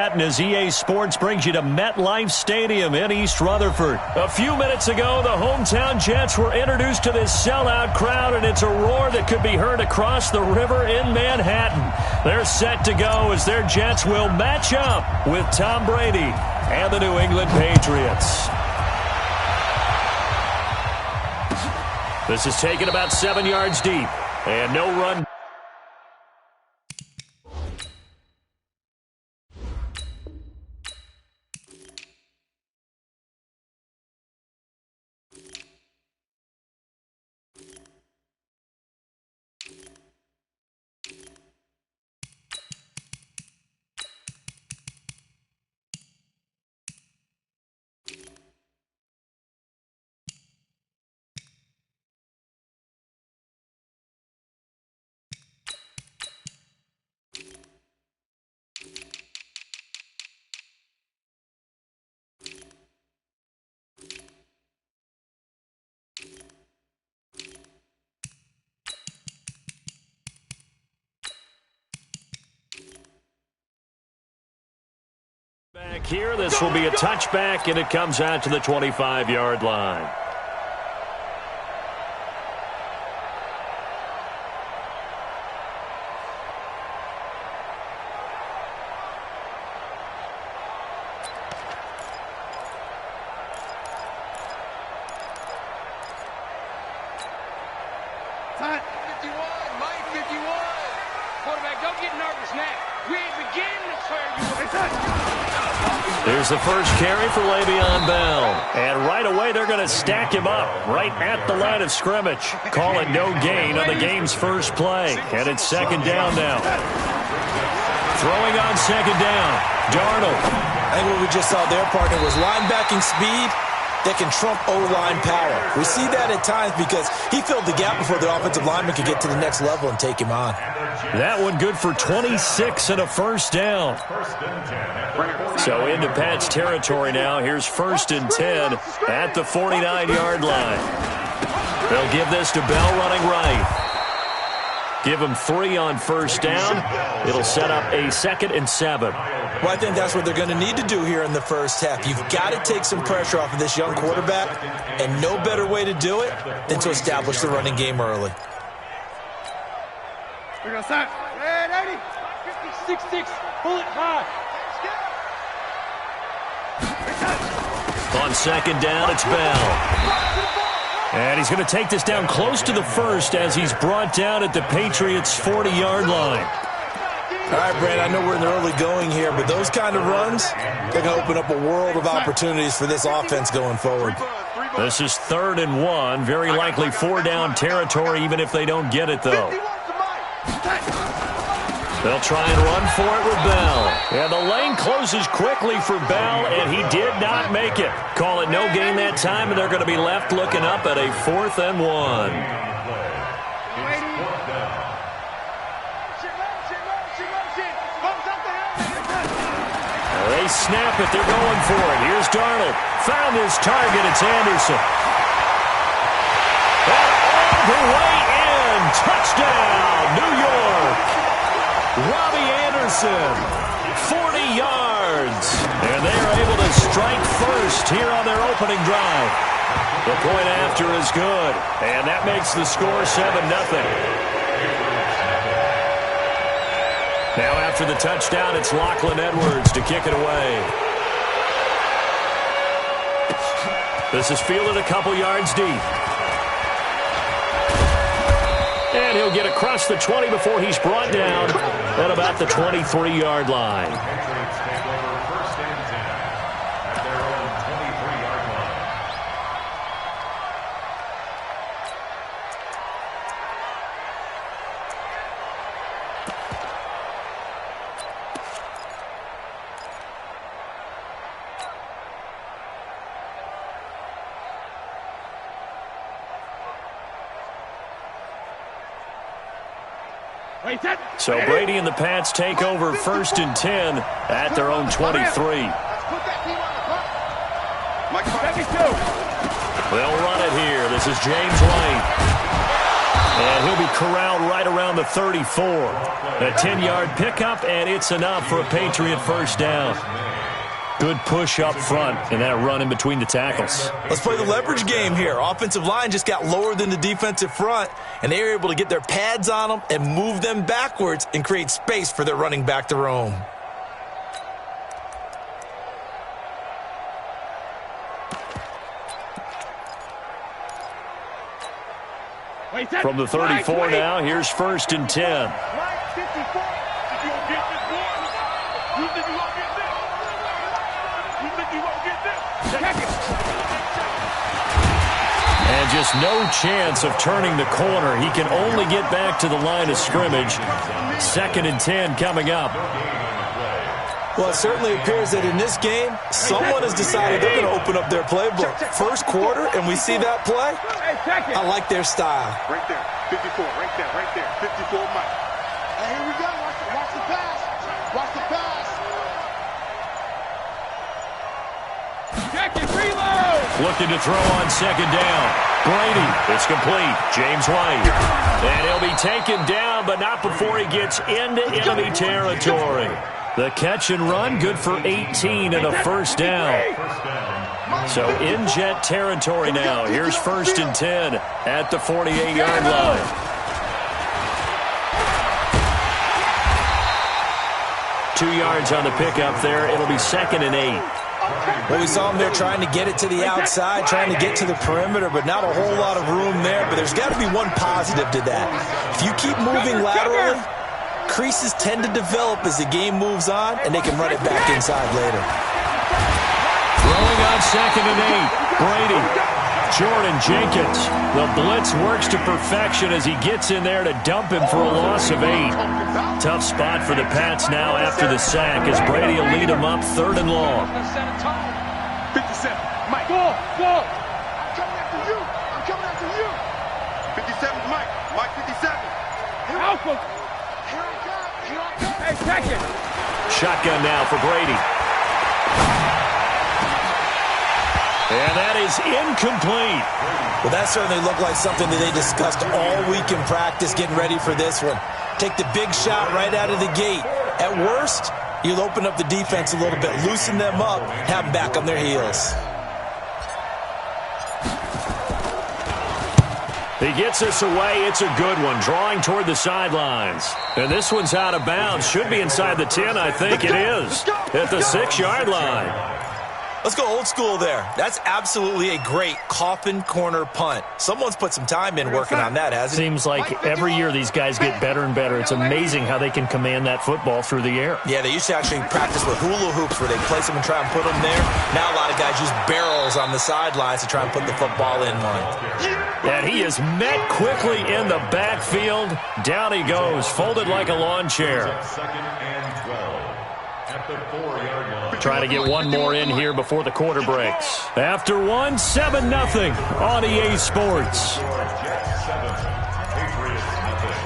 Manhattan as EA Sports brings you to MetLife Stadium in East Rutherford. A few minutes ago, the hometown Jets were introduced to this sellout crowd, and it's a roar that could be heard across the river in Manhattan. They're set to go as their Jets will match up with Tom Brady and the New England Patriots. This is taken about 7 yards deep, and no run. Back here, this will be a touchback, and it comes out to the 25-yard line. Time. 51, Mike, 51. Quarterback, don't get nervous now. We ain't beginning to clear you. There's the first carry for Le'Veon Bell. And right away, they're going to stack him up right at the line of scrimmage. Call it no gain on the game's first play. And it's second down now. Throwing on second down, Darnold. I think what we just saw there, partner, was linebacking speed that can trump O-line power. We see that at times because he filled the gap before the offensive lineman could get to the next level and take him on. That one good for 26 and a first down. So into Pat's territory now. Here's 1st and 10 at the 49-yard line. They'll give this to Bell running right. Give him 3 on first down. It'll set up a 2nd and 7. Well, I think that's what they're going to need to do here in the first half. You've got to take some pressure off of this young quarterback, and no better way to do it than to establish the running game early. We're going to start. Red 80. 56. Pull it high. On second down, it's Bell. And he's going to take this down close to the first as he's brought down at the Patriots' 40-yard line. All right, Brad, I know we're in the early going here, but those kind of runs, they're going to open up a world of opportunities for this offense going forward. This is 3rd and 1. Very likely 4-down territory, even if they don't get it, though. They'll try and run for it with Bell. And the lane closes quickly for Bell, and he did not make it. Call it no gain that time, and they're going to be left looking up at a 4th and 1. They snap it. They're going for it. Here's Darnold. Found his target. It's Anderson. And all the way in. Touchdown, New York. Robbie Anderson, 40 yards. And they are able to strike first here on their opening drive. The point after is good. And that makes the score 7-0. Now after the touchdown, it's Lachlan Edwards to kick it away. This is fielded a couple yards deep. And he'll get across the 20 before he's brought down at about the 23-yard line. So Brady and the Pats take over 1st and 10 at their own 23. They'll run it here. This is James White. And he'll be corralled right around the 34. A 10-yard pickup, and it's enough for a Patriot first down. Good push up front and that run in between the tackles. Let's play the leverage game here. Offensive line just got lower than the defensive front, and they were able to get their pads on them and move them backwards and create space for their running back to roam. From the 34 now, here's 1st and 10. And just no chance of turning the corner. He can only get back to the line of scrimmage. 2nd and 10 coming up. Well, it certainly appears that in this game, someone has decided they're going to open up their playbook. First quarter, and we see that play. I like their style. Right there, 54, right there, 54 Mike. And here we go, watch the pass. Watch the pass. Jacket, reload! Looking to throw on 2nd down. Brady, it's complete. James White. And he'll be taken down, but not before he gets into enemy territory. The catch and run, good for 18 and a first down. So in jet territory now. Here's 1st and 10 at the 48-yard line. Two yards on the pickup there. It'll be 2nd and 8. Well, we saw him there trying to get it to the outside, trying to get to the perimeter, but not a whole lot of room there. But there's got to be one positive to that. If you keep moving laterally, creases tend to develop as the game moves on, and they can run it back inside later. Throwing on 2nd and 8. Brady. Jordan Jenkins. The blitz works to perfection as he gets in there to dump him for a loss of 8. Tough spot for the Pats now after the sack as Brady will lead him up 3rd and long. 57, Mike. Go! I'm coming after you. I'm coming after you. 57, Mike. Mike 57. Alpha! Here I come. Hey, second! Shotgun now for Brady. And that is incomplete. Well, that certainly looked like something that they discussed all week in practice getting ready for this one. Take the big shot right out of the gate. At worst, you'll open up the defense a little bit, loosen them up, have them back on their heels. He gets us away. It's a good one, drawing toward the sidelines. And this one's out of bounds. Should be inside the 10, I think it is. At the 6-yard line. Let's go old school there. That's absolutely a great coffin corner punt. Someone's put some time in working on that, hasn't it? Seems like every year these guys get better and better. It's amazing how they can command that football through the air. Yeah, they used to actually practice with hula hoops where they place them and try and put them there. Now a lot of guys use barrels on the sidelines to try and put the football in one. And he is met quickly in the backfield. Down he goes, folded like a lawn chair. 2nd and 12 at the 4-yard line. Try to get one more in here before the quarter breaks. After one, 7-0 on EA Sports. Jets 7, Patriots nothing.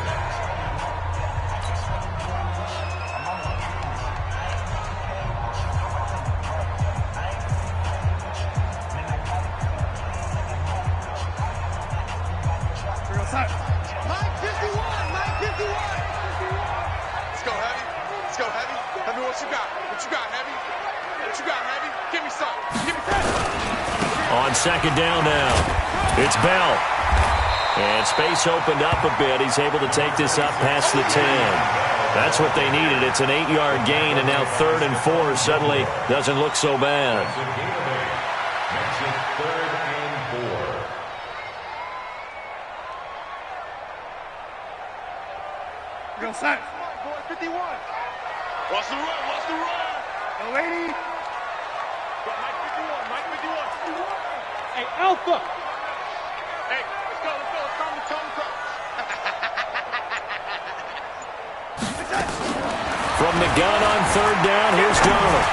Mike 51. Mike 51. Let's go, Heavy. Let's go, Heavy. Heavy, what you got? What you got, Heavy? What you got, Heavy? Give me some. Give me some. On 2nd down now, it's Bell. And space opened up a bit. He's able to take this up past the 10. That's what they needed. It's an 8-yard gain, and now 3rd and 4 suddenly doesn't look so bad. Makes it 3rd and 4. Go, set! Boy, 51. Watch the run. Watch the run. No, lady! Mike 51. Mike 51. Hey, Alpha! Hey, let's go. Let's come to Tom Cross. From the gun on 3rd down, here's Donald.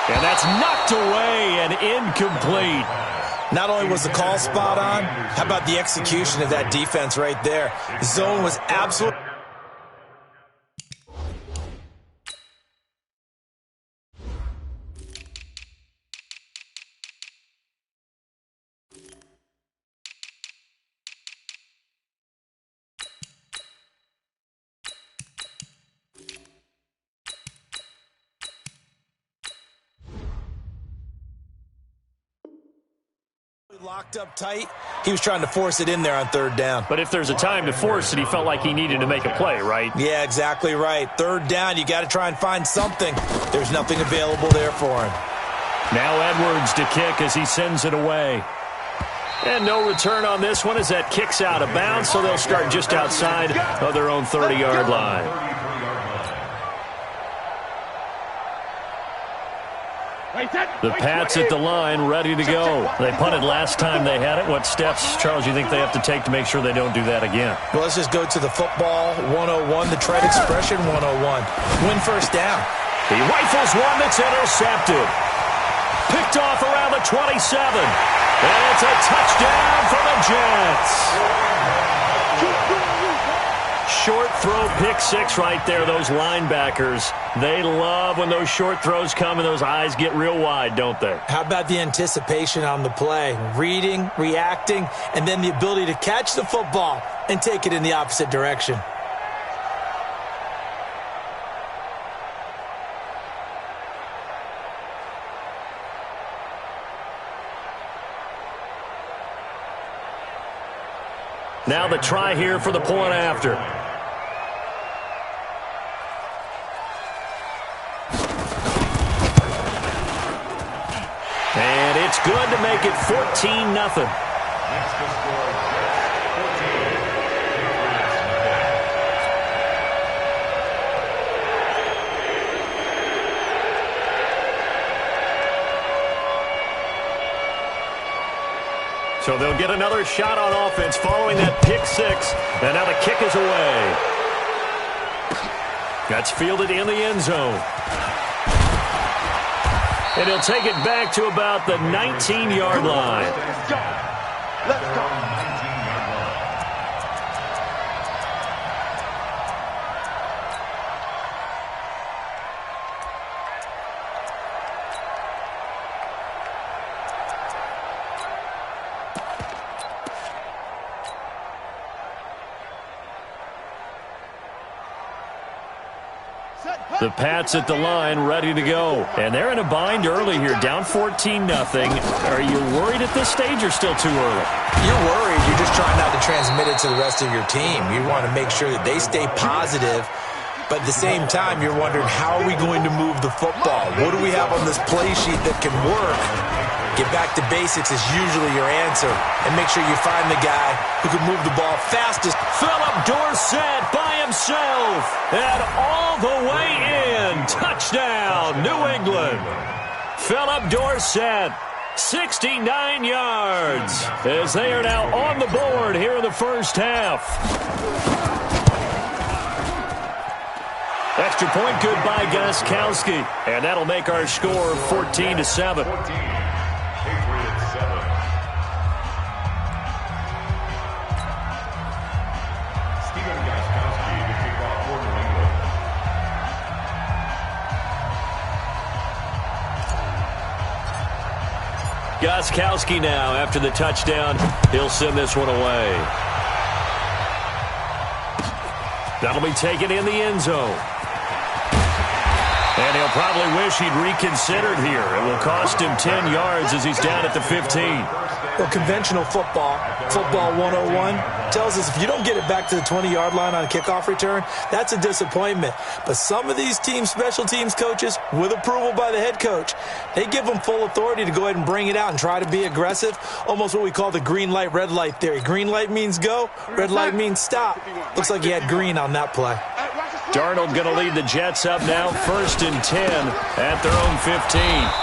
And that's knocked away and incomplete. Not only was the call spot on, how about the execution of that defense right there? The zone was absolutely... locked up tight. He was trying to force it in there on third down. But if there's a time to force it, he felt like he needed to make a play, right? Yeah, exactly right. Third down, you got to try and find something. There's nothing available there for him. Now Edwards to kick as he sends it away. And no return on this one as that kicks out of bounds, so they'll start just outside of their own 30-yard line. The Pats at the line, ready to go. They punted last time they had it. What steps, Charles, you think they have to take to make sure they don't do that again? Well, let's just go to the football 101, the trade expression 101. Win first down. He rifles one that's intercepted. Picked off around the 27. And it's a touchdown for the Jets. Short throw, pick six right there. Those linebackers, they love when those short throws come and those eyes get real wide, don't they? How about the anticipation on the play? Reading, reacting, and then the ability to catch the football and take it in the opposite direction. Now the try here for the point after. And it's good to make it 14-0. Next to score, 14. So they'll get another shot on offense following that pick six. And now the kick is away. That's fielded in the end zone. And he'll take it back to about the 19-yard line. Let's go. Let's go. 19-yard line. The Pats at the line, ready to go. And they're in a bind early here, down 14-0. Are you worried at this stage or still too early? You're worried. You're just trying not to transmit it to the rest of your team. You want to make sure that they stay positive. But at the same time, you're wondering, how are we going to move the football? What do we have on this play sheet that can work? Get back to basics is usually your answer. And make sure you find the guy who can move the ball fastest. Philip Dorsett by himself. And all the way in. Touchdown, New England. Philip Dorsett, 69 yards. As they are now on the board here in the first half. Extra point good by Skosa21's. And that'll make our score 14-7. 14. Patriots 7. Steven Skosa21 to kick off for New England. Skosa21 now after the touchdown. He'll send this one away. That'll be taken in the end zone. And he'll probably wish he'd reconsidered here. It will cost him 10 yards as he's down at the 15. Well, conventional football 101, tells us if you don't get it back to the 20-yard line on a kickoff return, that's a disappointment. But some of these special teams coaches, with approval by the head coach, they give them full authority to go ahead and bring it out and try to be aggressive, almost what we call the green light, red light theory. Green light means go, red light means stop. Looks like he had green on that play. Darnold going to lead the Jets up now, 1st and 10 at their own 15.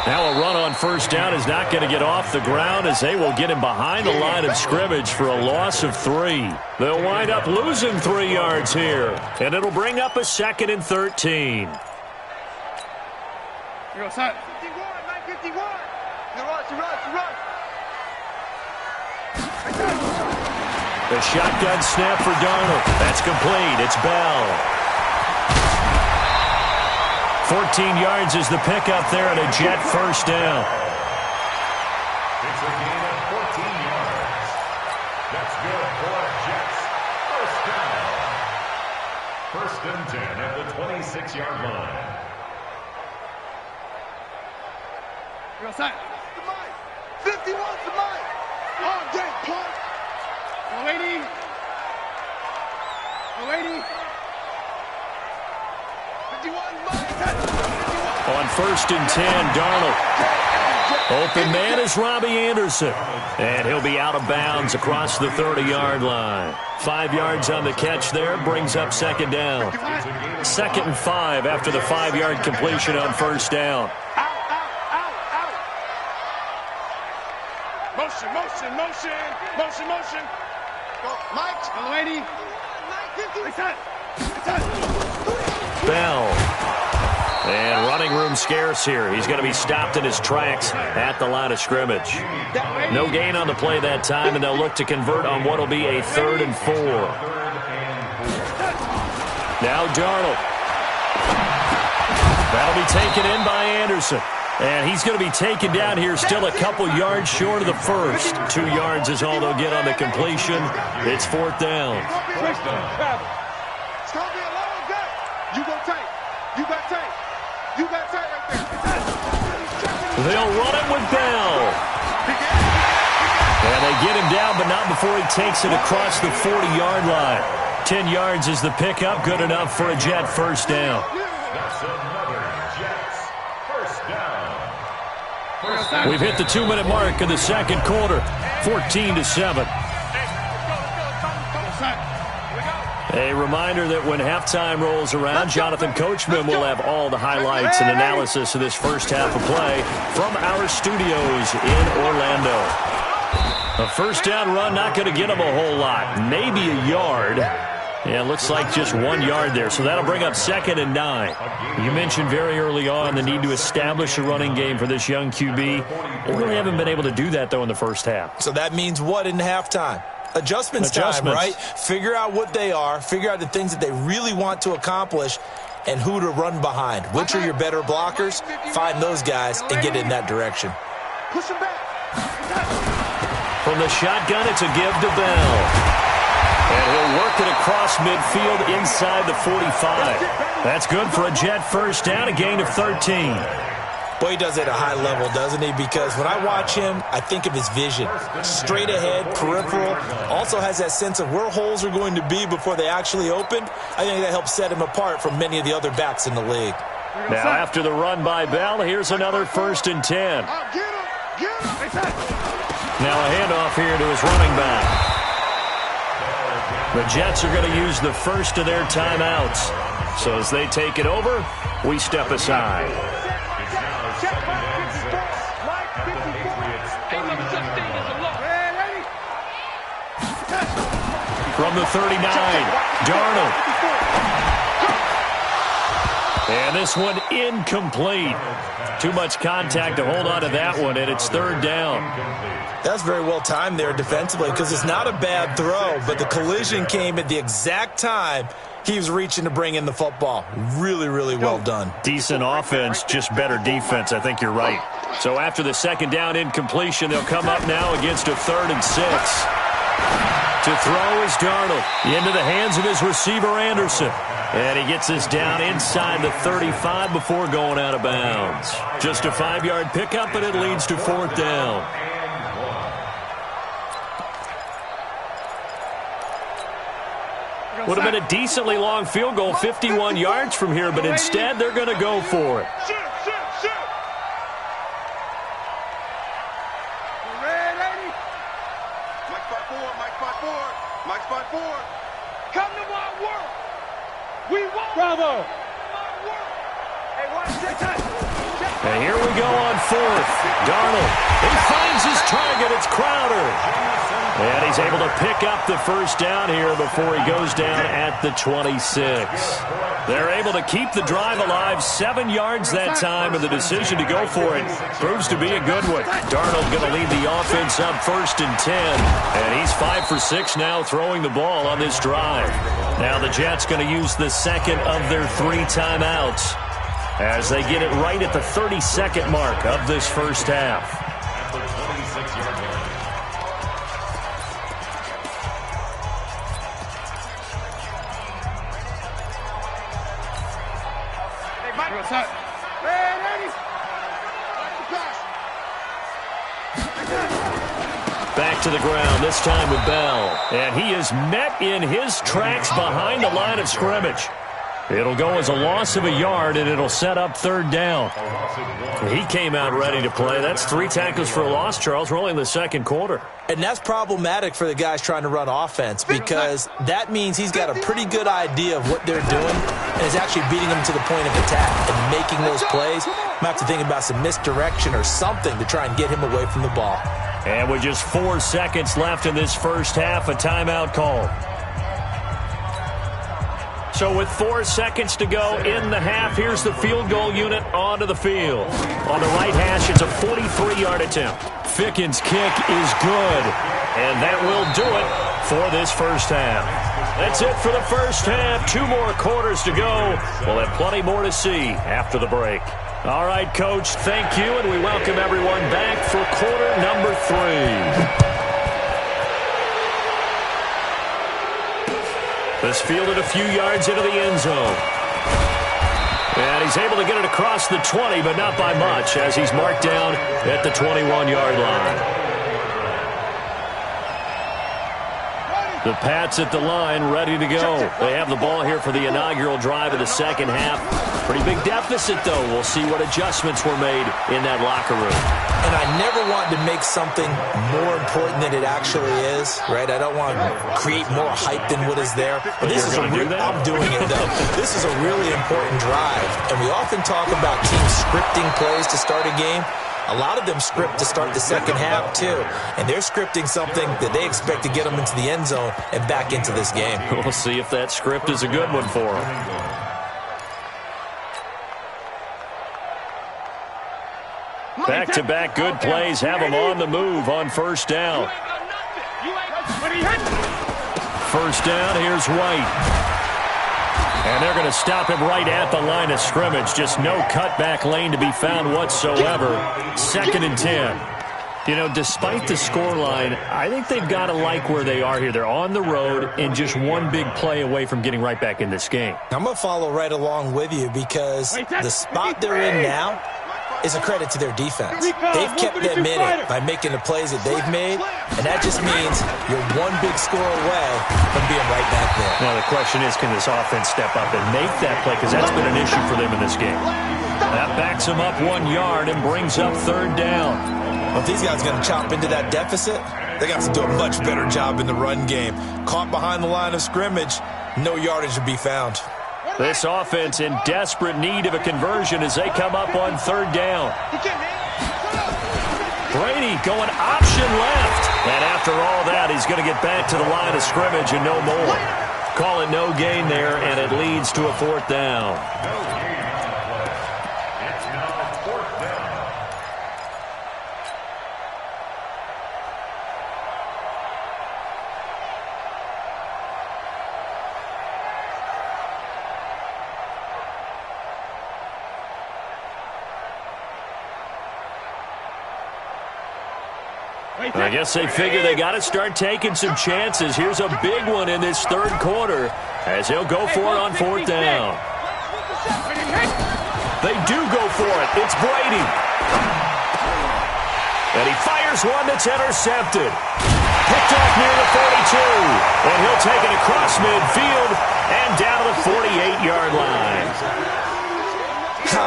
Now a run on first down is not going to get off the ground as they will get him behind the line of scrimmage for a loss of 3. They'll wind up losing 3 yards here, and it'll bring up a 2nd and 13. Here goes, son. 51, 951. Run. The shotgun snap for Darnold. That's complete. It's Bell. 14 yards is the pickup there and a Jet first down. It's a gain of 14 yards. That's good for Jets. First down. 1st and 10 at the 26-yard line. Here goes, son. 51's the mic. All day, punk. Lady. Lady. 51, Mike. On 1st and 10, Darnold. Open man is Robbie Anderson. And he'll be out of bounds across the 30-yard line. 5 yards on the catch there, brings up 2nd down. 2nd and 5 after the 5-yard completion on 1st down. Motion, motion, motion, motion, motion. Go, Mike. Lady. Bell. And running room scarce here. He's going to be stopped in his tracks at the line of scrimmage. No gain on the play that time, and they'll look to convert on what will be a 3rd and 4. Now Darnold. That'll be taken in by Anderson. And he's going to be taken down here still a couple yards short of the first. 2 yards is all they'll get on the completion. It's 4th down. It's going to be a long day. You go tight. You got tight. You got tight right there. They'll run it with Bell. And they get him down, but not before he takes it across the 40-yard line. 10 yards is the pickup. Good enough for a Jet 1st down. That's another Jets first down. We've hit the 2-minute mark in the 2nd quarter. 14-7. A reminder that when halftime rolls around, Jonathan Coachman will have all the highlights and analysis of this first half of play from our studios in Orlando. A 1st down run, not going to get him a whole lot. Maybe a yard. Yeah, looks like just 1 yard there, so that'll bring up 2nd and 9. You mentioned very early on the need to establish a running game for this young QB. They really haven't been able to do that, though, in the first half. So that means what in halftime? Adjustments time, right? Figure out what they are, figure out the things that they really want to accomplish, and who to run behind. Which are your better blockers? Find those guys and get in that direction. Push him back. From the shotgun, it's a give to Bell. And he'll work it across midfield inside the 45. That's good for a Jet 1st down, a gain of 13. Boy, he does it at a high level, doesn't he? Because when I watch him, I think of his vision. Straight ahead, peripheral. Also has that sense of where holes are going to be before they actually open. I think that helps set him apart from many of the other backs in the league. Now, after the run by Bell, here's another 1st and 10. Now a handoff here to his running back. The Jets are going to use the first of their timeouts. So as they take it over, we step aside. From the 39, Darnold. And this one incomplete. Too much contact to hold on to that one, and it's 3rd down. That's very well timed there defensively because it's not a bad throw, but the collision came at the exact time he was reaching to bring in the football. Really, really well done. Decent offense, just better defense. I think you're right. So after the 2nd down incompletion, they'll come up now against a 3rd and 6. To throw is Darnold into the hands of his receiver, Anderson. And he gets this down inside the 35 before going out of bounds. Just a 5-yard pickup, and it leads to 4th down. Would have been a decently long field goal, 51 yards from here, but instead they're going to go for it. Come to my work. We won't. Bravo. Hey, watch this. And here we go on 4th. Darnold. He finds his target. It's Crowder. And he's able to pick up the 1st down here before he goes down at the 26. They're able to keep the drive alive. 7 yards that time, and the decision to go for it proves to be a good one. Darnold going to lead the offense up 1st and 10. And he's 5 for 6 now throwing the ball on this drive. Now the Jets going to use the 2nd of their 3 timeouts as they get it right at the 32nd mark of this first half. At the 26-yard line. Back to the ground, this time with Bell. And he is met in his tracks behind the line of scrimmage. It'll go as a loss of a yard, and it'll set up third down. He came out ready to play. That's 3 tackles for a loss, Charles. We're only in the second quarter. And that's problematic for the guys trying to run offense because that means he's got a pretty good idea of what they're doing and is actually beating them to the point of attack and making those plays. Might have to think about some misdirection or something to try and get him away from the ball. And with just 4 seconds left in this first half, a timeout call. So with 4 seconds to go in the half, here's the field goal unit onto the field. On the right hash, it's a 43-yard attempt. Ficken's kick is good, and that will do it for this first half. That's it for the first half. 2 more quarters to go. We'll have plenty more to see after the break. All right, Coach, thank you, and we welcome everyone back for quarter number 3. This fielded a few yards into the end zone. And he's able to get it across the 20, but not by much, as he's marked down at the 21-yard line. The Pats at the line, ready to go. They have the ball here for the inaugural drive of the second half. Pretty big deficit, though. We'll see what adjustments were made in that locker room. And I never want to make something more important than it actually is, right? I don't want to create more hype than what is there. But this is I'm doing it, though. This is a really important drive. And we often talk about teams scripting plays to start a game. A lot of them script to start the second half, too. And they're scripting something that they expect to get them into the end zone and back into this game. We'll see if that script is a good one for them. Back-to-back good plays have them on the move on first down. First down, here's White. And they're going to stop him right at the line of scrimmage. Just no cutback lane to be found whatsoever. 2nd and 10. You know, despite the scoreline, I think they've got to like where they are here. They're on the road and just one big play away from getting right back in this game. I'm going to follow right along with you because the spot they're in now is a credit to their defense. They've kept them in it by making the plays that they've made, and that just means you're one big score away from being right back there. Now, the question is, can this offense step up and make that play? Because that's been an issue for them in this game. That backs them up 1 yard and brings up third down. Well, if these guys are going to chop into that deficit, they got to do a much better job in the run game. Caught behind the line of scrimmage, no yardage to be found. This offense in desperate need of a conversion as they come up on third down. Brady going option left. And after all that, he's going to get back to the line of scrimmage and no more. Call it no gain there, and it leads to a 4th down. I guess they figure they got to start taking some chances. Here's a big one in this third quarter as he'll go for it on 4th down. They do go for it. It's Brady. And he fires one that's intercepted. Picked off near the 42. And he'll take it across midfield and down to the 48-yard line.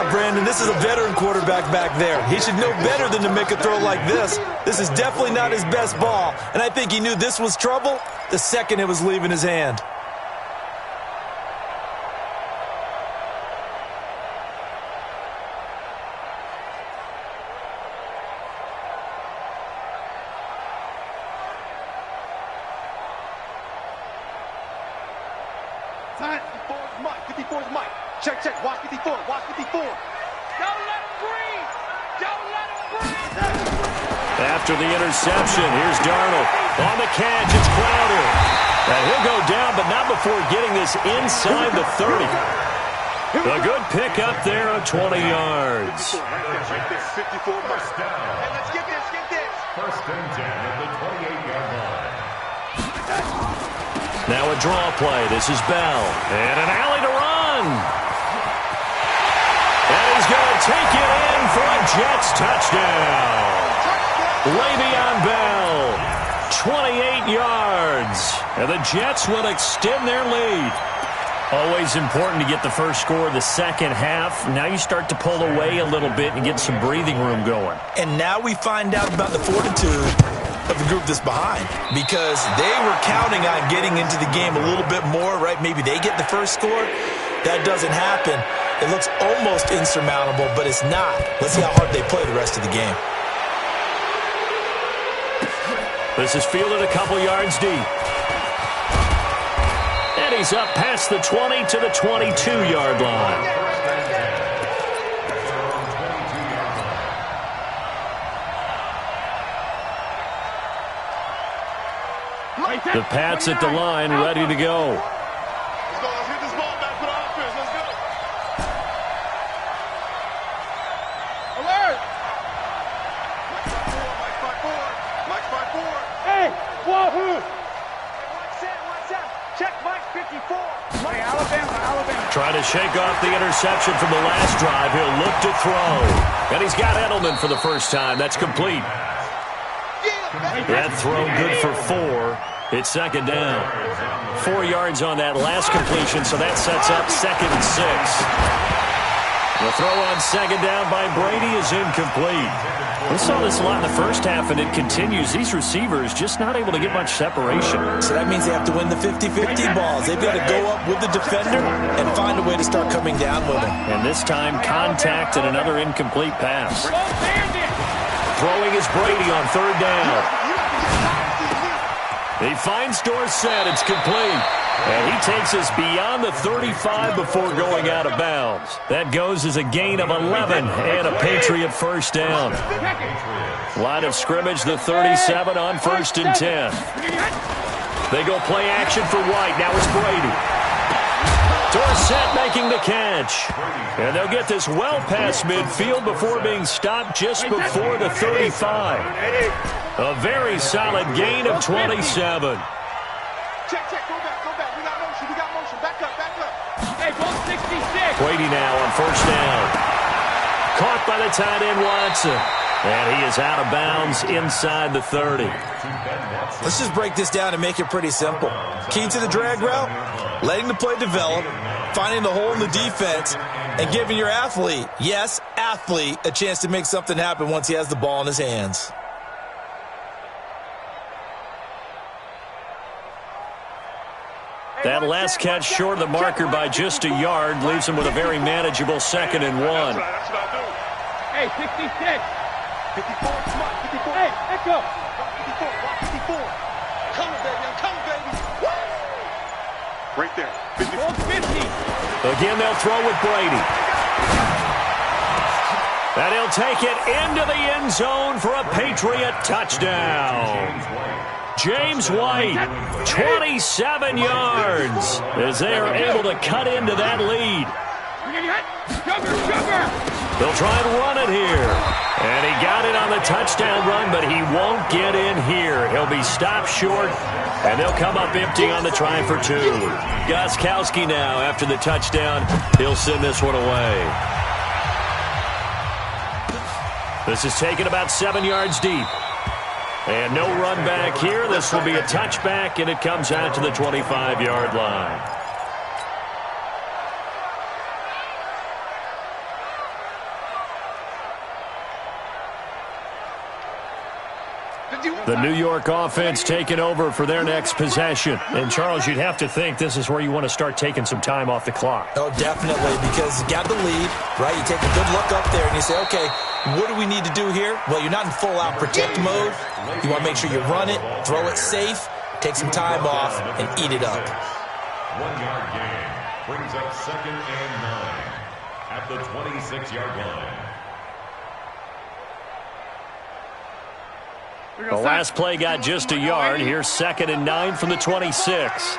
Brandon, this is a veteran quarterback back there. He should know better than to make a throw like this. This is definitely not his best ball, and I think he knew this was trouble the second it was leaving his hand. Time. 54's Mike. 54's Mike. Check. Watch 54. Watch 54. Don't let him breathe. Don't let him breathe. After the interception, here's Darnold. On the catch, it's Crowder. And he'll go down, but not before getting this inside the 30. A good pick up there of 20 yards. 54 Mike. Hey, let's get this. First and 10 at the 28-yard line. Now a draw play. This is Bell. And an alley to run. And he's going to take it in for a Jets touchdown. Le'Veon Bell 28 yards. And the Jets will extend their lead. Always important to get the first score of the second half. Now you start to pull away a little bit and get some breathing room going. And now we find out about the fortitude of the group that's behind, because they were counting on getting into the game a little bit more, right? Maybe they get the first score. That doesn't happen. It looks almost insurmountable, but it's not. Let's see how hard they play the rest of the game. This is fielded a couple yards deep. And he's up past the 20 to the 22-yard line. The Pats at the line, ready to go. Let's get this ball back for the offense. Let's go. Alert! Mike 5-4. Hey, wahoo! Watch out. Check Mike 54. Hey, Alabama. Trying to shake off the interception from the last drive. He'll look to throw. And he's got Edelman for the first time. That's complete. That throw good for 4. It's second down. 4 yards on that last completion, so that sets up 2nd and 6. The throw on second down by Brady is incomplete. We saw this a lot in the first half, and it continues. These receivers just not able to get much separation. So that means they have to win the 50-50 balls. They've got to go up with the defender and find a way to start coming down with him. And this time, contact and another incomplete pass. Throwing is Brady on third down. He finds Dorsett. It's complete. And he takes us beyond the 35 before going out of bounds. That goes as a gain of 11 and a Patriot first down. Line of scrimmage, the 37 on 1st and 10. They go play action for White. Now it's Brady. Dorsett making the catch. And they'll get this well past midfield before being stopped just before the 35. A very solid gain of 27. Check. Go back. We got motion. Back up. Hey, ball 66. Brady now on first down. Caught by the tight end Watson. And he is out of bounds inside the 30. Let's just break this down and make it pretty simple. Key to the drag route, letting the play develop, finding the hole in the defense, and giving your athlete, yes, athlete, a chance to make something happen once he has the ball in his hands. That last catch short of the marker by just a yard leaves him with a very manageable 2nd and 1. That's what I do. Hey, 66. 54, smart, 54. Hey, let's go. 54. I'm coming, baby. Woo! Right there. 54. Ball 50. Again, they'll throw with Brady. And he'll take it into the end zone for a Patriot touchdown. James White, 27 yards, as they are able to cut into that lead. They'll try and run it here. And he got it on the touchdown run, but he won't get in here. He'll be stopped short, and they'll come up empty on the try for 2. Gostkowski now, after the touchdown, he'll send this one away. This is taken about 7 yards deep. And no run back here. This will be a touchback, and it comes out to the 25-yard line. The New York offense taking over for their next possession. And, Charles, you'd have to think this is where you want to start taking some time off the clock. Oh, definitely, because you got the lead, right? You take a good look up there and you say, okay, what do we need to do here? Well, you're not in full-out protect mode. You want to make sure you run it, throw it safe, take some time off, and eat it up. 1-yard gain brings up 2nd and 9 at the 26-yard line. The last play got just a yard. Here's 2nd and 9 from the 26.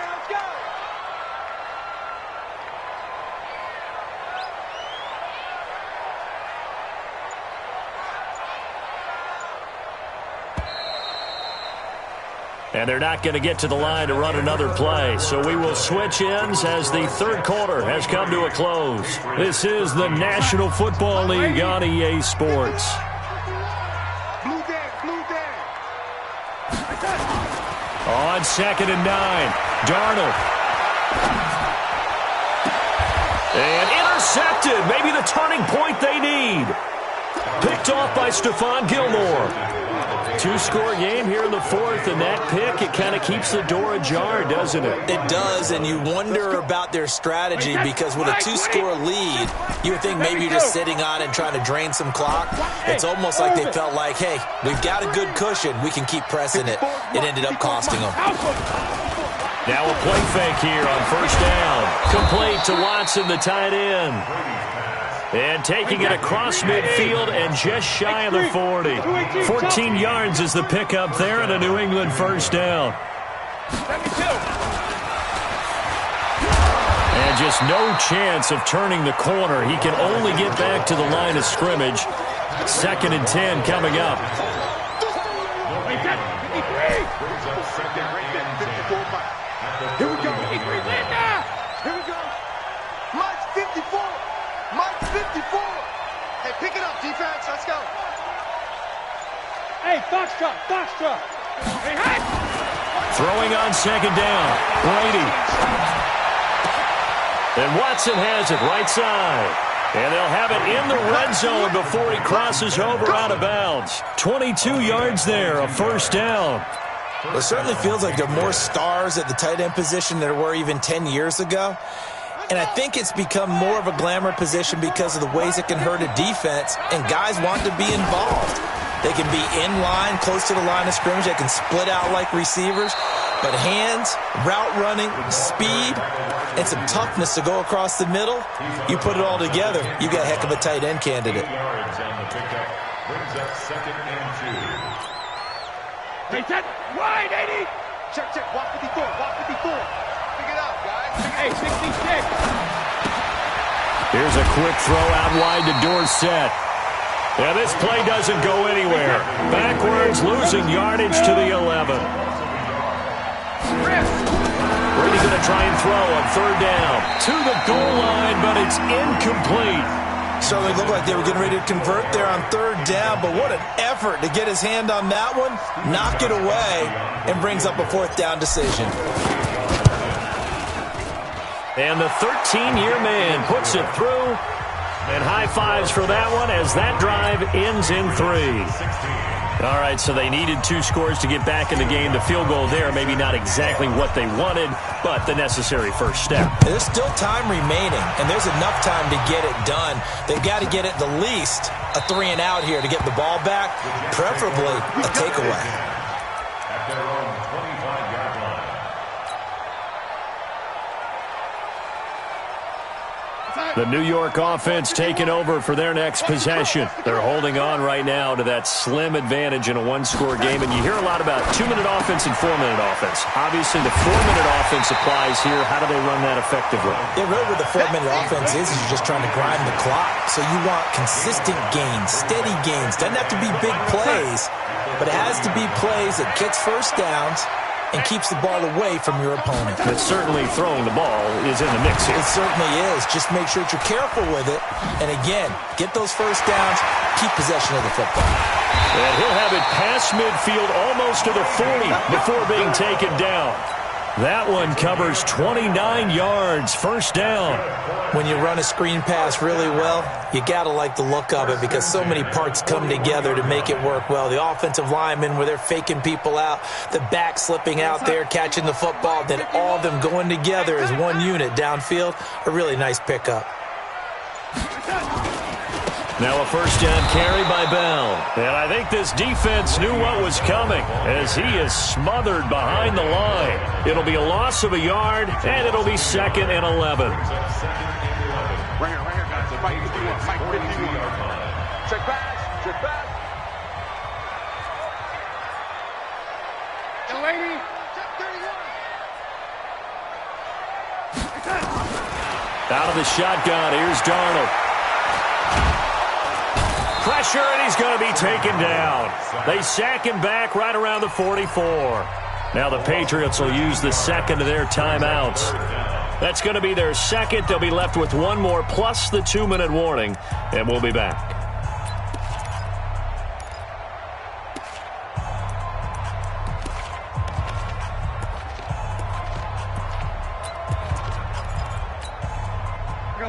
And they're not going to get to the line to run another play. So we will switch ends as the third quarter has come to a close. This is the National Football League on EA Sports. On 2nd and 9, Darnold. And intercepted. Maybe the turning point they need. Picked off by Stephon Gilmore. 2-score game here in the 4th, and that pick, it kind of keeps the door ajar, doesn't it? It does, and you wonder about their strategy because with a 2-score lead, you would think maybe you're just sitting on it and trying to drain some clock. It's almost like they felt like, hey, we've got a good cushion. We can keep pressing it. It ended up costing them. Now a play fake here on 1st down. Complete to Watson, the tight end. And taking it across midfield and just shy of the 40. 14 yards is the pickup there and a New England 1st down. And just no chance of turning the corner. He can only get back to the line of scrimmage. 2nd and 10 coming up. Here we go. Here we go. Mike's 54. Mike's 54. Hey, pick it up, defense. Let's go. Hey, Foxtrot, Foxtrot. Hey, hey. Throwing on 2nd down. Brady. And Watson has it right side. And they'll have it in the red zone before he crosses over out of bounds. 22 yards there, a 1st down. Well, it certainly feels like there are more stars at the tight end position than there were even 10 years ago. And I think it's become more of a glamour position because of the ways it can hurt a defense, and guys want to be involved. They can be in line, close to the line of scrimmage. They can split out like receivers. But hands, route running, speed, and some toughness to go across the middle, you put it all together, you got a heck of a tight end candidate. Brings up 2nd and 2. Hey, set. Wide, 80. Check, check. Walk 54. Walk 54. Pick it up, guys. Hey, 66. Here's a quick throw out wide to Dorsett. Yeah, this play doesn't go anywhere. Backwards, losing yardage to the 11. Brady going to try and throw on 3rd down. To the goal line, but it's incomplete. Certainly looked like they were getting ready to convert there on 3rd down, but what an effort to get his hand on that one, knock it away, and brings up a 4th down decision. And the 13-year man puts it through, and high fives for that one as that drive ends in 3. All right, so they needed 2 scores to get back in the game. The field goal there, maybe not exactly what they wanted, but the necessary first step. There's still time remaining, and there's enough time to get it done. They've got to get at the least a 3 and out here to get the ball back, preferably a takeaway. At their own 25-yard line. The New York offense taking over for their next possession. They're holding on right now to that slim advantage in a 1-score game. And you hear a lot about 2-minute offense and 4-minute offense. Obviously, the 4-minute offense applies here. How do they run that effectively? Yeah, really what the 4-minute offense is you're just trying to grind the clock. So you want consistent gains, steady gains. Doesn't have to be big plays, but it has to be plays that gets first downs and keeps the ball away from your opponent. But certainly throwing the ball is in the mix here. It certainly is. Just make sure that you're careful with it. And again, get those first downs, keep possession of the football. And he'll have it past midfield almost to the 40 before being taken down. That one covers 29 yards, 1st down. When you run a screen pass really well, you got to like the look of it because so many parts come together to make it work well. The offensive linemen where they're faking people out, the back slipping out there, catching the football, then all of them going together as one unit downfield, a really nice pickup. Now a 1st down carry by Bell. And I think this defense knew what was coming as he is smothered behind the line. It'll be a loss of a yard, and it'll be 2nd and 11. Right here, guys. Mike 51. Mike 51. Check back. Check back. And lady. Check 31. Out of the shotgun, here's Darnold. Pressure, and he's going to be taken down. They sack him back right around the 44. Now the Patriots will use the 2nd of their timeouts. That's going to be their 2nd. They'll be left with 1 more plus the 2-minute warning, and we'll be back.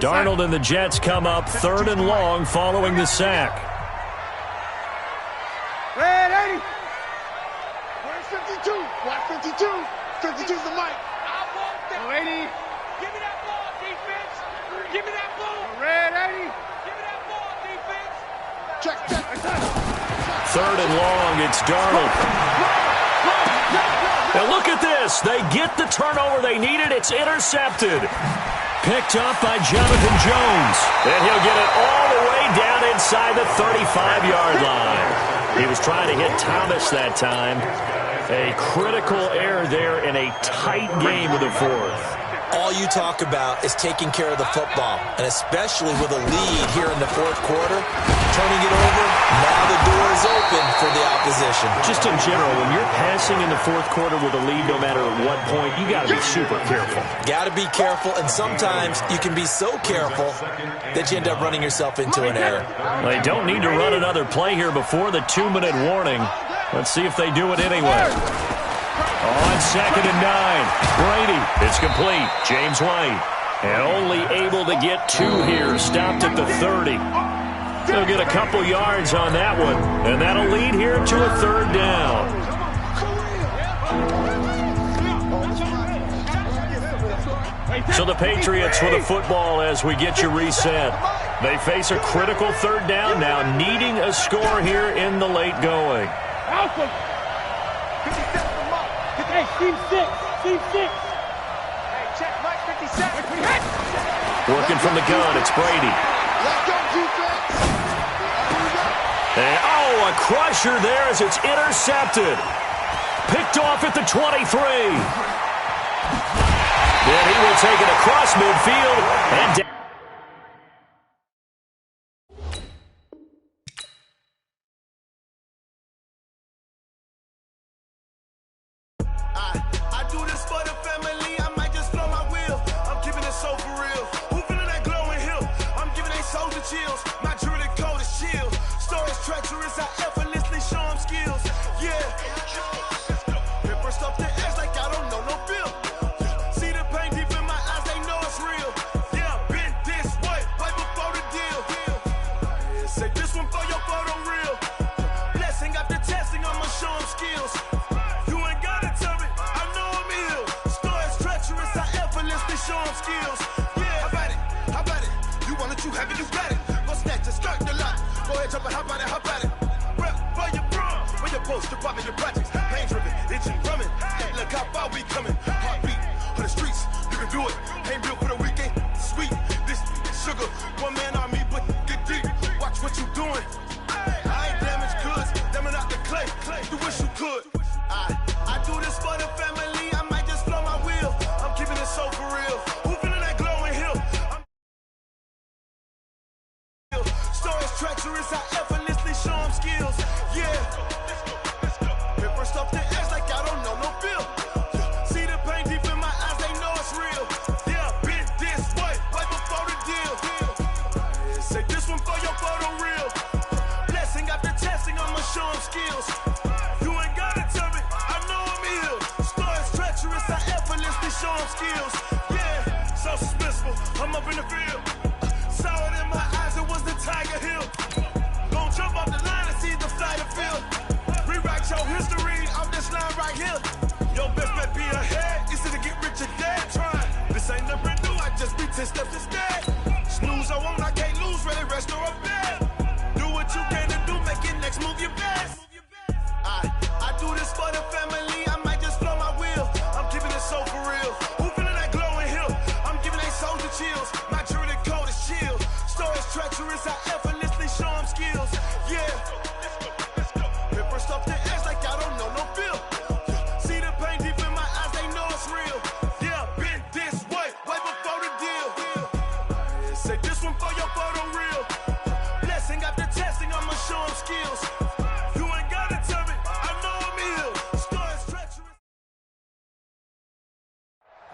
Darnold and the Jets come up 3rd and long following the sack. Red 80. Where's 52? Watch 52. 52's the mic. I want that. 80. Give me that ball, defense. Give me that ball. Red 80. Give me that ball, defense. Check. 3rd and long, it's Darnold. Now look at this. They get the turnover they needed. It's intercepted. Picked up by Jonathan Jones. And he'll get it all the way down inside the 35-yard line. He was trying to hit Thomas that time. A critical error there in a tight game of the 4th. All you talk about is taking care of the football, and especially with a lead here in the 4th quarter, turning it over, now the door is open for the opposition. Just in general, when you're passing in the 4th quarter with a lead, no matter at what point, you got to be super careful. Got to be careful, and sometimes you can be so careful that you end up running yourself into an error. They don't need to run another play here before the 2-minute warning. Let's see if they do it anyway. On 2nd and 9, Brady. It's complete. James White. And only able to get 2 here. Stopped at the 30. They'll get a couple yards on that one. And that'll lead here to a 3rd down. So the Patriots with the football as we get you reset. They face a critical 3rd down now, needing a score here in the late going. Hey, team 6. Team 6. Hey, check Mike 57. Working from the gun, it's Brady. Let's go, defense. And, oh, a crusher there as it's intercepted. Picked off at the 23. Then he will take it across midfield and down.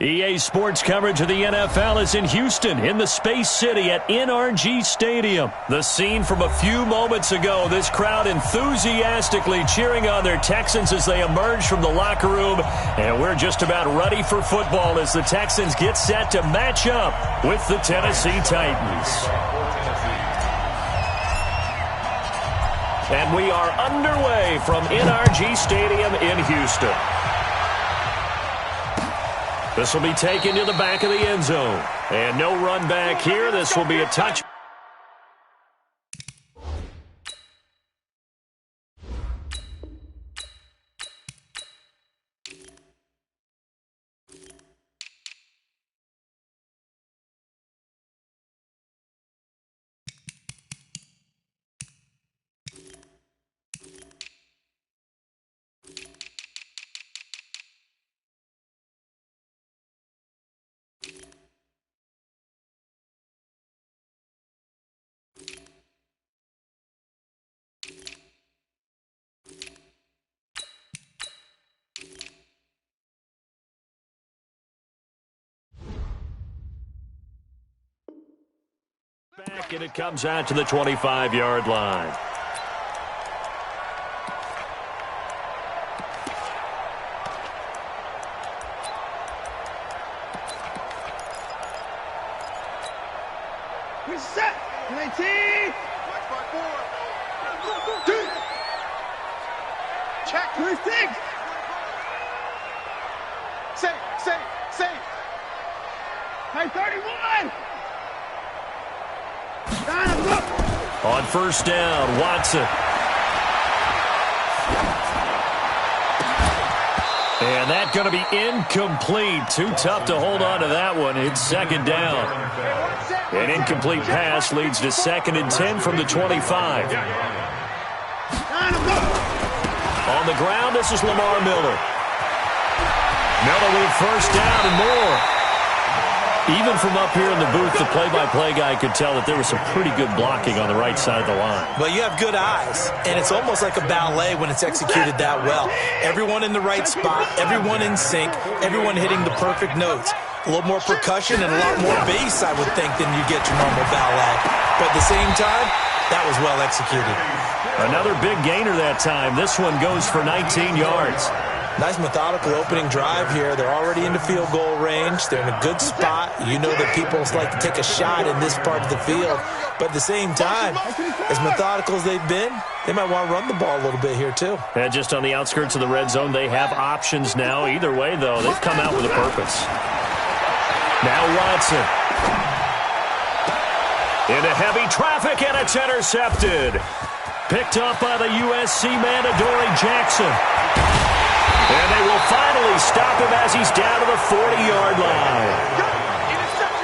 EA Sports coverage of the NFL is in Houston, in the Space City at NRG Stadium. The scene from a few moments ago, this crowd enthusiastically cheering on their Texans as they emerge from the locker room. And we're just about ready for football as the Texans get set to match up with the Tennessee Titans. And we are underway from NRG Stadium in Houston. This will be taken to the back of the end zone. And no run back here. This will be a touch. Back, and it comes out to the 25-yard line. We set. 19. Watch by 4. 2. Check. 26. Safe. Hey, 31. On first down, Watson. And that's going to be incomplete. Too tough to hold on to that one. It's second down. An incomplete pass leads to 2nd and 10 from the 25. On the ground, this is Lamar Miller. Miller with first down and more. Even from up here in the booth, the play-by-play guy could tell that there was some pretty good blocking on the right side of the line. Well, you have good eyes, and it's almost like a ballet when it's executed that well. Everyone in the right spot, everyone in sync, everyone hitting the perfect notes. A little more percussion and a lot more bass, I would think, than you get your normal ballet. But at the same time, that was well executed. Another big gainer that time. This one goes for 19 yards. Nice methodical opening drive here. They're already into field goal range. They're in a good spot. You know that people like to take a shot in this part of the field. But at the same time, as methodical as they've been, they might want to run the ball a little bit here too. And just on the outskirts of the red zone, they have options now. Either way, though, they've come out with a purpose. Now Watson. Into heavy traffic, and it's intercepted. Picked up by the USC man, Adoree Jackson. And they will finally stop him as he's down to the 40-yard line.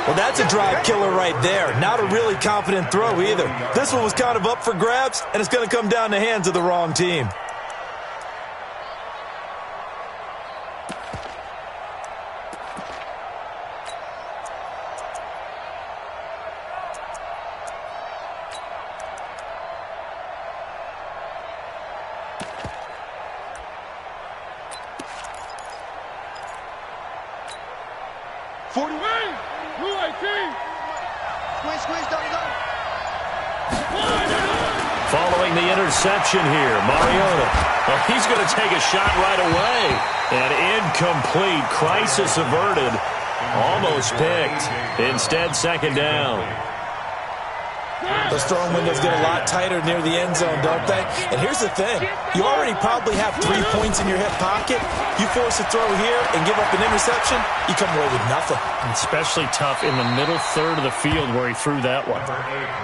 Well, that's a drive killer right there. Not a really confident throw either. This one was kind of up for grabs, and it's going to come down the hands of the wrong team. Following the interception here, Mariota. Well, he's going to take a shot right away. And incomplete. Crisis averted. Almost picked. Instead, second down. Those throwing windows get a lot tighter near the end zone, don't they? And here's the thing. You already probably have 3 points in your hip pocket. You force a throw here and give up an interception, you come away with nothing. Especially tough in the middle third of the field where he threw that one.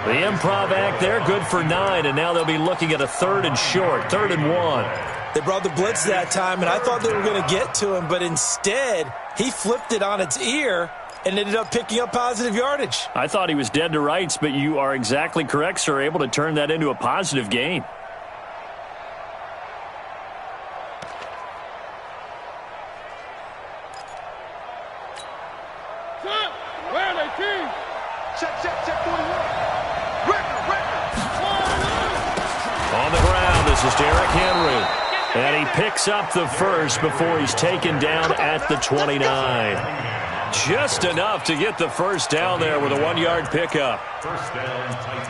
The improv act there, good for 9, and now they'll be looking at a 3rd and short, 3rd and 1. They brought the blitz that time, and I thought they were going to get to him, but instead, he flipped it on its ear and ended up picking up positive yardage. I thought he was dead to rights, but you are exactly correct, sir, able to turn that into a positive gain. Where are they, team? Check 41. Record. On the ground, this is Derrick Henry. And he picks up the first before he's taken down at the 29. Just enough to get the first down there with a 1-yard pickup. First down, Titans.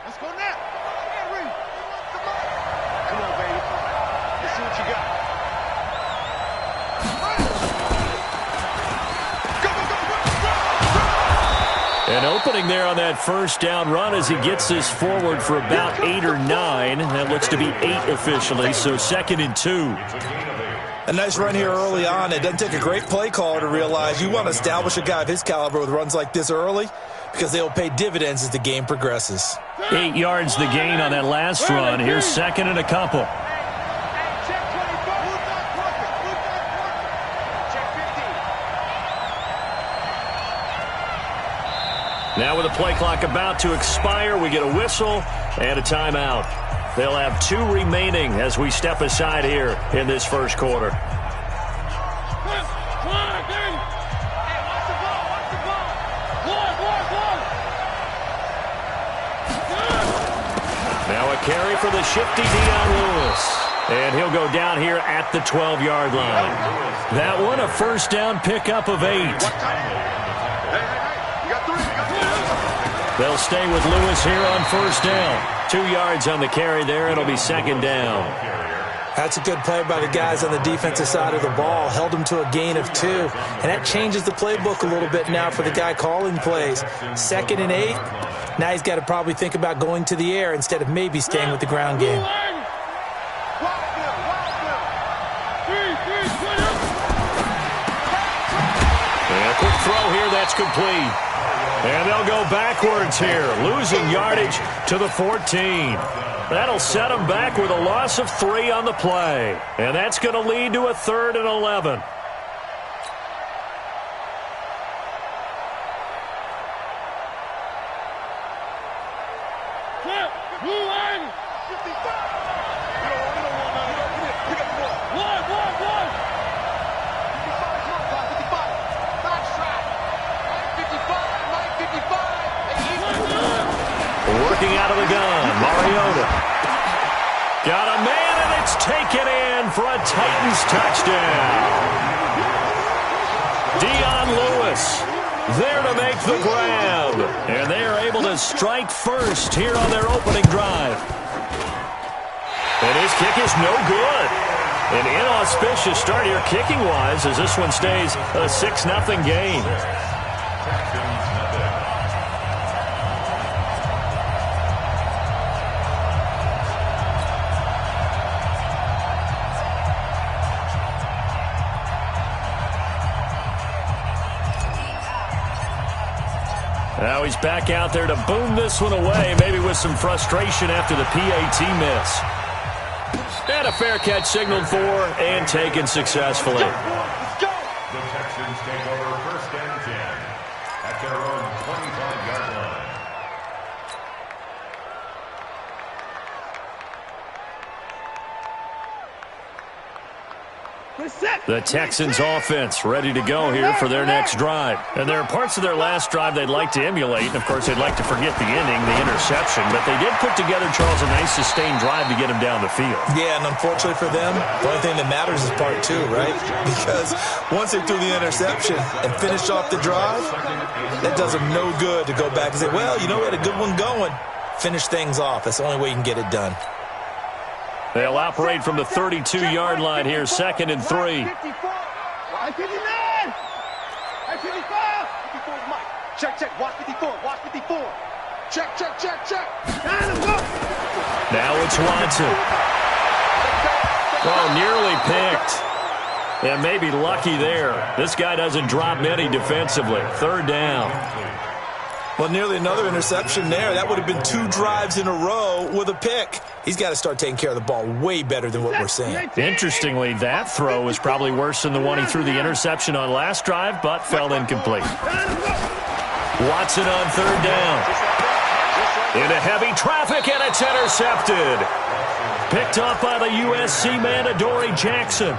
Let's go now. Come on, baby. Let's see what you got. An opening there on that first down run as he gets this forward for about 8 or 9. That looks to be 8 officially, so 2nd and 2. A nice run here early on. It doesn't take a great play caller to realize you want to establish a guy of his caliber with runs like this early because they'll pay dividends as the game progresses. 8 yards the gain on that last run. Here's 2nd and a couple. Now with the play clock about to expire, we get a whistle and a timeout. They'll have 2 remaining as we step aside here in this first quarter. Now a carry for the shifty Dion Lewis. And he'll go down here at the 12-yard line. That one a first down pickup of 8. They'll stay with Lewis here on first down. 2 yards on the carry there. It'll be 2nd down. That's a good play by the guys on the defensive side of the ball. Held them to a gain of 2. And that changes the playbook a little bit now for the guy calling plays. 2nd and 8. Now he's got to probably think about going to the air instead of maybe staying with the ground game. And a quick throw here. That's complete. And they'll go backwards here, losing yardage to the 14. That'll set them back with a loss of 3 on the play. And that's going to lead to a 3rd and 11. Working out of the gun, Mariota. Got a man, and it's taken in for a Titans touchdown. Dion Lewis there to make the grab. And they are able to strike first here on their opening drive. And his kick is no good. An inauspicious start here kicking-wise as this one stays a 6-0 game. Now he's back out there to boom this one away, maybe with some frustration after the PAT miss. And a fair catch signaled for and taken successfully. The Texans take over 1st and 10 at their own 25-yard line. The Texans offense ready to go here for their next drive. And there are parts of their last drive they'd like to emulate. And, of course, they'd like to forget the ending, the interception. But they did put together, Charles, a nice sustained drive to get him down the field. Yeah, and unfortunately for them, the only thing that matters is part 2, right? Because once they threw the interception and finished off the drive, that does them no good to go back and say, well, you know, we had a good one going. Finish things off. That's the only way you can get it done. They'll operate from the 32-yard line here, 2nd and 3. Check, watch 54, watch 54. Check. Now it's Watson. Oh, nearly picked. And maybe lucky there. This guy doesn't drop many defensively. 3rd down. Well, nearly another interception there. That would have been 2 drives in a row with a pick. He's got to start taking care of the ball way better than what we're seeing. Interestingly, that throw was probably worse than the one he threw the interception on last drive, but fell incomplete. Watson on 3rd down. Into heavy traffic, and it's intercepted. Picked off by the USC man, Adoree Jackson.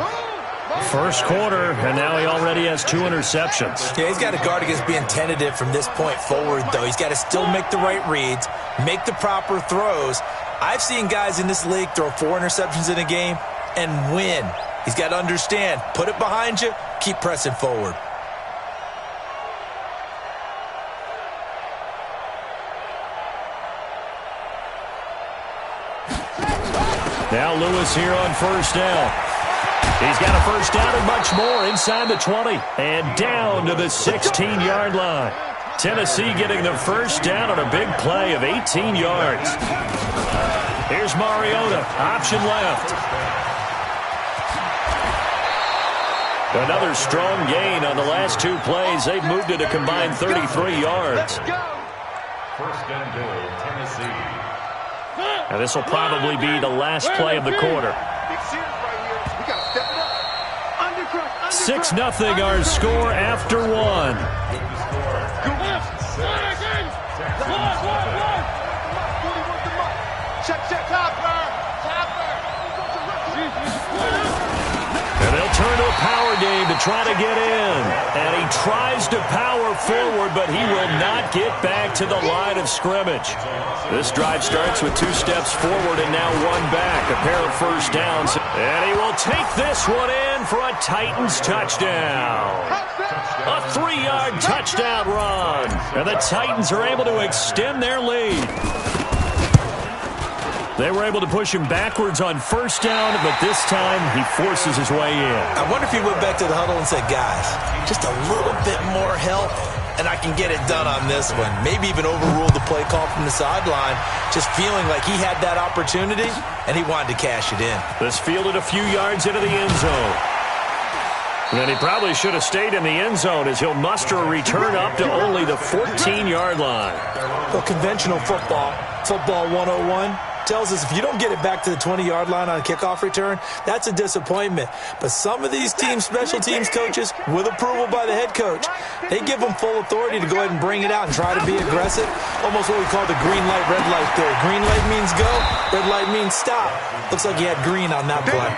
First quarter, and now he already has 2 interceptions. Yeah, he's got to guard against being tentative from this point forward, though. He's got to still make the right reads, make the proper throws. I've seen guys in this league throw 4 interceptions in a game and win. He's got to understand, put it behind you, keep pressing forward. Now Lewis here on first down. He's got a first down and much more inside the 20 and down to the 16-yard line. Tennessee getting the first down on a big play of 18 yards. Here's Mariota, option left. Another strong gain on the last 2 plays. They've moved it a combined 33 yards. First and goal, Tennessee. And this will probably be the last play of the quarter. 6-0 our score after 1. And they'll turn to a power game to try to get in. And he tries to power forward, but he will not get back to the line of scrimmage. This drive starts with 2 steps forward and now 1 back. A pair of first downs. And he will take this one in for a Titans touchdown. A 3-yard touchdown run. And the Titans are able to extend their lead. They were able to push him backwards on first down, but this time he forces his way in. I wonder if he went back to the huddle and said, guys, just a little bit more help, and I can get it done on this one. Maybe even overruled the play call from the sideline, just feeling like he had that opportunity, and he wanted to cash it in. This fielded a few yards into the end zone. And then he probably should have stayed in the end zone as he'll muster a return up to only the 14-yard line. Well, conventional football 101, tells us if you don't get it back to the 20-yard line on a kickoff return, that's a disappointment. But some of these teams, special teams coaches, with approval by the head coach, they give them full authority to go ahead and bring it out and try to be aggressive. Almost what we call the green light, red light theory. Green light means go, red light means stop. Looks like he had green on that play.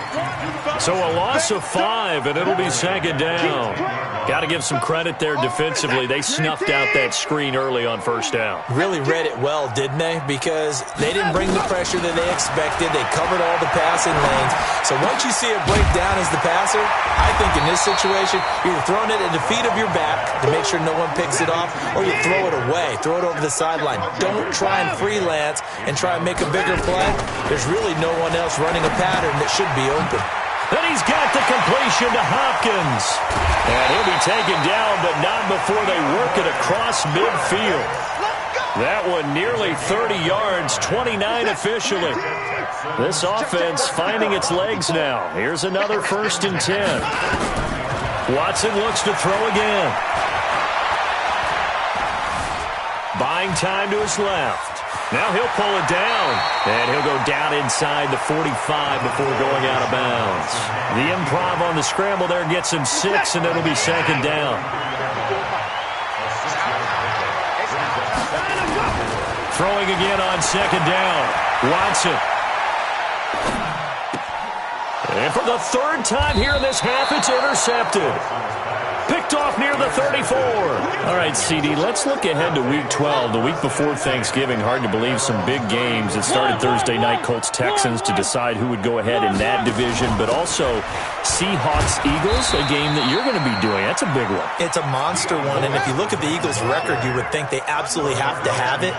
So a loss of 5, and it'll be second down. Got to give some credit there defensively. They snuffed out that screen early on first down. Really read it well, didn't they? Because they didn't bring the pressure that they expected. They covered all the passing lanes. So once you see it break down as the passer, I think in this situation, you're throwing it at the feet of your back to make sure no one picks it off, or you throw it away, throw it over the sideline. Don't try and freelance and try and make a bigger play. There's really no one else running a pattern that should be open. And he's got the completion to Hopkins. And he'll be taken down, but not before they work it across midfield. That one nearly 30 yards, 29 officially. This offense finding its legs now. Here's another 1st and 10. Watson looks to throw again. Buying time to his left. Now he'll pull it down, and he'll go down inside the 45 before going out of bounds. The improv on the scramble there gets him 6, and it'll be second down. Throwing again on second down. Watson. And for the 3rd time here in this half, it's intercepted. Picked off near the 34. All right, CD, let's look ahead to Week 12, the week before Thanksgiving. Hard to believe some big games. It started Thursday night, Colts-Texans, to decide who would go ahead in that division, but also Seahawks-Eagles, a game that you're going to be doing. That's a big one. It's a monster one, and if you look at the Eagles' record, you would think they absolutely have to have it.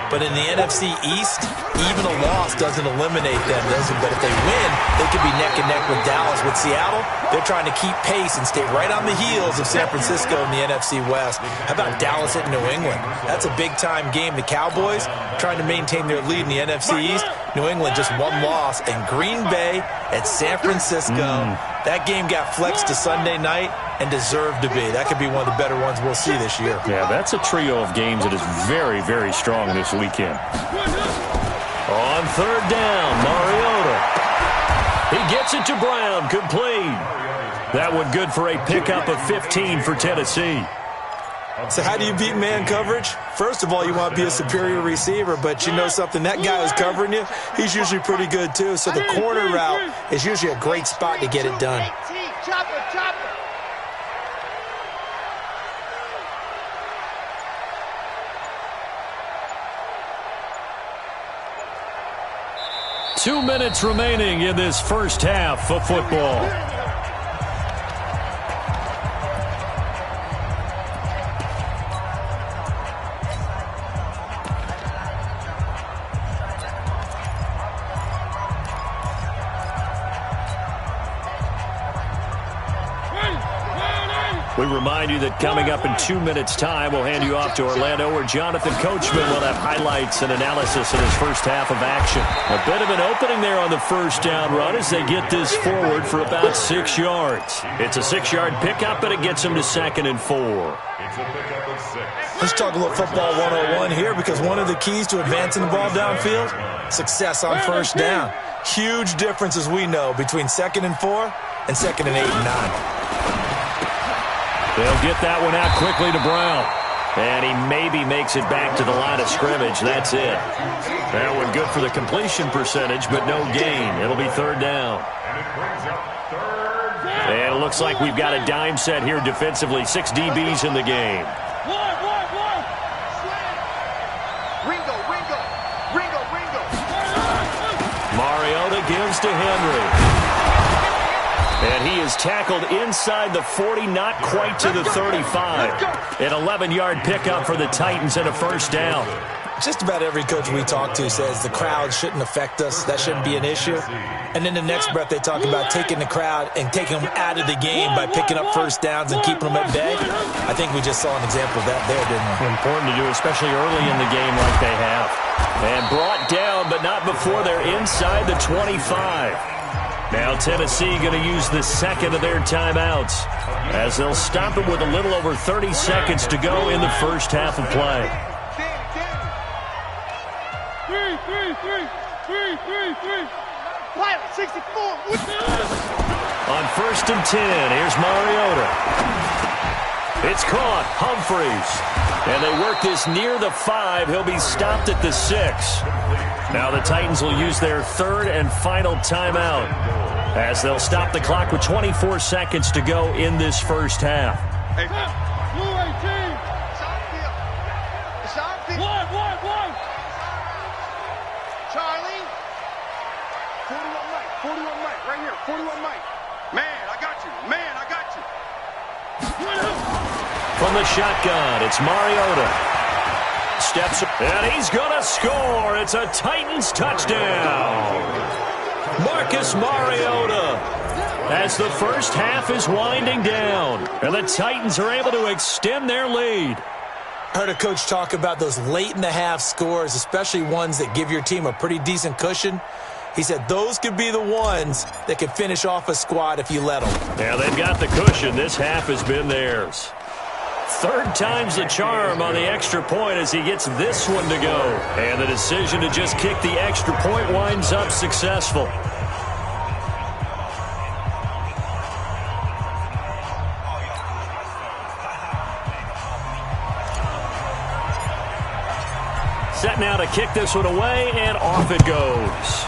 But in the NFC East, even a loss doesn't eliminate them, does it? But if they win, they could be neck and neck with Dallas. With Seattle, they're trying to keep pace and stay right on the heels of San Francisco in the NFC West. How about Dallas at New England? That's a big-time game. The Cowboys trying to maintain their lead in the NFC East. New England just 1 loss. And Green Bay at San Francisco. That game got flexed to Sunday night and deserved to be. That could be one of the better ones we'll see this year. Yeah, that's a trio of games that is very, very strong this weekend. On 3rd down, Mariota. He gets it to Brown, complete. That one good for a pickup of 15 for Tennessee. So how do you beat man coverage? First of all, you want to be a superior receiver, but you know something, that guy who's covering you, he's usually pretty good too. So the corner route is usually a great spot to get it done. Chopper, chopper. 2 minutes remaining in this first half of football. We remind you that coming up in 2 minutes' time, we'll hand you off to Orlando, where Jonathan Coachman will have highlights and analysis in his first half of action. A bit of an opening there on the first down run as they get this forward for about 6 yards. It's a 6-yard pickup, and it gets them to 2nd and 4. It's a pickup of 6. Let's talk a little football 101 here, because one of the keys to advancing the ball downfield, success on first down. Huge difference, as we know, between 2nd and 4 and 2nd and 8 and 9. They'll get that one out quickly to Brown. And he maybe makes it back to the line of scrimmage. That's it. That one good for the completion percentage, but no gain. It'll be 3rd down. And it brings up 3rd down. And it looks like we've got a dime set here defensively. 6 DBs in the game. Ringo. Mariota gives to Henry. And he is tackled inside the 40, not quite to the 35. An 11-yard pickup for the Titans and a first down. Just about every coach we talk to says the crowd shouldn't affect us. That shouldn't be an issue. And then the next breath they talk about taking the crowd and taking them out of the game by picking up first downs and keeping them at bay. I think we just saw an example of that there, didn't we? Important to do, especially early in the game like they have. And brought down, but not before they're inside the 25. Now Tennessee going to use the second of their timeouts as they'll stop it with a little over 30 seconds to go in the first half of play. Pilot 64. On 1st and 10, here's Mariota. It's caught. Humphreys. And they work this near the 5. He'll be stopped at the 6. Now the Titans will use their 3rd and final timeout as they'll stop the clock with 24 seconds to go in this first half. Hey. Blue 18. One. Charlie. 41 Mike. Right here. 41 Mike. Man, I got you. From the shotgun, it's Mariota. Steps, and he's going to score. It's a Titans touchdown. Marcus Mariota, as the first half is winding down, and the Titans are able to extend their lead. I heard a coach talk about those late-in-the-half scores, especially ones that give your team a pretty decent cushion. He said those could be the ones that could finish off a squad if you let them. Yeah, they've got the cushion. This half has been theirs. 3rd time's the charm on the extra point as he gets this one to go. And the decision to just kick the extra point winds up successful. Set now to kick this one away, and off it goes.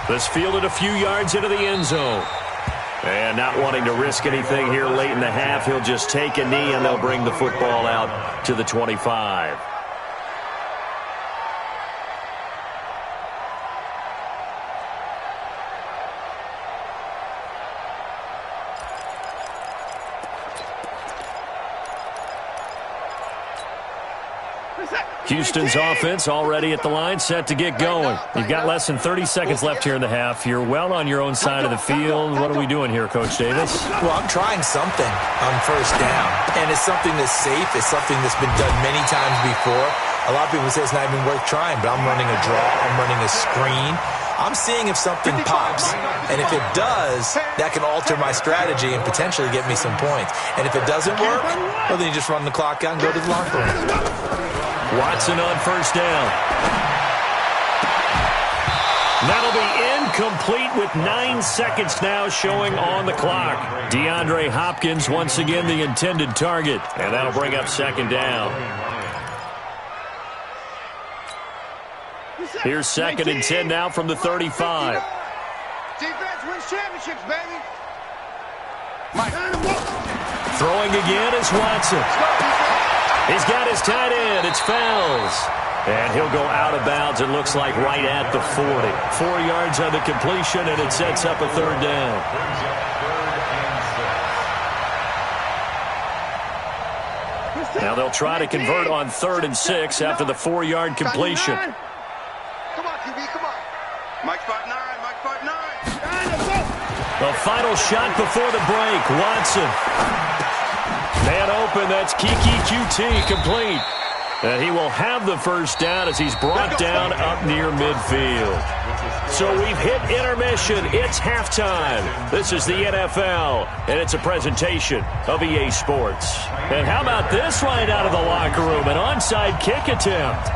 This fielded a few yards into the end zone. And not wanting to risk anything here late in the half, he'll just take a knee, and they'll bring the football out to the 25. Houston's offense already at the line, set to get going. You've got less than 30 seconds left here in the half. You're well on your own side of the field. What are we doing here, Coach Davis? Well, I'm trying something on first down, and it's something that's safe. It's something that's been done many times before. A lot of people say it's not even worth trying, but I'm running a draw. I'm running a screen. I'm seeing if something pops, and if it does, that can alter my strategy and potentially get me some points. And if it doesn't work, well, then you just run the clock out and go to the locker room. Watson on first down. That'll be incomplete with 9 seconds now showing on the clock. DeAndre Hopkins once again the intended target, and that'll bring up second down. Here's second and 10 now from the 35. Defense wins championships, baby. Throwing again is Watson. He's got his tight end. It's Fells. And he'll go out of bounds, it looks like, right at the 40. 4 yards on the completion, and it sets up a third down. Now they'll try to convert on 3rd and 6 after the 4-yard completion. Come on, QB, come on. Mike 5'9", Mike 5'9". The final shot before the break. Watson. Man open, that's Kiki QT complete. And he will have the first down as he's brought down up near midfield. So we've hit intermission. It's halftime. This is the NFL, and it's a presentation of EA Sports. And how about this right out of the locker room? An onside kick attempt.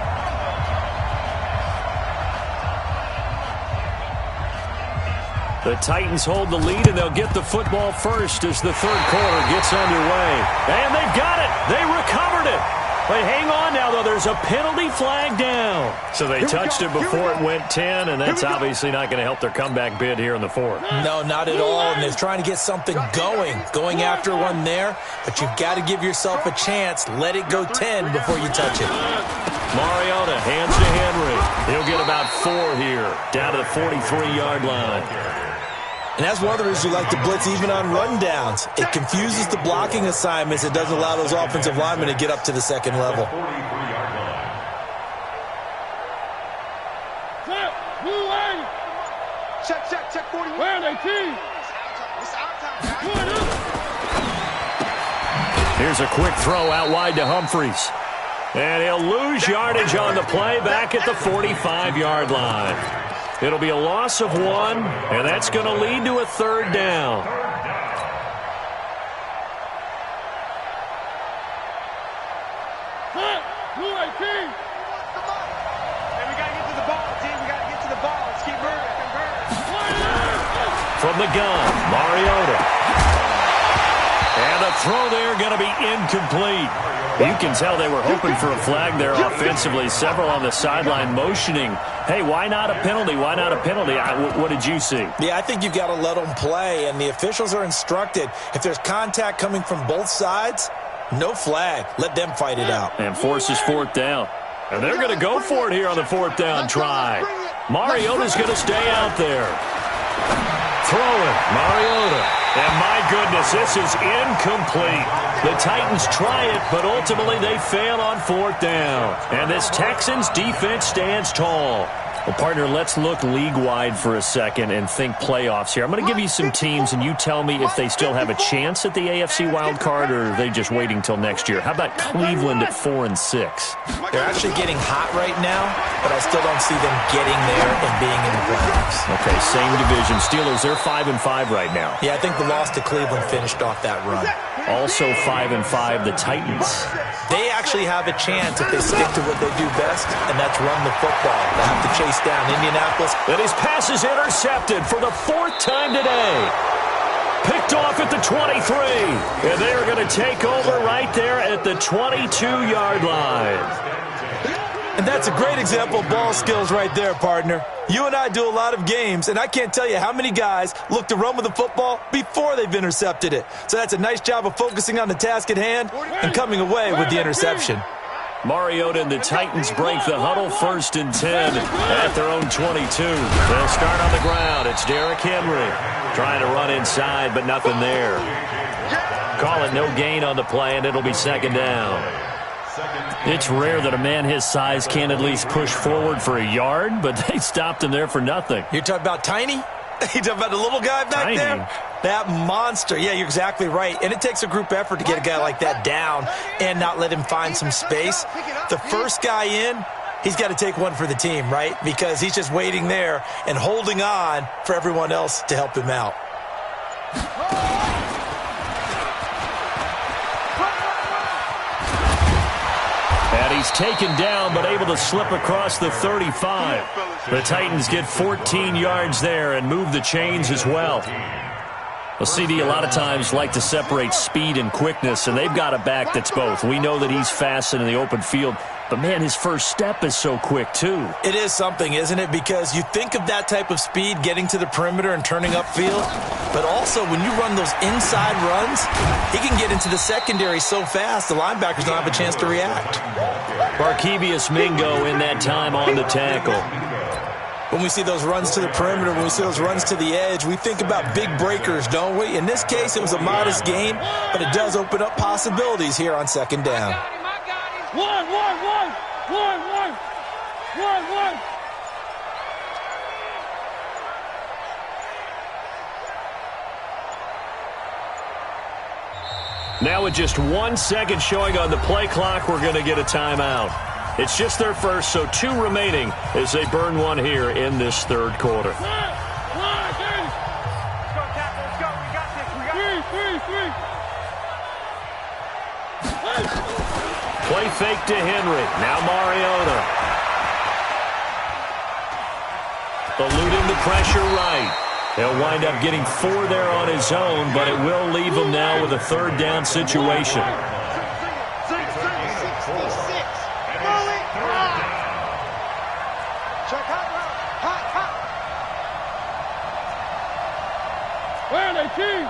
The Titans hold the lead, and they'll get the football first as the third quarter gets underway. And they've got it. They recovered it. But hang on now, though. There's a penalty flag down. So they touched it before it went 10, and that's obviously not going to help their comeback bid here in the fourth. No, not at all. And they're trying to get something going after one there. But you've got to give yourself a chance. Let it go 10 before you touch it. Mariota hands to Henry. He'll get about 4 here, down to the 43-yard line. And that's one of the reasons we like to blitz even on rundowns. It confuses the blocking assignments. It doesn't allow those offensive linemen to get up to the second level. Check 41. Where are they, team? It's our time, guys. Here's a quick throw out wide to Humphries. And he'll lose yardage on the play back at the 45-yard line. It'll be a loss of 1, and that's going to lead to a third down. From the gun, Mariota. And a throw there going to be incomplete. You can tell they were hoping for a flag there offensively. Several on the sideline motioning, hey, why not a penalty? Why not a penalty? What did you see? Yeah, I think you've got to let them play, and the officials are instructed. If there's contact coming from both sides, no flag. Let them fight it out. And forces 4th down. And they're going to go for it here on the 4th down try. Mariota's going to stay out there. Throwing, Mariota. And my goodness, this is incomplete. The Titans try it, but ultimately they fail on 4th down. And this Texans defense stands tall. Well, partner, let's look league-wide for a second and think playoffs here. I'm going to give you some teams, and you tell me if they still have a chance at the AFC wild card, or are they just waiting till next year? How about Cleveland at 4-6? They're actually getting hot right now, but I still don't see them getting there and being in the playoffs. Okay, same division. Steelers, they're 5-5 right now. Yeah, I think the loss to Cleveland finished off that run. Also 5-5, the Titans. They actually have a chance if they stick to what they do best, and that's run the football. They have to chase down Indianapolis. And his pass is intercepted for the 4th time today. Picked off at the 23. And they are going to take over right there at the 22-yard line. And that's a great example of ball skills right there, partner. You and I do a lot of games, and I can't tell you how many guys look to run with the football before they've intercepted it. So that's a nice job of focusing on the task at hand and coming away with the interception. Mariota and the Titans break the huddle, 1st and 10 at their own 22. They'll start on the ground. It's Derrick Henry trying to run inside, but nothing there. Call it no gain on the play, and it'll be 2nd down. It's rare that a man his size can't at least push forward for a yard, but they stopped him there for nothing. You're talking about Tiny? You talking about the little guy back there? That monster. Yeah, you're exactly right. And it takes a group effort to get a guy like that down and not let him find some space. The first guy in, he's got to take one for the team, right? Because he's just waiting there and holding on for everyone else to help him out. And he he's taken down but able to slip across the 35. The Titans get 14 yards there and move the chains as well. Well, CD, a lot of times like to separate speed and quickness, and they've got a back that's both. We know that he's fast in the open field, but, man, his first step is so quick, too. It is something, isn't it? Because you think of that type of speed getting to the perimeter and turning upfield, but also when you run those inside runs, he can get into the secondary so fast the linebackers don't have a chance to react. Barkevius Mingo in that time on the tackle. When we see those runs to the perimeter, when we see those runs to the edge, we think about big breakers, don't we? In this case, it was a modest gain, but it does open up possibilities here on second down. One. Now with just 1 second showing on the play clock, we're going to get a timeout. It's just their first, so 2 remaining as they burn one here in this third quarter. Let's go, Captain. Let's go. We got this. Three. Play fake to Henry. Now Mariota. Eluding the pressure right. He'll wind up getting 4 there on his own, but it will leave him now with a third down situation. Where are they, team?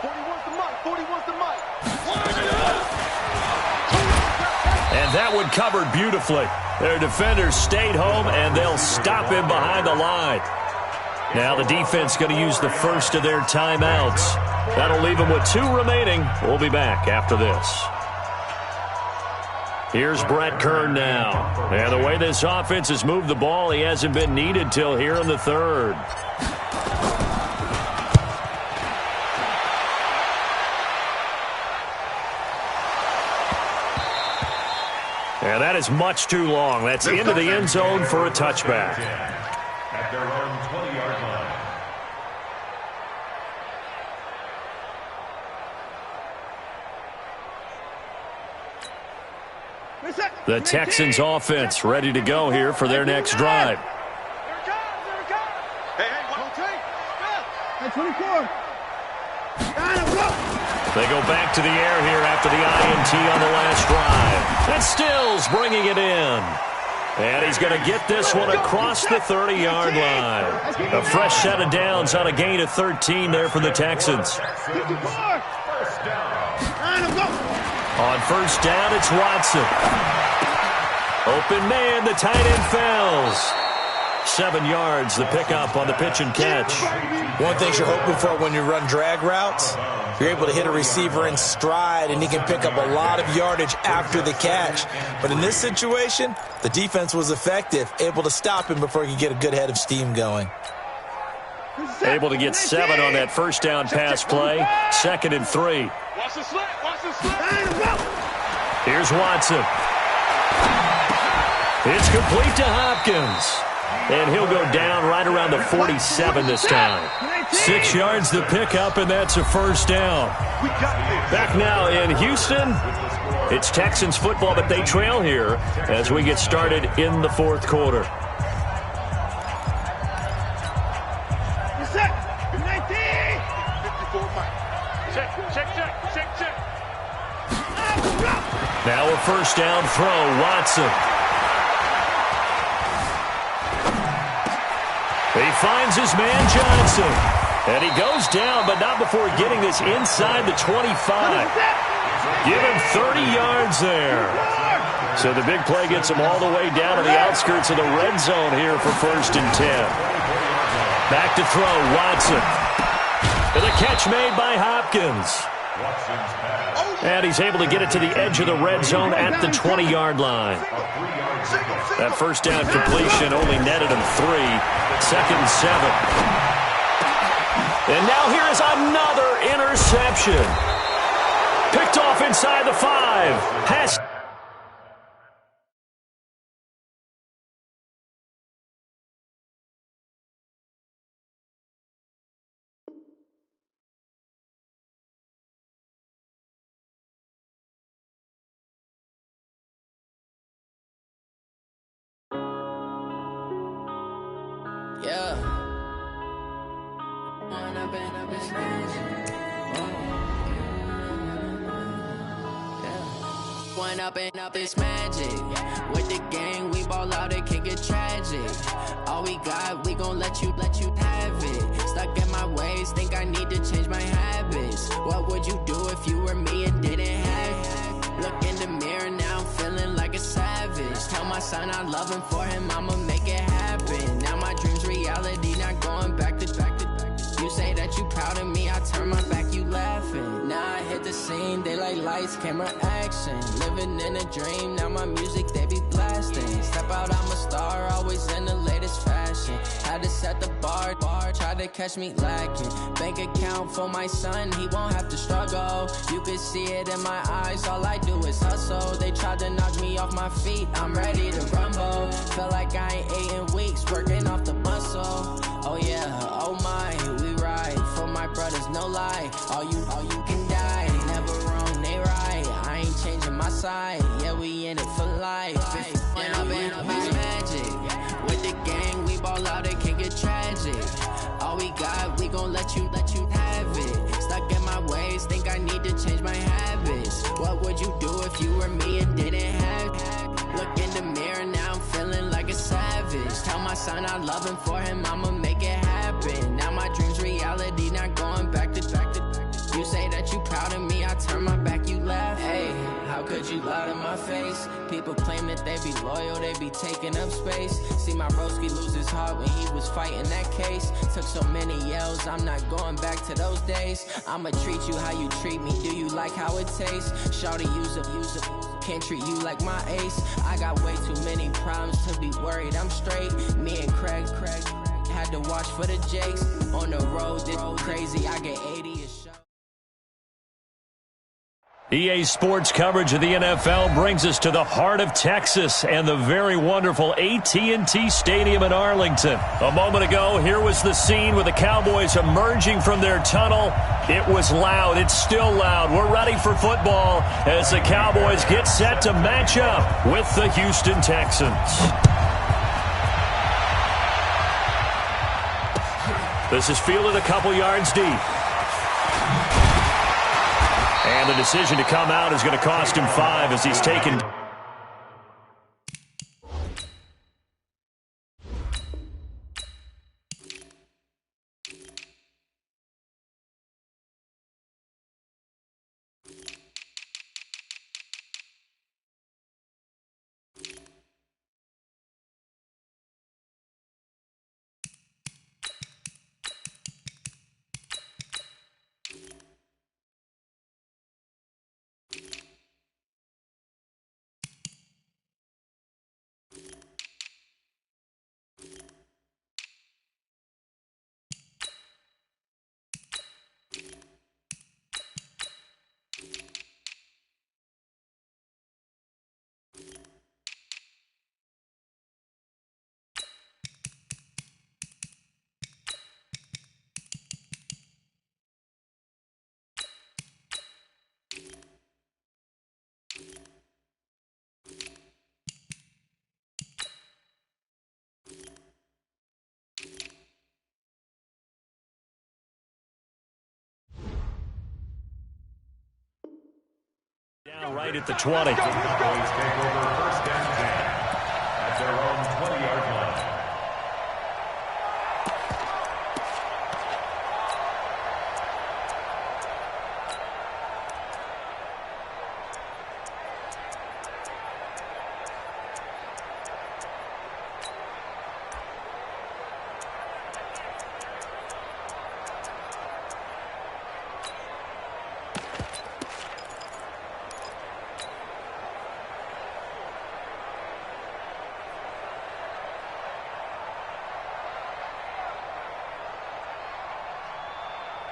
41's the mic. And that one covered beautifully. Their defenders stayed home, and they'll stop him behind the line. Now the defense going to use the first of their timeouts. That'll leave them with 2 remaining. We'll be back after this. Here's Brett Kern now. And the way this offense has moved the ball, he hasn't been needed till here in the third. And that is much too long. That's into the end zone for a touchback. At their own 20-yard line. The Texans offense ready to go here for their next drive. Hey, 24. They go back to the air here after the INT on the last drive. And Stills bringing it in. And he's going to get this one across the 30-yard line. A fresh set of downs on a gain of 13 there for the Texans. On first down, it's Watson. Open man, the tight end fells. 7 yards, the pickup on the pitch and catch. One thing you're hoping for when you run drag routes, you're able to hit a receiver in stride, and he can pick up a lot of yardage after the catch. But in this situation, the defense was effective, able to stop him before he could get a good head of steam going. Able to get 7 on that first down pass play. 2nd and 3. Watch the slant. Here's Watson. It's complete to Hopkins. And he'll go down right around the 47 this time. 6 yards the pickup, and that's a first down. Back now in Houston. It's Texans football, but they trail here as we get started in the fourth quarter. Now a first down throw, Watson. He finds his man Johnson. And he goes down, but not before getting this inside the 25. Give him 30 yards there. So the big play gets him all the way down to the outskirts of the red zone here for 1st and 10. Back to throw, Watson. And the catch made by Hopkins. And he's able to get it to the edge of the red zone at the 20-yard line. That first down completion only netted him 3. 2nd and 7. And now here is another interception. Picked off inside the 5. Pass. Yeah. One up and up is magic. With the gang, we ball out, it can get tragic. All we got, we gon' let you have it. Stuck in my ways, think I need to change my habits. What would you do if you were me and didn't have it? Look in the mirror, now I'm feeling like a savage. Tell my son I love him, for him I'ma make it happen. Now my dream's reality, not going back to. You say that you proud of me, I turn my back, you laughing. Now I hit the scene, they like lights, camera, action. Living in a dream, now my music, they be blasting. Step out, I'm a star, always in the latest fashion. Had to set the bar, try to catch me lacking. Bank account for my son, he won't have to struggle. You can see it in my eyes, all I do is hustle. They tried to knock me off my feet, I'm ready to rumble. Feel like I ain't ate in weeks, working off the muscle. Oh yeah, oh my, we ride for my brothers, no lie. All you can die, never wrong, they right. I ain't changing my side, yeah, we in it for life. If up is magic. With the gang, we ball out, it can get tragic. All we got, we gon' let you have it. Stuck in my ways, think I need to change my habits. What would you do if you were me and didn't have it? Look in the mirror, now I'm feeling like a savage. Tell my son I love him, for him I'ma make it happen. Now my dream's reality, not going back to. You say that you proud of me, I turn my back, you laugh. Hey, how could you lie to my face? People claim that they be loyal, they be taking up space. See my broski lose his heart when he was fighting that case. Took so many yells, I'm not going back to those days. I'ma treat you how you treat me, do you like how it tastes? Shawty, use up, can't treat you like my ace. I got way too many problems to be worried, I'm straight. Me and Craig had to watch for the Jakes. On the road, this crazy, I get 80 a shot. EA Sports coverage of the NFL brings us to the heart of Texas and the very wonderful AT&T Stadium in Arlington. A moment ago, here was the scene with the Cowboys emerging from their tunnel. It was loud. It's still loud. We're ready for football as the Cowboys get set to match up with the Houston Texans. This is fielded a couple yards deep. And the decision to come out is going to cost him 5 as he's taken. Down right at the 20. Cowboys take over first and 10 at their own 20-yard line.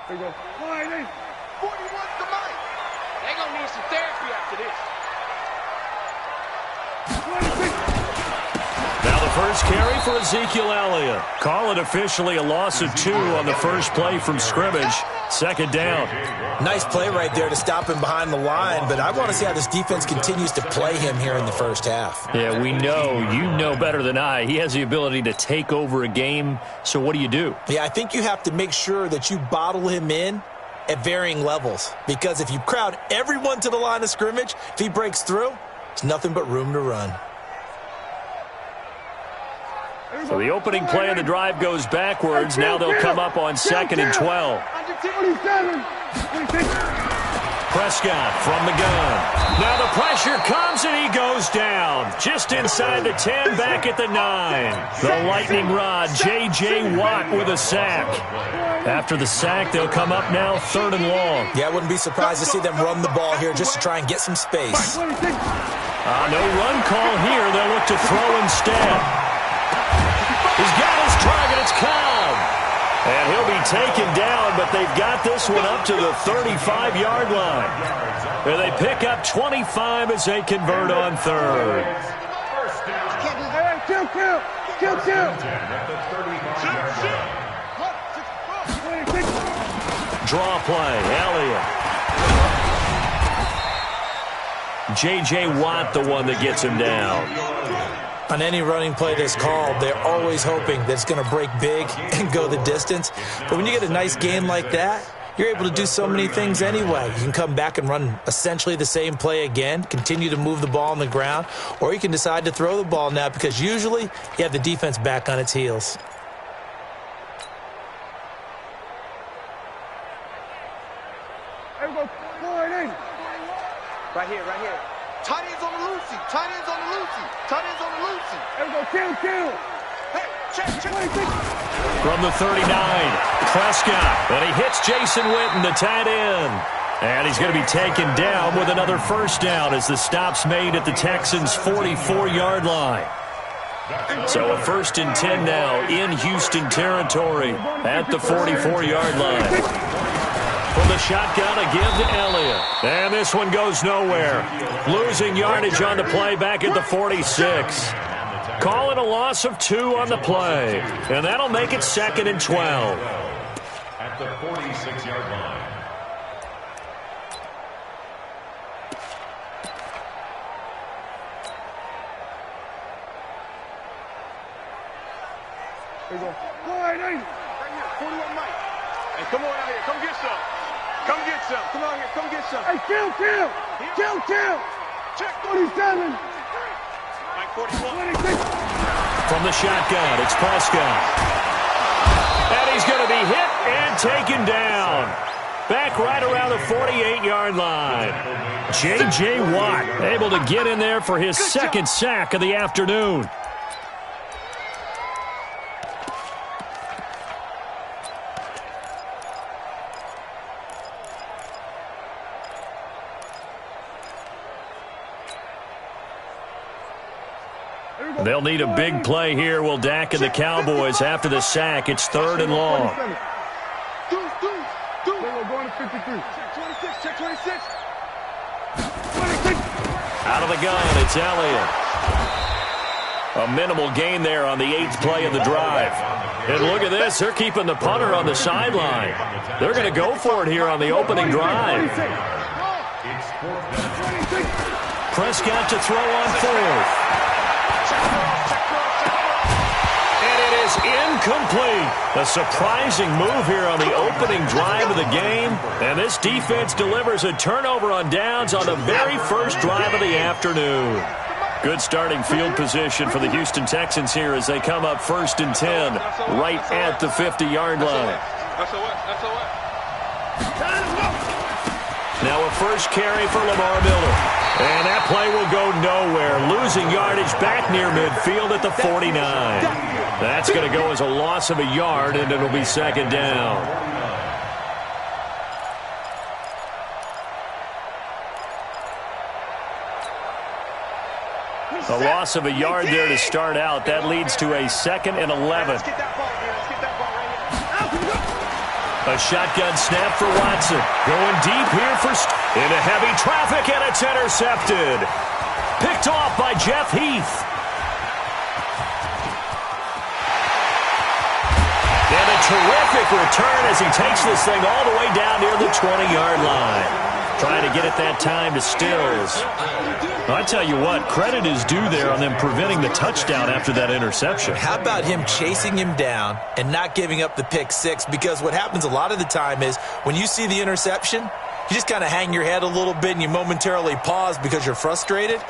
There you go. 41's the mic. They're going to need some therapy after this. Now the first carry for Ezekiel Elliott. Call it officially a loss of 2 on the first play from scrimmage. Second down. Nice play right there to stop him behind the line, but I want to see how this defense continues to play him here in the first half. Yeah, we know. You know better than I. He has the ability to take over a game, so what do? Yeah, I think you have to make sure that you bottle him in at varying levels, because if you crowd everyone to the line of scrimmage, if he breaks through, there's nothing but room to run. So the opening play of the drive goes backwards. Now they'll come up on 2nd and 12. Prescott from the gun. Now the pressure comes and he goes down. Just inside the 10, back at the 9. The lightning rod, J.J. Watt with a sack. After the sack, they'll come up now 3rd and long. Yeah, I wouldn't be surprised to see them run the ball here just to try and get some space. No run call here. They'll look to throw instead. He's got his target. It's Cobb. And he'll be taken down, but they've got this one up to the 35-yard line. And they pick up 25 as they convert on 3rd. Draw play, Elliott. J.J. Watt, the one that gets him down. On any running play that's called, they're always hoping that it's going to break big and go the distance. But when you get a nice gain like that, you're able to do so many things anyway. You can come back and run essentially the same play again, continue to move the ball on the ground, or you can decide to throw the ball now because usually you have the defense back on its heels. Right here. Tight ends on the Lucy. Tight ends on the Lucy. Tight ends on the Lucy. There we go. Kill. Hey, check. From the 39, Prescott. And he hits Jason Witten, the tight end. And he's going to be taken down with another first down as the stop's made at the Texans' 44-yard line. So a 1st and 10 now in Houston territory at the 44-yard line. From the shotgun, a give to Elliott. And this one goes nowhere. Losing yardage on the play back at the 46. Call it a loss of 2 on the play. And that'll make it 2nd and 12. At the 46-yard line. There you go. Right here, 41 Mike. Hey, come on out here. Come get some. Come get some. Come on here. Come get some. Hey, kill. Check 47. Mike 41. 26. From the shotgun, it's Prescott. And he's going to be hit and taken down. Back right around the 48-yard line. J.J. Watt able to get in there for his 2nd sack of the afternoon. They'll need a big play here. Will Dak and the Cowboys after the sack. It's 3rd and long. Out of the gun, it's Elliott. A minimal gain there on the 8th play of the drive. And look at this. They're keeping the punter on the sideline. They're going to go for it here on the opening drive. Prescott to throw on 4th. Incomplete. A surprising move here on the opening drive of the game. And this defense delivers a turnover on downs on the very first drive of the afternoon. Good starting field position for the Houston Texans here as they come up 1st and 10 right at the 50-yard line. Now a first carry for Lamar Miller. And that play will go nowhere. Losing yardage back near midfield at the 49. That's going to go as a loss of a yard, and it'll be 2nd down. A loss of a yard there to start out. That leads to a 2nd and 11. A shotgun snap for Watson. Going deep here into heavy traffic, and it's intercepted. Picked off by Jeff Heath. terrific return as he takes this thing all the way down near the 20-yard line. Trying to get it that time to Stills. I tell you what, credit is due there on them preventing the touchdown after that interception. How about him chasing him down and not giving up the pick six? Because what happens a lot of the time is when you see the interception, you just kind of hang your head a little bit and you momentarily pause because you're frustrated.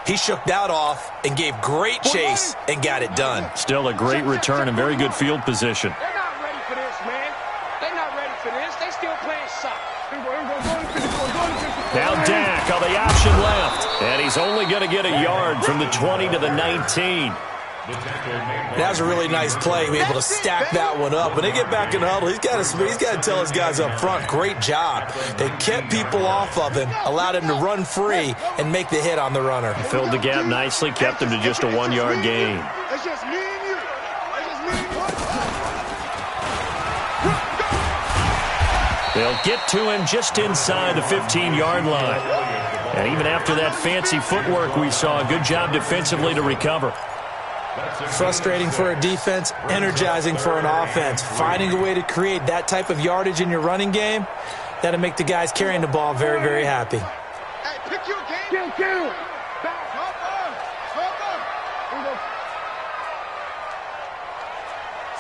He shook that off and gave great chase and got it done. Still a great return and very good field position. They're not ready for this, man. They're not ready for this. They still playing soccer. Now Dak on the option left. And he's only going to get a yard from the 20 to the 19. That was a really nice play, be able to stack that one up. When they get back in the huddle, he's got to tell his guys up front, great job. They kept people off of him, allowed him to run free and make the hit on the runner. Filled the gap nicely, kept him to just a 1-yard gain. It's just me and you. It's just me and you. They'll get to him just inside the 15-yard line. And even after that fancy footwork we saw, a good job defensively to recover. Frustrating for a defense, energizing for an offense. Finding a way to create that type of yardage in your running game, that'll make the guys carrying the ball very, very happy. Hey, pick your game. Kill. Back. Hop on. Here we go.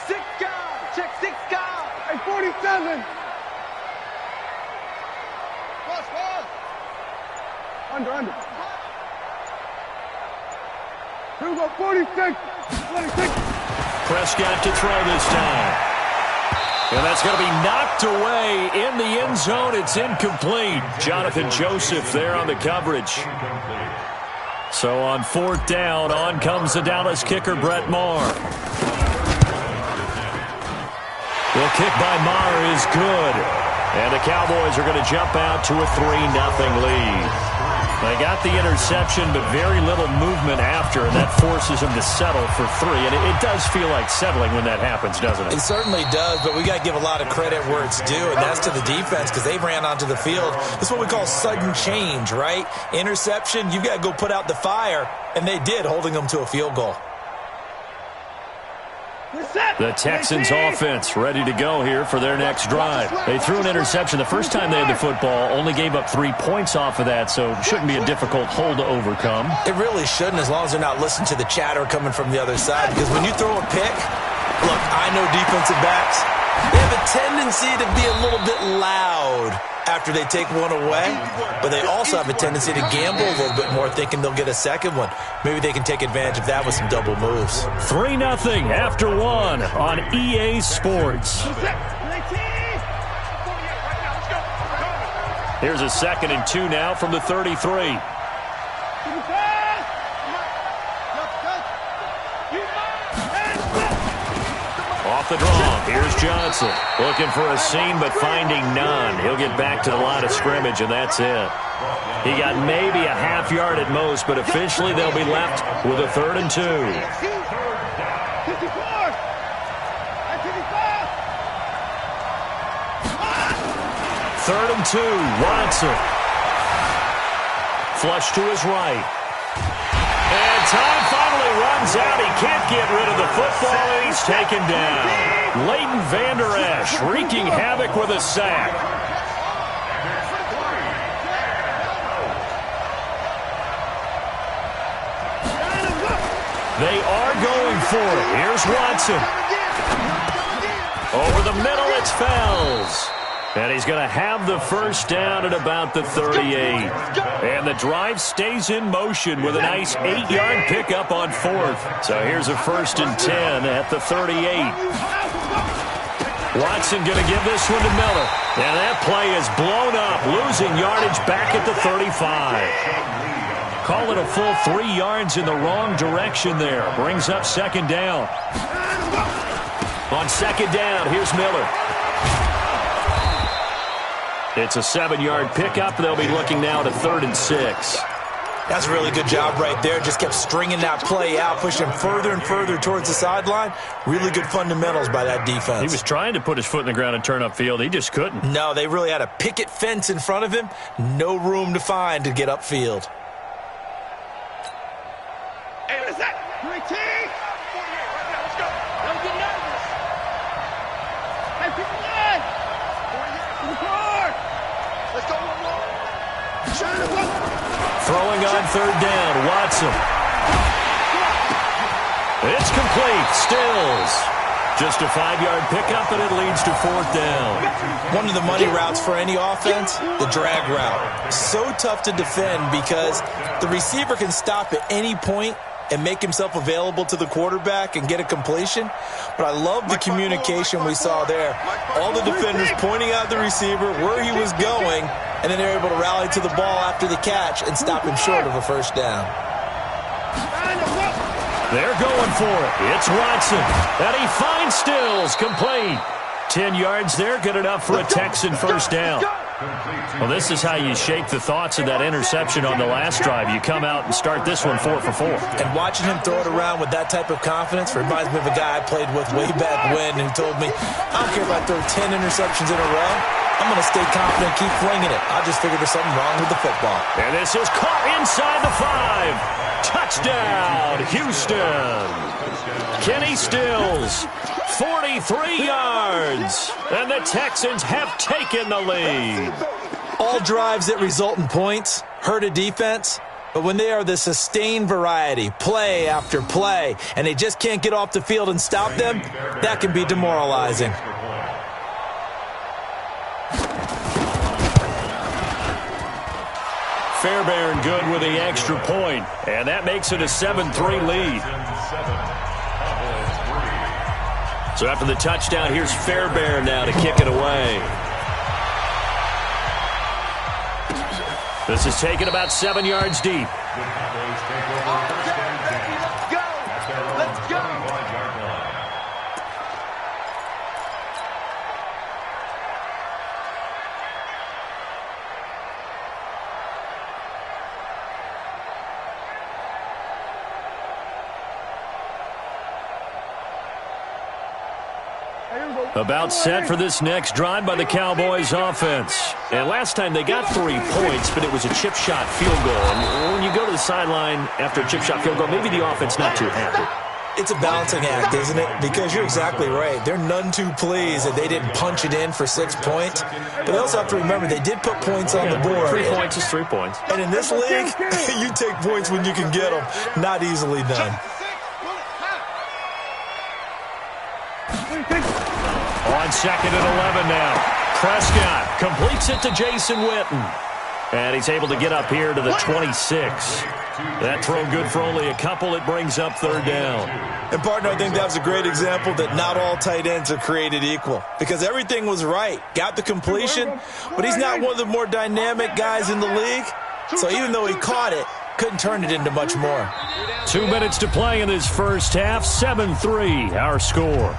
6 guys. Check 6 guys. Hey, 47. Pause. Under. Here we go, 46. Prescott to throw this time. And that's going to be knocked away in the end zone. It's incomplete. Jonathan Joseph there on the coverage. So on 4th down, on comes the Dallas kicker, Brett Maher. The kick by Maher is good. And the Cowboys are going to jump out to a 3-0 lead. They got the interception, but very little movement after, and that forces them to settle for 3. And it does feel like settling when that happens, doesn't it? It certainly does, but we got to give a lot of credit where it's due, and that's to the defense because they ran onto the field. This is what we call sudden change, right? Interception, you've got to go put out the fire, and they did, holding them to a field goal. The Texans offense ready to go here for their next drive. They threw an interception the first time they had the football, only gave up 3 points off of that, so it shouldn't be a difficult hole to overcome. It really shouldn't, as long as they're not listening to the chatter coming from the other side, because when you throw a pick, look, I know defensive backs, they have a tendency to be a little bit loud after they take one away, but they also have a tendency to gamble a little bit more, thinking they'll get a second one. Maybe they can take advantage of that with some double moves. 3-0 after 1 on EA Sports. Here's a 2nd and 2 now from the 33. Off the draw, here's Johnson. Looking for a seam, but finding none. He'll get back to the line of scrimmage, and that's it. He got maybe a half yard at most, but officially they'll be left with a 3rd and 2. 3rd and 2, Watson. Flush to his right. And time finally runs out. He can't get rid of the football, and he's taken down. Leighton Vander Esch wreaking havoc with a sack. They are going for it. Here's Watson. Over the middle, it's Fells. And he's going to have the first down at about the 38. And the drive stays in motion with a nice 8-yard pickup on 4th. So here's a 1st and 10 at the 38. Watson going to give this one to Miller. And that play is blown up, losing yardage back at the 35. Call it a full 3 yards in the wrong direction there. Brings up 2nd down. On 2nd down, here's Miller. It's a 7-yard pickup. They'll be looking now to 3rd and 6. That's a really good job right there. Just kept stringing that play out, pushing further and further towards the sideline. Really good fundamentals by that defense. He was trying to put his foot in the ground and turn upfield. He just couldn't. No, they really had a picket fence in front of him. No room to find to get upfield. Hey, what is that? 19! 48 right now. Let's go. Don't get nervous. Let's go, Throwing on third down, Watson. It's complete. Stills. Just a 5-yard pickup, and it leads to fourth down. One of the money routes for any offense, the drag route. So tough to defend because the receiver can stop at any point and make himself available to the quarterback and get a completion. But I love the communication we saw there. All the defenders pointing out the receiver, where he was going, and then they're able to rally to the ball after the catch and stop him short of a first down. They're going for it. It's Watson. And he finds Stills. Complete. 10 yards there. Good enough for a Texan first down. Well, this is how you shake the thoughts of that interception on the last drive. You come out and start this one 4 for 4. And watching him throw it around with that type of confidence reminds me of a guy I played with way back when who told me, I don't care if I throw 10 interceptions in a row. I'm going to stay confident, keep flinging it. I just figured there's something wrong with the football. And this is caught inside the 5. Touchdown, Houston. Kenny Stills, 43 yards. And the Texans have taken the lead. All drives that result in points hurt a defense. But when they are the sustained variety, play after play, and they just can't get off the field and stop them, that can be demoralizing. Fairbairn good with the extra point, and that makes it a 7-3 lead. So after the touchdown, here's Fairbairn now to kick it away. This is taken about 7 yards deep. Let's go. About set for this next drive by the Cowboys offense. And last time they got 3 points, but it was a chip shot field goal. And when you go to the sideline after a chip shot field goal, maybe the offense not too happy. It's a balancing act, isn't it? Because you're exactly right. They're none too pleased that they didn't punch it in for 6 points. But they also have to remember they did put points on the board. 3 points is 3 points. And in this league, you take points when you can get them. Not easily done. On 2nd and 11 now. Prescott completes it to Jason Witten. And he's able to get up here to the 26. That throw good for only a couple. It brings up third down. And, partner, I think that was a great example that not all tight ends are created equal. Because everything was right. Got the completion, but he's not one of the more dynamic guys in the league. So even though he caught it, couldn't turn it into much more. 2 minutes to play in this first half. 7-3, our score.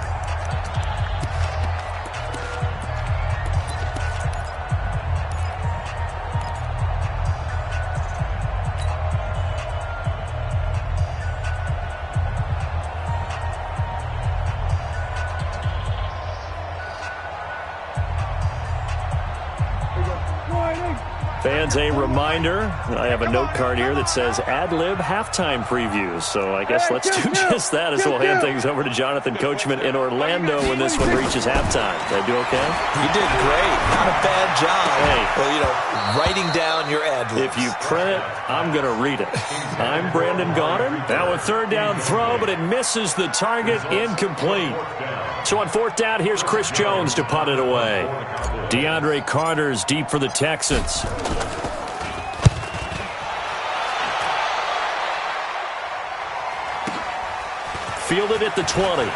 Fans, a reminder, I have a note card here that says ad-lib halftime previews. So I guess let's do just that as we'll hand things over to Jonathan Coachman in Orlando when this one reaches halftime. Did I do okay? You did great. Not a bad job. Hey. Well, you know, writing down your ad-libs. If you print it, I'm going to read it. I'm Brandon Gaudin. Now a third down throw, but it misses the target, incomplete. So on 4th down, here's Chris Jones to punt it away. DeAndre Carter's deep for the Texans. Fielded at the 20.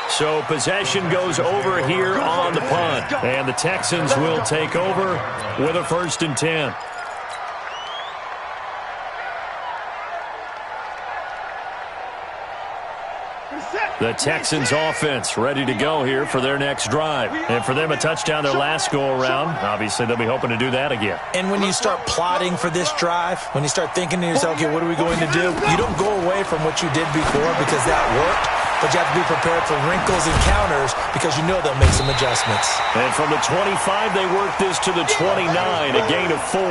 So possession goes over here on the punt. And the Texans will take over with a 1st and 10. The Texans offense ready to go here for their next drive. And for them, a touchdown their last go-around. Obviously, they'll be hoping to do that again. And when you start plotting for this drive, when you start thinking to yourself, okay, what are we going to do? You don't go away from what you did before because that worked. but you have to be prepared for wrinkles and counters because you know they'll make some adjustments. And from the 25, they work this to the 29, a gain of 4.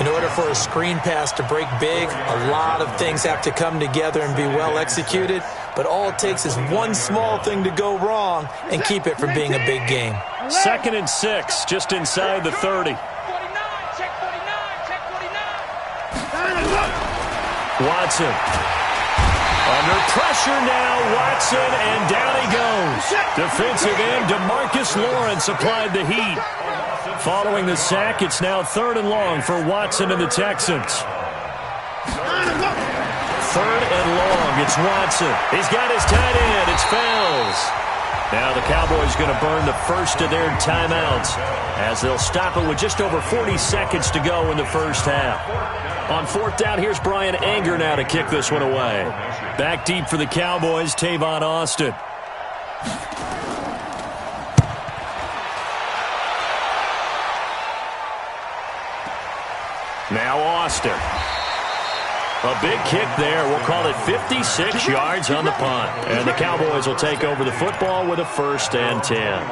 In order for a screen pass to break big, a lot of things have to come together and be well executed, but all it takes is one small thing to go wrong and keep it from being a big game. 2nd and 6, just inside the 30. 49, check 49, check 49. Watson. Under pressure now, Watson, and down he goes. Defensive end DeMarcus Lawrence applied the heat. Following the sack, it's now 3rd and long for Watson and the Texans. 3rd and long, it's Watson. He's got his tight end, it's Fells. Now the Cowboys going to burn the first of their timeouts as they'll stop it with just over 40 seconds to go in the first half. On 4th down, here's Brian Anger now to kick this one away. Back deep for the Cowboys, Tavon Austin. Now Austin. A big kick there. We'll call it 56 yards on the punt. And the Cowboys will take over the football with a 1st and 10.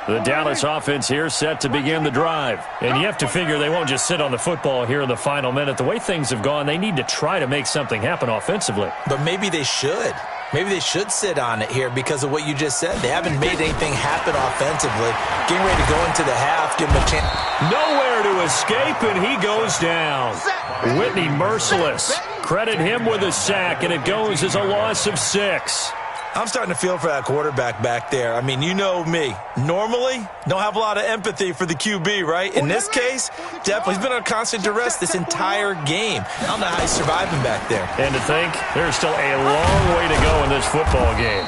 The Dallas offense here set to begin the drive. And you have to figure they won't just sit on the football here in the final minute. The way things have gone, they need to try to make something happen offensively. But maybe they should. Maybe they should sit on it here because of what you just said. They haven't made anything happen offensively. Getting ready to go into the half, give them a chance. Nowhere to escape, and he goes down. Whitney merciless. Credit him with a sack, and it goes as a loss of 6. I'm starting to feel for that quarterback back there. I mean, you know me. Normally, don't have a lot of empathy for the QB, right? In this case, definitely. He's been on constant duress this entire game. I don't know how he's surviving back there. And to think, there's still a long way to go in this football game.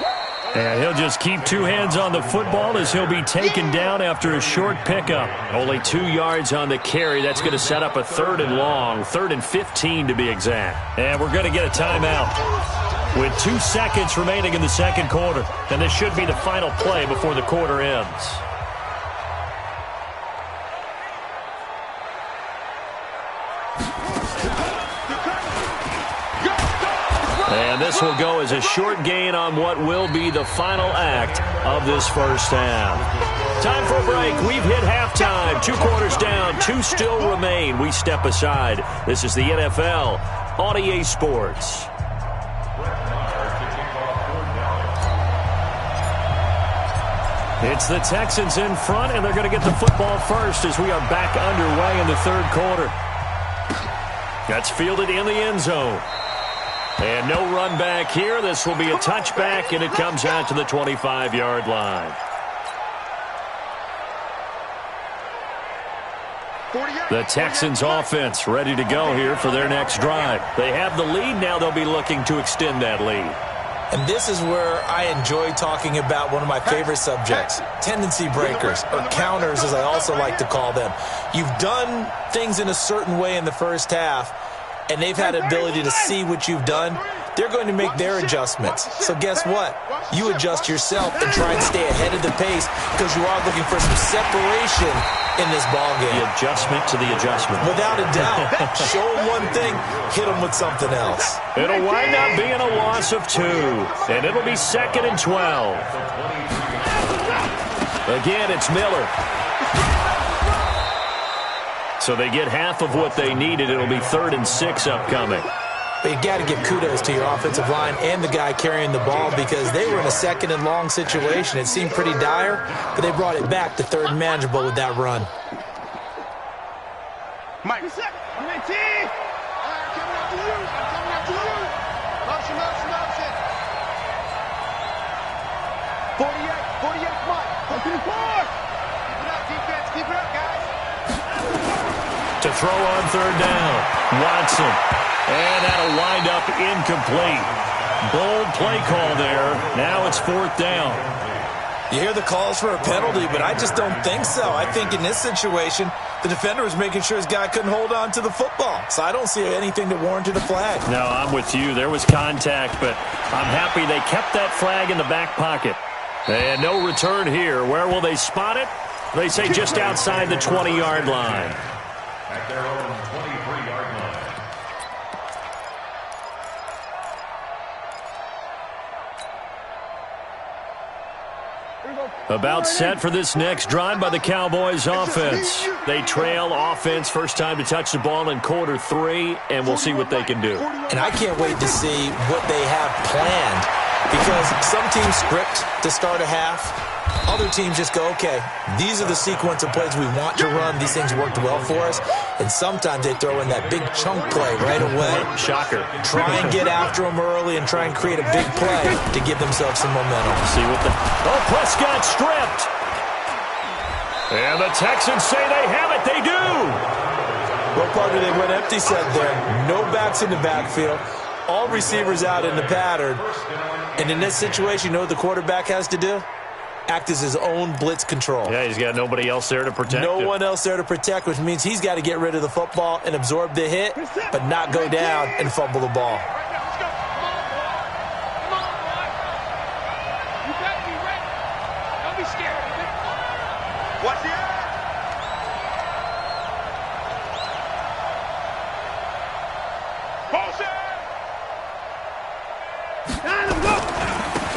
And he'll just keep 2 hands on the football as he'll be taken down after a short pickup. Only 2 yards on the carry. That's going to set up a 3rd and long, 3rd and 15 to be exact. And we're going to get a timeout with 2 seconds remaining in the second quarter. And this should be the final play before the quarter ends. And this will go as a short gain on what will be the final act of this first half. Time for a break. We've hit halftime. 2 quarters down, 2 still remain. We step aside. This is the NFL on EA Sports. It's the Texans in front, and they're going to get the football first as we are back underway in the 3rd quarter. That's fielded in the end zone. And no run back here. This will be a touchback, and it comes out to the 25-yard line. The Texans offense ready to go here for their next drive. They have the lead. Now they'll be looking to extend that lead. And this is where I enjoy talking about one of my favorite subjects, tendency breakers, or counters as I also like to call them. You've done things in a certain way in the first half, and they've had the ability to see what you've done. They're going to make their adjustments. So guess what? You adjust yourself and try and stay ahead of the pace because you are looking for some separation in this ballgame. The adjustment to the adjustment. Without a doubt. Show them one thing, hit them with something else. It'll wind up being a loss of 2, and it'll be 2nd and 12. Again, it's Miller. So they get half of what they needed. It'll be 3rd and 6 upcoming. But you got to give kudos to your offensive line and the guy carrying the ball because they were in a 2nd and long situation. It seemed pretty dire, but they brought it back to 3rd and manageable with that run. Mike. I'm in team. I'm coming after you. I'm coming after you. Motion, motion, motion. 48, Mike. Open the board. Keep it up, defense. Keep it up, guys. To throw on 3rd down. Watson. And that'll wind up incomplete. Bold play call there. Now it's 4th down. You hear the calls for a penalty, but I just don't think so. I think in this situation, the defender was making sure his guy couldn't hold on to the football. So I don't see anything that warranted a flag. No, I'm with you. There was contact, but I'm happy they kept that flag in the back pocket. And no return here. Where will they spot it? They say just outside the 20-yard line. At their own 23-yard line. About set for this next drive by the Cowboys offense. They trail offense, first time to touch the ball in quarter 3, and we'll see what they can do. And I can't wait to see what they have planned, because some teams script to start a half. Other teams just go, okay, these are the sequence of plays we want to run. These things worked well for us. And sometimes they throw in that big chunk play right away. Shocker. Try and get after them early and try and create a big play to give themselves some momentum. See what the... Oh, Prescott stripped. And the Texans say they have it. They do. Well, partner, they went empty set there. No backs in the backfield. All receivers out in the pattern. And in this situation, you know what the quarterback has to do? Act as his own blitz control. Yeah, he's got nobody else there to protect him. No one else there to protect, which means he's got to get rid of the football and absorb the hit, but not go down and fumble the ball. You better be ready. Don't be scared of it. Watch it.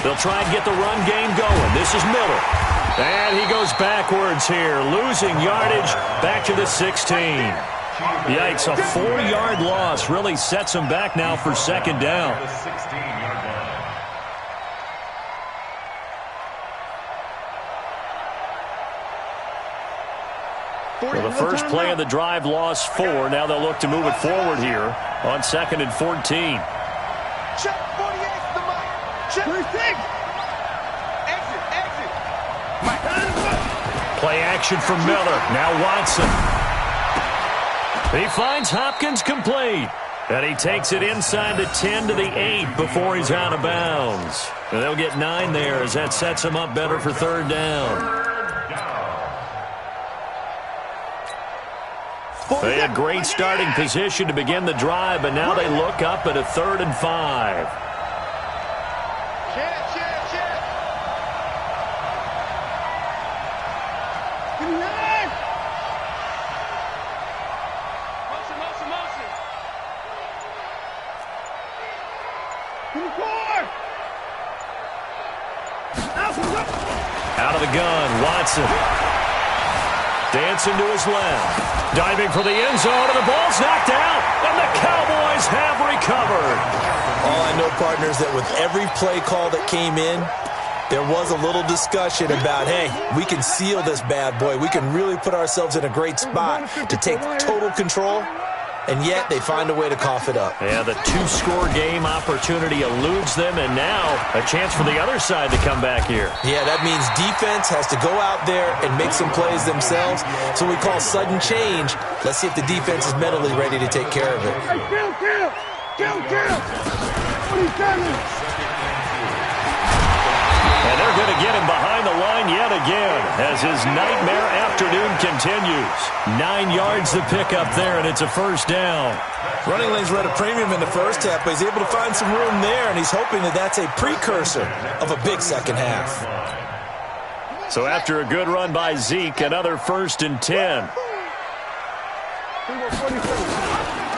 They'll try and get the run game going. This is Miller. And he goes backwards here, losing yardage back to the 16. Yikes, a 4-yard loss really sets him back now for second down. Well, the first play of the drive lost 4. Now they'll look to move it forward here on 2nd and 14. Check 48's the mic. Check. Exit. Play action for Miller. Now Watson. He finds Hopkins complete. And he takes it inside the 10 to the 8 before he's out of bounds. And they'll get 9 there as that sets him up better for third down. They had great starting position to begin the drive, but now they look up at a 3rd and 5. Check. Give me that. Motion. Give me 4. Out of the gun, Watson. Dancing to his left. Diving for the end zone, and the ball's knocked out, and the Cowboys have recovered. All I know, partners, that with every play call that came in, there was a little discussion about, hey, we can seal this bad boy. We can really put ourselves in a great spot to take total control, and yet they find a way to cough it up. Yeah, the 2-score game opportunity eludes them, and now a chance for the other side to come back here. Yeah, that means defense has to go out there and make some plays themselves. So we call sudden change. Let's see if the defense is mentally ready to take care of it. Hey, kill. What are you doing? And they're going to get him behind the line yet again as his nightmare afternoon continues. 9 yards to pick up there, and it's a first down. Running lanes were at a premium in the first half, but he's able to find some room there, and he's hoping that that's a precursor of a big second half. So after a good run by Zeke, another 1st and 10.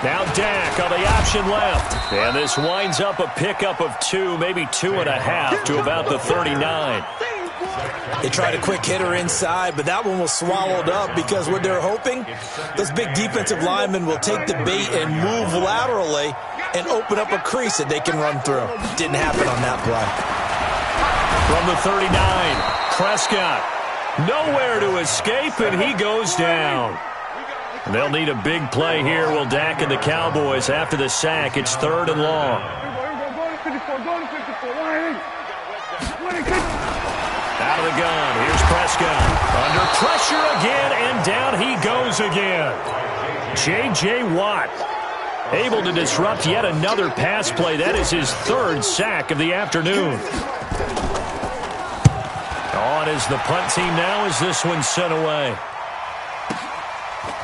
Now Dak on the option left. And this winds up a pickup of 2, maybe 2.5 to about the 39. They tried a quick hitter inside, but that one was swallowed up because what they're hoping, those big defensive linemen will take the bait and move laterally and open up a crease that they can run through. Didn't happen on that play. From the 39, Prescott. Nowhere to escape, and he goes down. They'll need a big play here, will Dak and the Cowboys after the sack. It's 3rd and long. Out of the gun, here's Prescott. Under pressure again, and down he goes again. J.J. Watt able to disrupt yet another pass play. That is his 3rd sack of the afternoon. On is the punt team now as this one's sent away.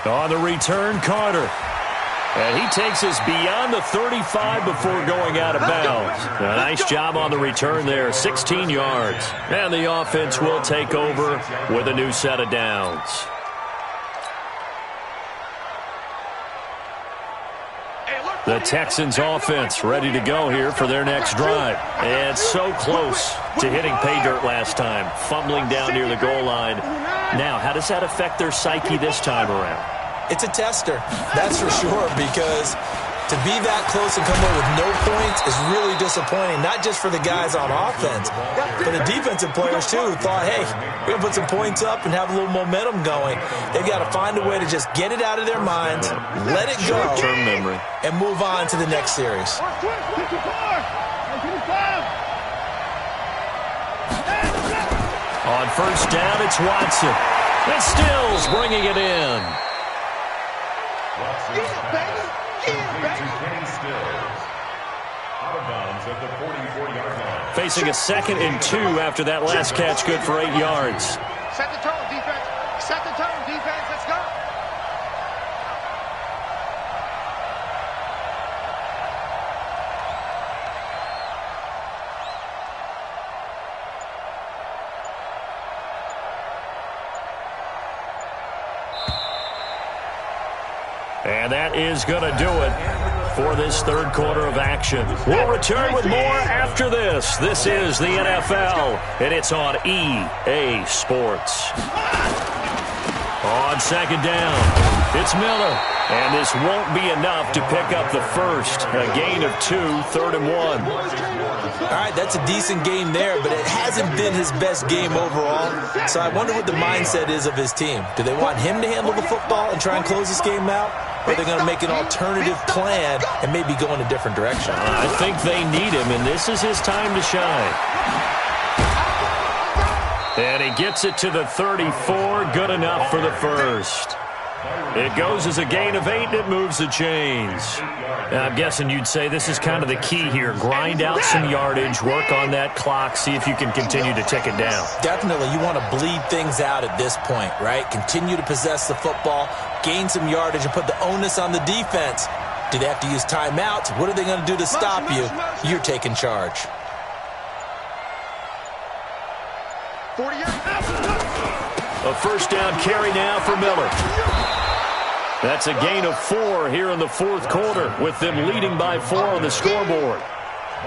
On the return, Carter. And he takes us beyond the 35 before going out of bounds. A nice job on the return there, 16 yards. And the offense will take over with a new set of downs. Hey, alert The Texans offense ready to go here for their next drive. And so close to hitting pay dirt last time, fumbling down near the goal line. Now, how does that affect their psyche this time around? It's a tester, that's for sure, because to be that close and come away with no points is really disappointing, not just for the guys on offense, but the defensive players, too, who thought, hey, we're going to put some points up and have a little momentum going. They've got to find a way to just get it out of their minds, let it go, short-term memory, and move on to the next series. On first down, it's Watson. And Stills bringing it in. Facing a 2nd and 2 after that last catch, good for 8 yards. Set the tone, defense. Set the tone, defense. Let's go. And that is going to do it for this third quarter of action. We'll return with more after this. This is the NFL, and it's on EA Sports. On second down, it's Miller. And this won't be enough to pick up the first. A gain of 2, 3rd and 1. All right, that's a decent game there, but it hasn't been his best game overall. So I wonder what the mindset is of his team. Do they want him to handle the football and try and close this game out? Or are they going to make an alternative plan and maybe go in a different direction? I think they need him, and this is his time to shine. And he gets it to the 34. Good enough for the first. It goes as a gain of 8, and it moves the chains. I'm guessing you'd say this is kind of the key here. Grind out some yardage, work on that clock, see if you can continue to tick it down. Definitely. You want to bleed things out at this point, right? Continue to possess the football, gain some yardage, and put the onus on the defense. Do they have to use timeouts? What are they going to do to stop you? You're taking charge. 48. A first down carry now for Miller. That's a gain of 4 here in the fourth quarter, with them leading by 4 on the scoreboard.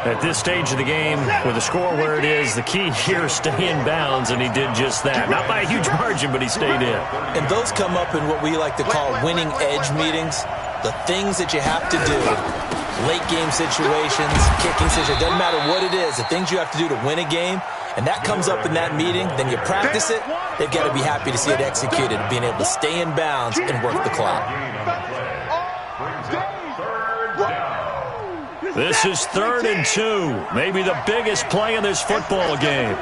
At this stage of the game, with the score where it is, the key here is stay in bounds, and he did just that. Not by a huge margin, but he stayed in. And those come up in what we like to call winning edge meetings. The things that you have to do, late game situations, kicking situations, doesn't matter what it is, the things you have to do to win a game, and that comes up in that meeting, then you practice it, they've got to be happy to see it executed, being able to stay in bounds and work the clock. This is 3rd and 2, maybe the biggest play in this football game.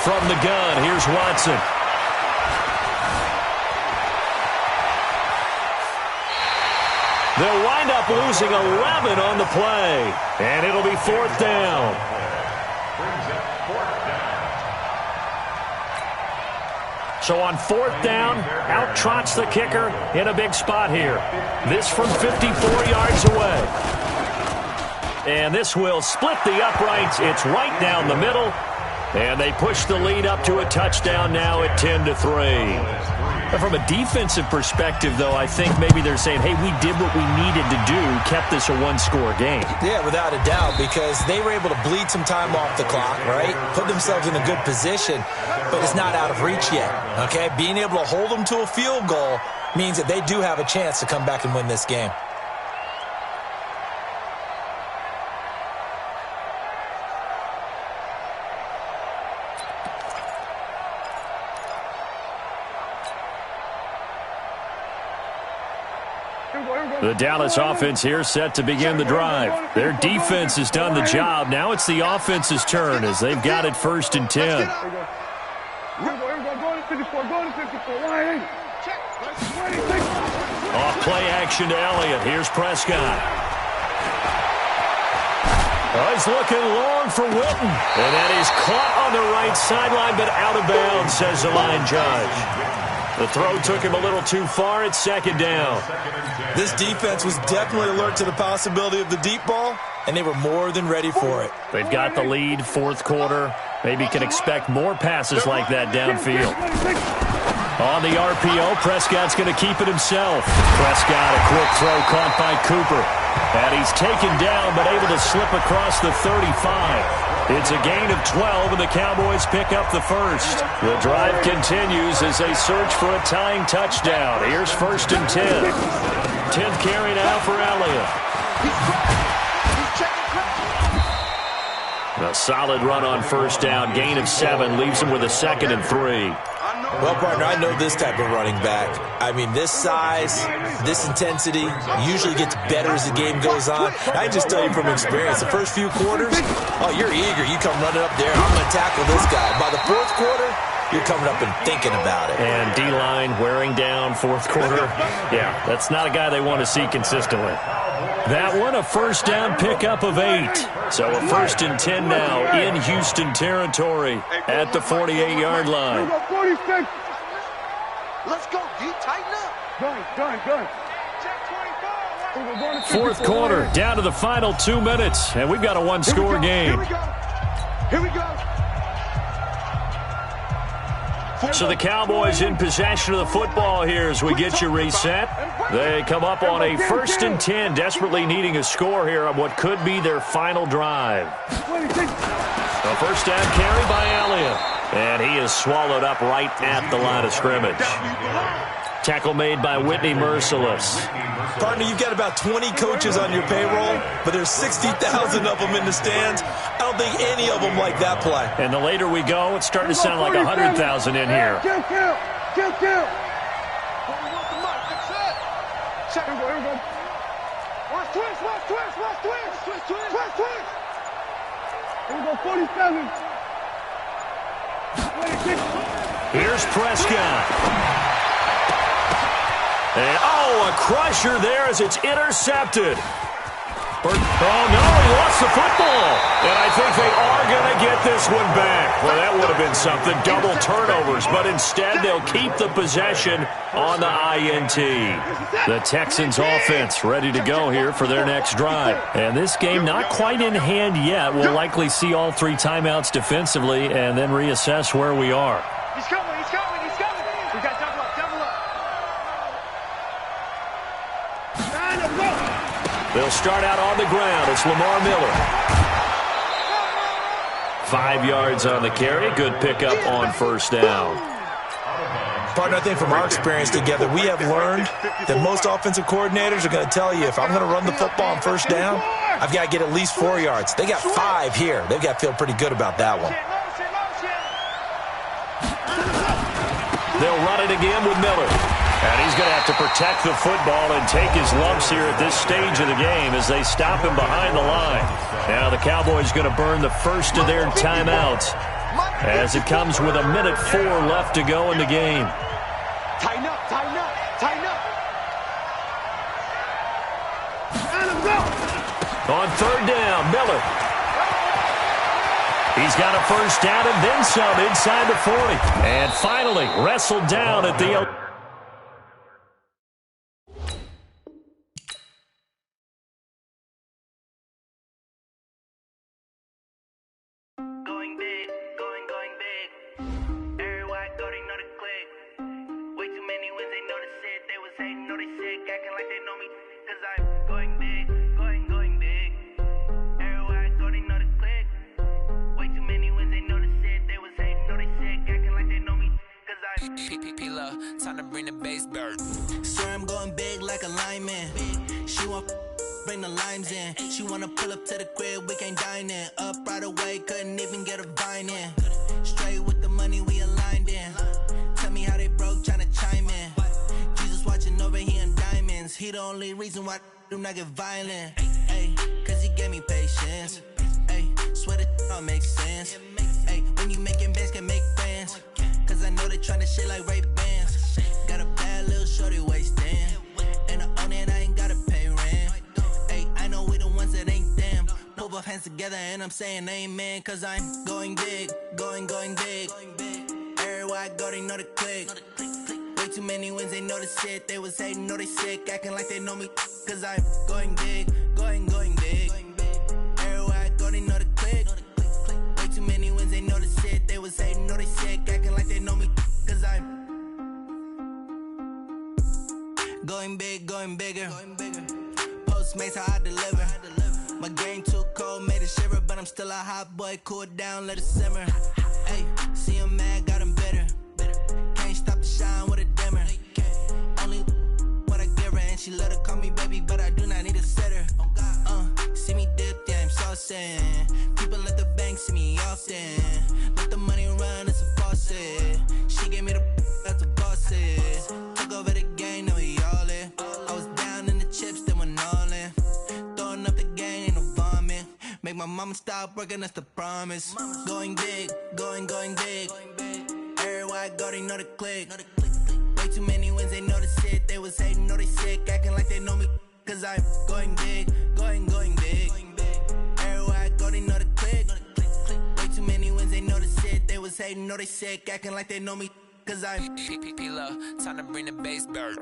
From the gun, here's Watson. They'll wind up losing 11 on the play, and it'll be 4th down. So on 4th down, out trots the kicker in a big spot here. This from 54 yards away. And this will split the uprights. It's right down the middle. And they push the lead up to a touchdown now at 10-3. From a defensive perspective, though, I think maybe they're saying, hey, we did what we needed to do, kept this a one-score game. Yeah, without a doubt, because they were able to bleed some time off the clock, right? Put themselves in a good position, but it's not out of reach yet, okay? Being able to hold them to a field goal means that they do have a chance to come back and win this game. The Dallas offense here set to begin the drive. Their defense has done the job. Now it's the offense's turn as they've got it 1st and 10. Off play action to Elliott. Here's Prescott. Oh, he's looking long for Wilton. And that is caught on the right sideline, but out of bounds, says the line judge. The throw took him a little too far. It's second down. This defense was definitely alert to the possibility of the deep ball, and they were more than ready for it. They've got the lead, fourth quarter. Maybe can expect more passes like that downfield. On the RPO, Prescott's going to keep it himself. Prescott, a quick throw caught by Cooper. And he's taken down, but able to slip across the 35. It's a gain of 12, and the Cowboys pick up the first. The drive continues as they search for a tying touchdown. Here's 1st and 10. 10th carry now for Elliott. A solid run on first down. Gain of 7 leaves him with a 2nd and 3. Well, partner, I know this type of running back. I mean, this size, this intensity usually gets better as the game goes on. I can just tell you from experience, the first few quarters, oh, you're eager. You come running up there. I'm going to tackle this guy. By the fourth quarter, you're coming up and thinking about it. And D-line wearing down fourth quarter. Yeah, that's not a guy they want to see consistently. That one, a first down pickup of 8. So a 1st and 10 now in Houston territory at the 48-yard line. Let's go, D. Tighten up. Fourth quarter, down to the final 2 minutes, and we've got a one-score game. Here we go. So the Cowboys in possession of the football here as we get you reset. They come up on a 1st and 10, desperately needing a score here on what could be their final drive. A first down carry by Elliott. And he is swallowed up right at the line of scrimmage. Tackle made by Whitney Merciless. Partner, you've got about 20 coaches on your payroll, but there's 60,000 of them in the stands. I don't think any of them like that play. And the later we go, it's starting to sound like 100,000 in here. Kill. Watch twist. Here we go, 47. Here's Prescott. And, a crusher there as it's intercepted. Oh, no, he lost the football. And I think they are going to get this one back. Well, that would have been something. Double turnovers, but instead they'll keep the possession on the INT. The Texans offense ready to go here for their next drive. And this game not quite in hand yet. We'll likely see all 3 timeouts defensively and then reassess where we are. He's coming. We got double up. They'll start out on the ground. It's Lamar Miller. 5 yards on the carry. Good pickup on first down. Partner, I think from our experience together, we have learned that most offensive coordinators are going to tell you, if I'm going to run the football on first down, I've got to get at least 4 yards. They got 5 here. They've got to feel pretty good about that one. They'll run it again with Miller. And he's going to have to protect the football and take his lumps here at this stage of the game as they stop him behind the line. Now the Cowboys going to burn the first of their timeouts as it comes with 1:04 left to go in the game. Tighten up. On third down, Miller. He's got a first down and then some inside the 40. And finally wrestled down at the... Time to bring the bass bird. Swear I'm going big like a lineman. She want bring the limes in. She wanna pull up to the crib, we can't dine in. Up right away, couldn't even get a vine in. Straight with the money we aligned in. Tell me how they broke, tryna chime in. Jesus watching over here in diamonds. He the only reason why do not get violent. Ay, cause he gave me patience. Ay, swear that all makes sense. Ay, when you making bands can make friends. Cause I know they tryna shit like Ray-Bans. Got a bad little shorty wasting. And I own it, I ain't gotta pay rent. Ay, I know we the ones that ain't them. Pull both hands together and I'm saying amen. Cause I'm going big, going big. Everywhere I go, they know the click. Way too too many wins, they know the shit. They was hating, know they sick, acting like they know me. Cause I'm going big, going big. Everywhere I go, they know the click. Way too many wins, they know the shit. They was hating, know they sick, acting like they know me. Cause I'm going big, going bigger. Postmates, how I deliver. My game too cold, made it shiver, but I'm still a hot boy. Cool it down, let it simmer. Hey, see him mad, got him bitter. Can't stop the shine with a dimmer. Only what I give her, and she let her call me baby, but I do not need a sitter. See me dip, yeah, I'm saucing. People at the bank see me often. Let the money run, it's a faucet. She gave me the that's a boss is. Took over the game, now we all in. I was down in the chips, then went all in. Throwing up the game, ain't no vomit. Make my mama stop working, that's the promise. Going big, going big. Everywhere I go, they know the click. Way too many wins, they know the shit. They was hating, know they sick, acting like they know me. Cause I'm going big, going big. Everywhere I go, they know the click. Way too many wins, they know the shit. They was hating, know they sick, acting like they know me. Cause I'm P-P-P-Love, time to bring the bass bird.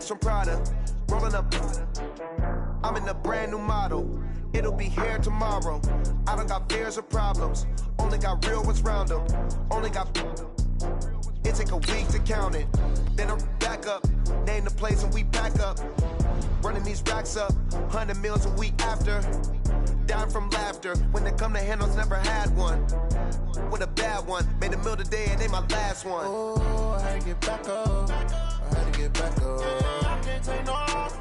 From Prada, rolling up. I'm in a brand new model. It'll be here tomorrow. I don't got fears or problems. Only got real ones round them. Only got. It take a week to count it. Then I'm back up. Name the place and we pack up. Running these racks up. 100 meals a week after. Down from laughter. When they come to handles, never had one. With a bad one. Made a meal today and they my last one. Oh, I had to get back up. I had to get back up. I can't take no loss.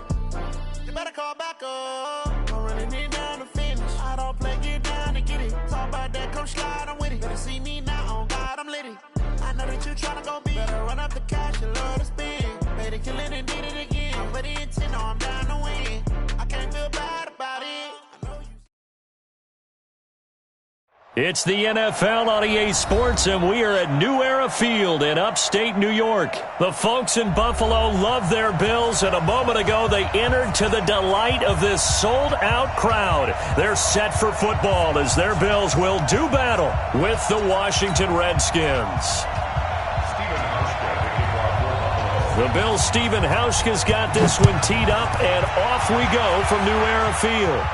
You better call back up. I'm running it down to finish. I don't play, get down to get it. Talk about that, come slide, I'm with it. Better see me now, on God, I'm litty. I know that you tryna go big. Better run up the cash, you love to spend. Made it, kill it, and did it again. I'm with the intent, no, I'm down to win. I can't feel bad about it. It's the NFL on EA Sports, and we are at New Era Field in upstate New York. The folks in Buffalo love their Bills, and a moment ago they entered to the delight of this sold-out crowd. They're set for football as their Bills will do battle with the Washington Redskins. The Bills' Stephen Hauschka's got this one teed up, and off we go from New Era Field.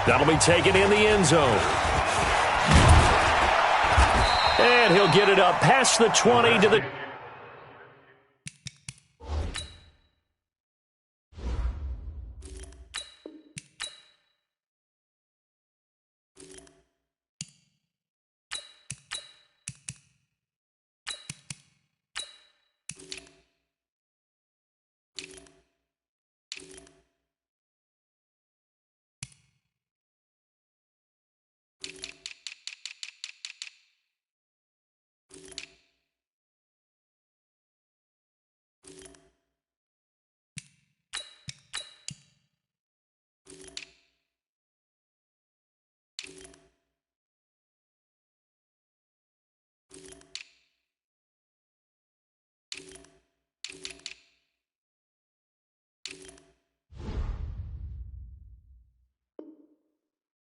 That'll be taken in the end zone. And he'll get it up past the 20 to the...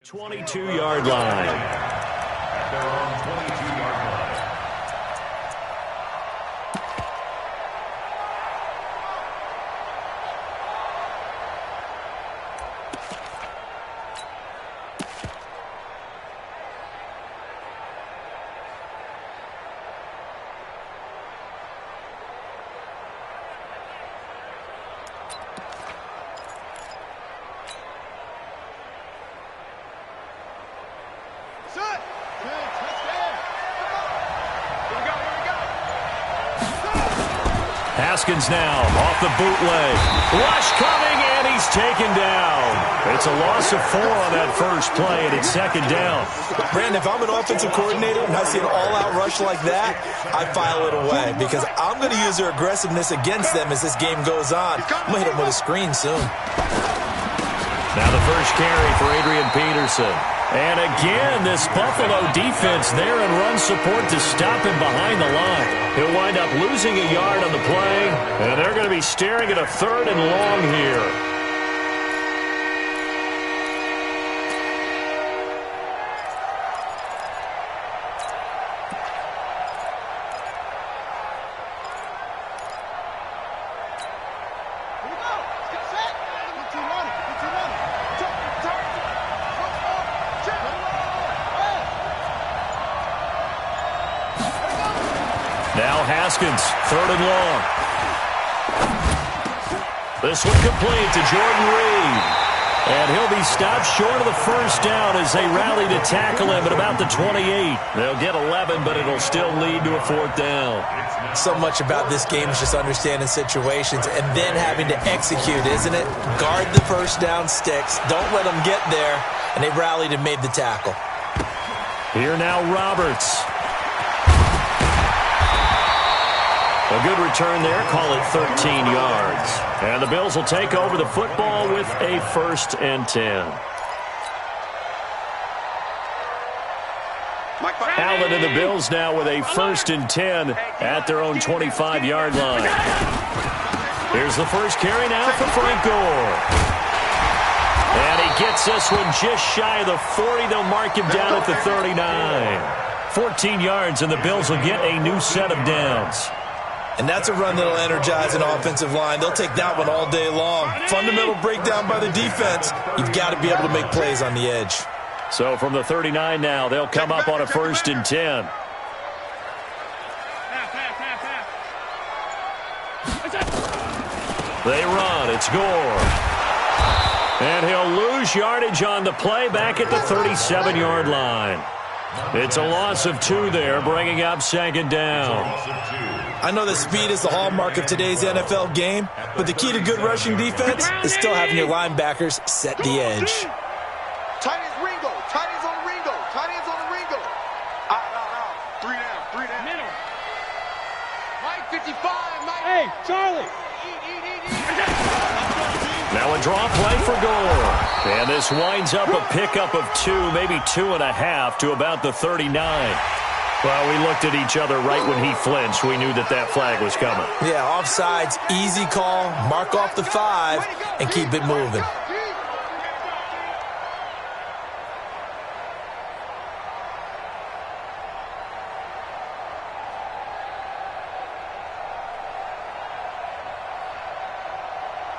...22-yard line. At their own 22-yard Haskins now off the bootleg. Rush coming, and he's taken down. It's a loss of 4 on that first play, and it's second down. Brandon, if I'm an offensive coordinator and I see an all-out rush like that, I file it away because I'm going to use their aggressiveness against them as this game goes on. I'm going to hit them with a screen soon. Now the first carry for Adrian Peterson. And again, this Buffalo defense there in run support to stop him behind the line. He'll wind up losing a yard on the play, and they're going to be staring at a 3rd and long here. Now Haskins, 3rd and long. This one complete to Jordan Reed. And he'll be stopped short of the first down as they rally to tackle him at about the 28. They'll get 11, but it'll still lead to a 4th down. So much about this game is just understanding situations and then having to execute, isn't it? Guard the first down sticks. Don't let them get there. And they rallied and made the tackle. Here now Roberts. A good return there, call it 13 yards. And the Bills will take over the football with a 1st and 10. Allen and the Bills now with a 1st and 10 at their own 25-yard line. Here's the first carry now for Frank Gore. And he gets this one just shy of the 40. They'll mark him down at the 39. 14 yards, and the Bills will get a new set of downs. And that's a run that'll energize an offensive line. They'll take that one all day long. Fundamental breakdown by the defense. You've got to be able to make plays on the edge. So from the 39 now, they'll come up on a 1st and 10. They run. It's Gore. And he'll lose yardage on the play back at the 37-yard line. It's a loss of 2 there, bringing up 2nd down. I know that speed is the hallmark of today's NFL game, but the key to good rushing defense is still having your linebackers set the edge. Tight ends Ringo. Tight ends on the Ringo. Tight ends on the Ringo. Out. 3 down. 3 down. Middle. Mike 55. Mike. Hey, Charlie. Now a draw play for Gore. And this winds up a pickup of 2, maybe 2.5 to about the 39. Well, we looked at each other right when he flinched. We knew that flag was coming. Yeah, offsides, easy call, mark off the 5, and keep it moving.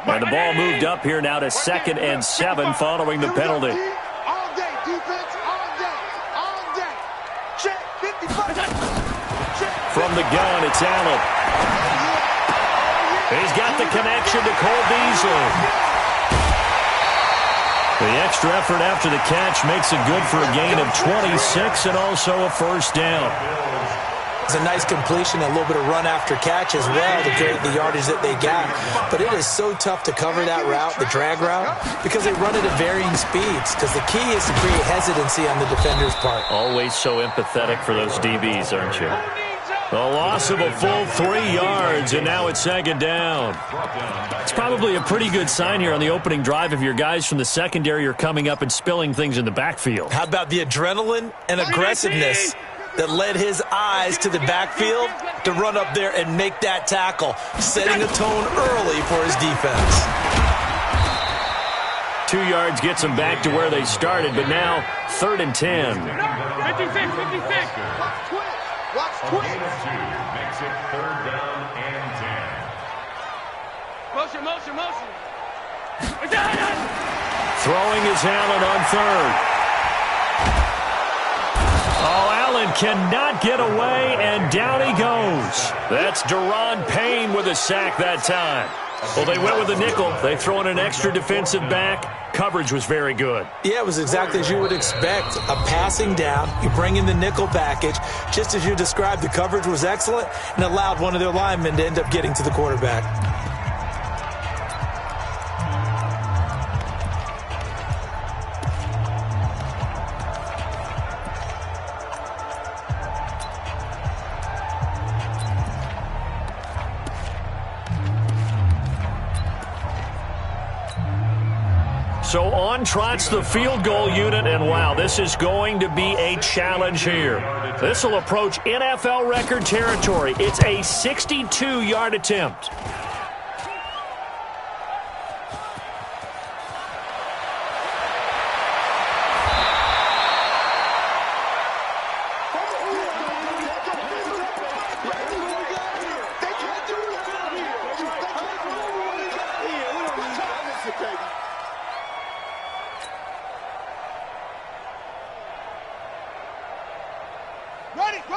And the ball moved up here now to 2nd and 7 following the penalty. All day, defense, all day, all day. Check, 55. From the gun, it's Allen. He's got the connection to Cole Beasley. The extra effort after the catch makes it good for a gain of 26 and also a 1st down. It's a nice completion, a little bit of run after catch as well to create the yardage that they got. But it is so tough to cover that route, the drag route, because they run it at varying speeds. Because the key is to create hesitancy on the defender's part. Always so empathetic for those DBs, aren't you? A loss of a full 3 yards, and now it's 2nd down. It's probably a pretty good sign here on the opening drive if your guys from the secondary are coming up and spilling things in the backfield. How about the adrenaline and aggressiveness that led his eyes to the backfield to run up there and make that tackle, setting a tone early for his defense. 2 yards gets them back to where they started, but now 3rd and 10. 56. Watch A gain of 2 makes it 3rd down and 10. Motion. Throwing is Allen on 3rd. Oh, Allen cannot get away, and down he goes. That's Deron Payne with a sack that time. Well, they went with a nickel. They throw in an extra defensive back. coverage was very good. Yeah, it was exactly as you would expect. A passing down, you bring in the nickel package. Just as you described, the coverage was excellent and allowed one of their linemen to end up getting to the quarterback. So on trots the field goal unit, and wow, this is going to be a challenge here. This will approach NFL record territory. It's a 62-yard attempt.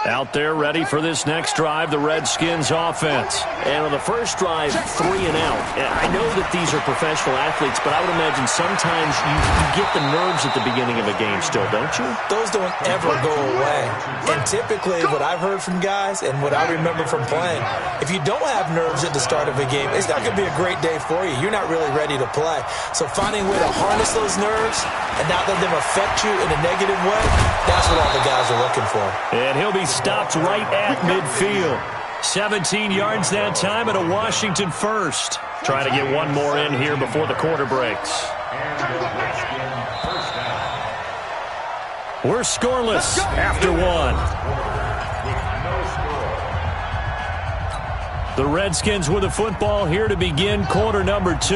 Out there ready for this next drive, the Redskins offense. And on the first drive, 3 and out. I know that these are professional athletes, but I would imagine sometimes you get the nerves at the beginning of a game still, don't you? Those don't ever go away. And typically what I've heard from guys and what I remember from playing, if you don't have nerves at the start of a game, it's not going to be a great day for you. You're not really ready to play. So finding a way to harness those nerves and not let them affect you in a negative way, that's what all the guys are looking for. And he'll be stopped right at midfield. 17 yards that time and a Washington first. Trying to get one more in here before the quarter breaks. We're scoreless after one. The Redskins with the football here to begin quarter number 2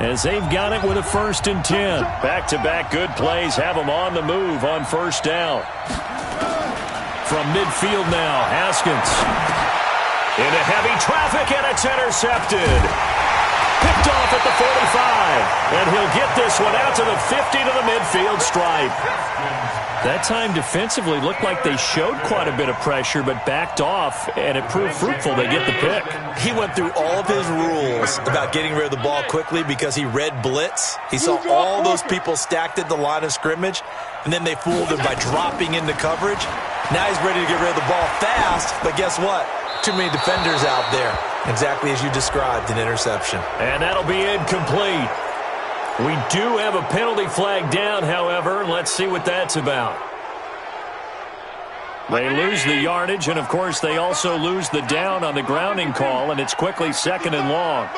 as they've got it with a 1st and 10. Back-to-back good plays have them on the move on first down. From midfield now, Haskins. Into heavy traffic, and it's intercepted. Picked off at the 45. And he'll get this one out to the 50 to the midfield stripe. That time defensively looked like they showed quite a bit of pressure, but backed off, and it proved fruitful. They get the pick. He went through all of his rules about getting rid of the ball quickly because he read blitz. He saw all those people stacked at the line of scrimmage, and then they fooled him by dropping into coverage. Now he's ready to get rid of the ball fast, but guess what? Too many defenders out there. Exactly as you described, an interception. And that'll be incomplete. We do have a penalty flag down, however. Let's see what that's about. They lose the yardage, and, of course, they also lose the down on the grounding call, and it's quickly 2nd and long.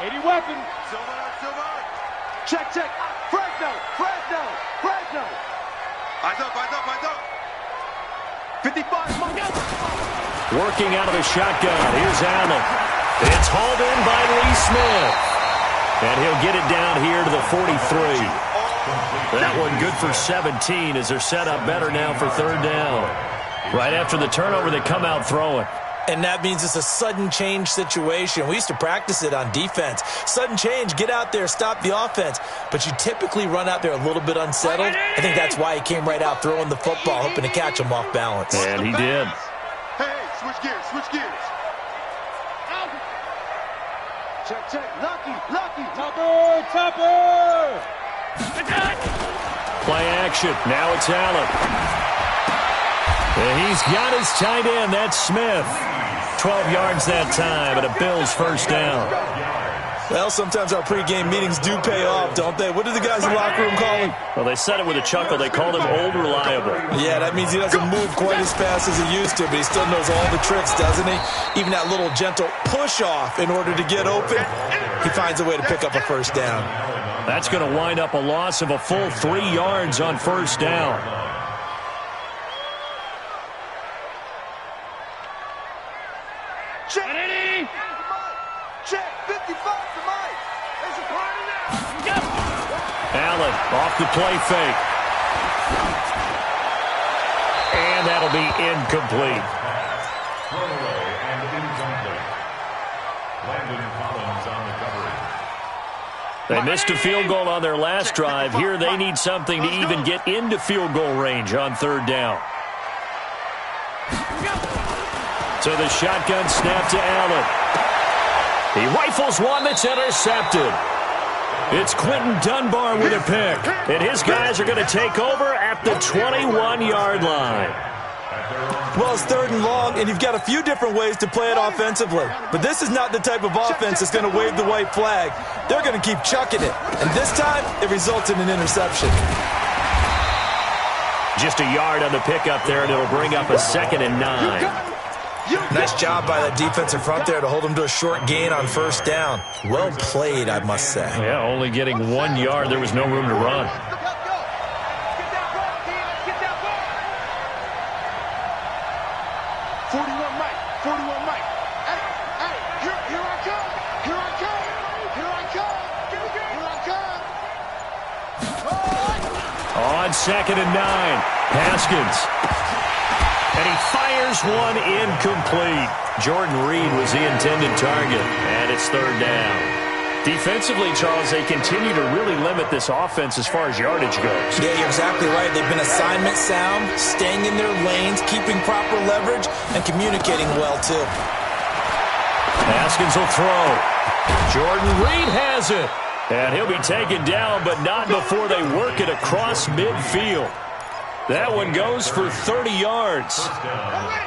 80 weapon. Check. Fresno. Eyes up. 55. Working out of the shotgun. Here's Allen. It's hauled in by Lee Smith. And he'll get it down here to the 43. That one good for 17 as they're set up better now for 3rd down. Right after the turnover, they come out throwing. And that means it's a sudden change situation. We used to practice it on defense. Sudden change, get out there, stop the offense. But you typically run out there a little bit unsettled. I think that's why he came right out throwing the football, hoping to catch him off balance. And he did. Hey, switch gears. Check. Lucky. Topper. Play action. Now it's Allen. And he's got his tight end. That's Smith. 12 yards that time, and a Bills 1st down. Well, sometimes our pregame meetings do pay off, don't they? What do the guys in the locker room call him? Well, they said it with a chuckle. They called him Old Reliable. Yeah, that means he doesn't move quite as fast as he used to, but he still knows all the tricks, doesn't he? Even that little gentle push-off in order to get open, he finds a way to pick up a 1st down. That's going to wind up a loss of a full 3 yards on 1st down. Check. 55 to Mike. There's a party now. Allen off the play fake. And that'll be incomplete. Throwaway and incomplete. Landon Collins on the coverage. They missed a field goal on their last drive. Here they need something to even get into field goal range on 3rd down. So the shotgun snap to Allen. He rifles one that's intercepted. It's Quentin Dunbar with a pick. And his guys are going to take over at the 21-yard line. Well, it's 3rd and long, and you've got a few different ways to play it offensively. But this is not the type of offense that's going to wave the white flag. They're going to keep chucking it. And this time, it results in an interception. Just a yard on the pickup there, and it'll bring up a 2nd and 9. Nice job by that defensive front there to hold them to a short gain on 1st down. Well played, I must say. Yeah, only getting 1 yard. There was no room to run. On 2nd and 9, Haskins. And he fires one incomplete. Jordan Reed was the intended target, and it's 3rd down. Defensively, Charles, they continue to really limit this offense as far as yardage goes. Yeah, you're exactly right. They've been assignment sound, staying in their lanes, keeping proper leverage, and communicating well, too. Haskins will throw. Jordan Reed has it. And he'll be taken down, but not before they work it across midfield. That one goes for 30 yards.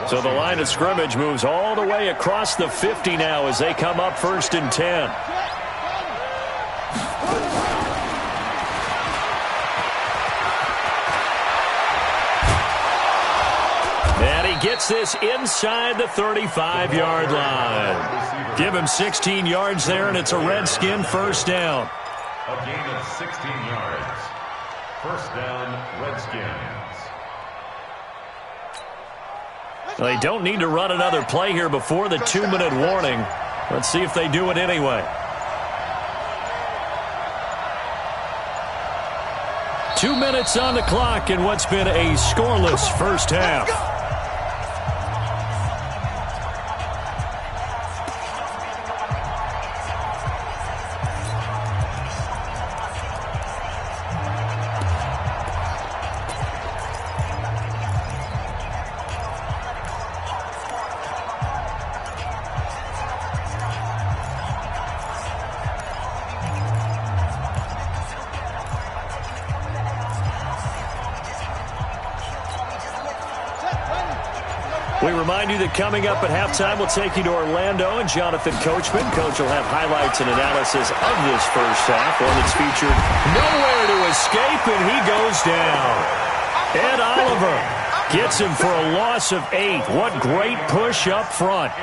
So the line of scrimmage moves all the way across the 50 now as they come up 1st and 10. And he gets this inside the 35-yard line. Give him 16 yards there, and it's a Redskin 1st down. A gain of 16 yards. 1st down, Redskins. They don't need to run another play here before the 2-minute warning. Let's see if they do it anyway. 2 minutes on the clock in what's been a scoreless 1st half. We remind you that coming up at halftime, we'll take you to Orlando and Jonathan Coachman. Coach will have highlights and analysis of this 1st half. One that's featured nowhere to escape, and he goes down. Ed Oliver gets him for a loss of 8. What great push up front.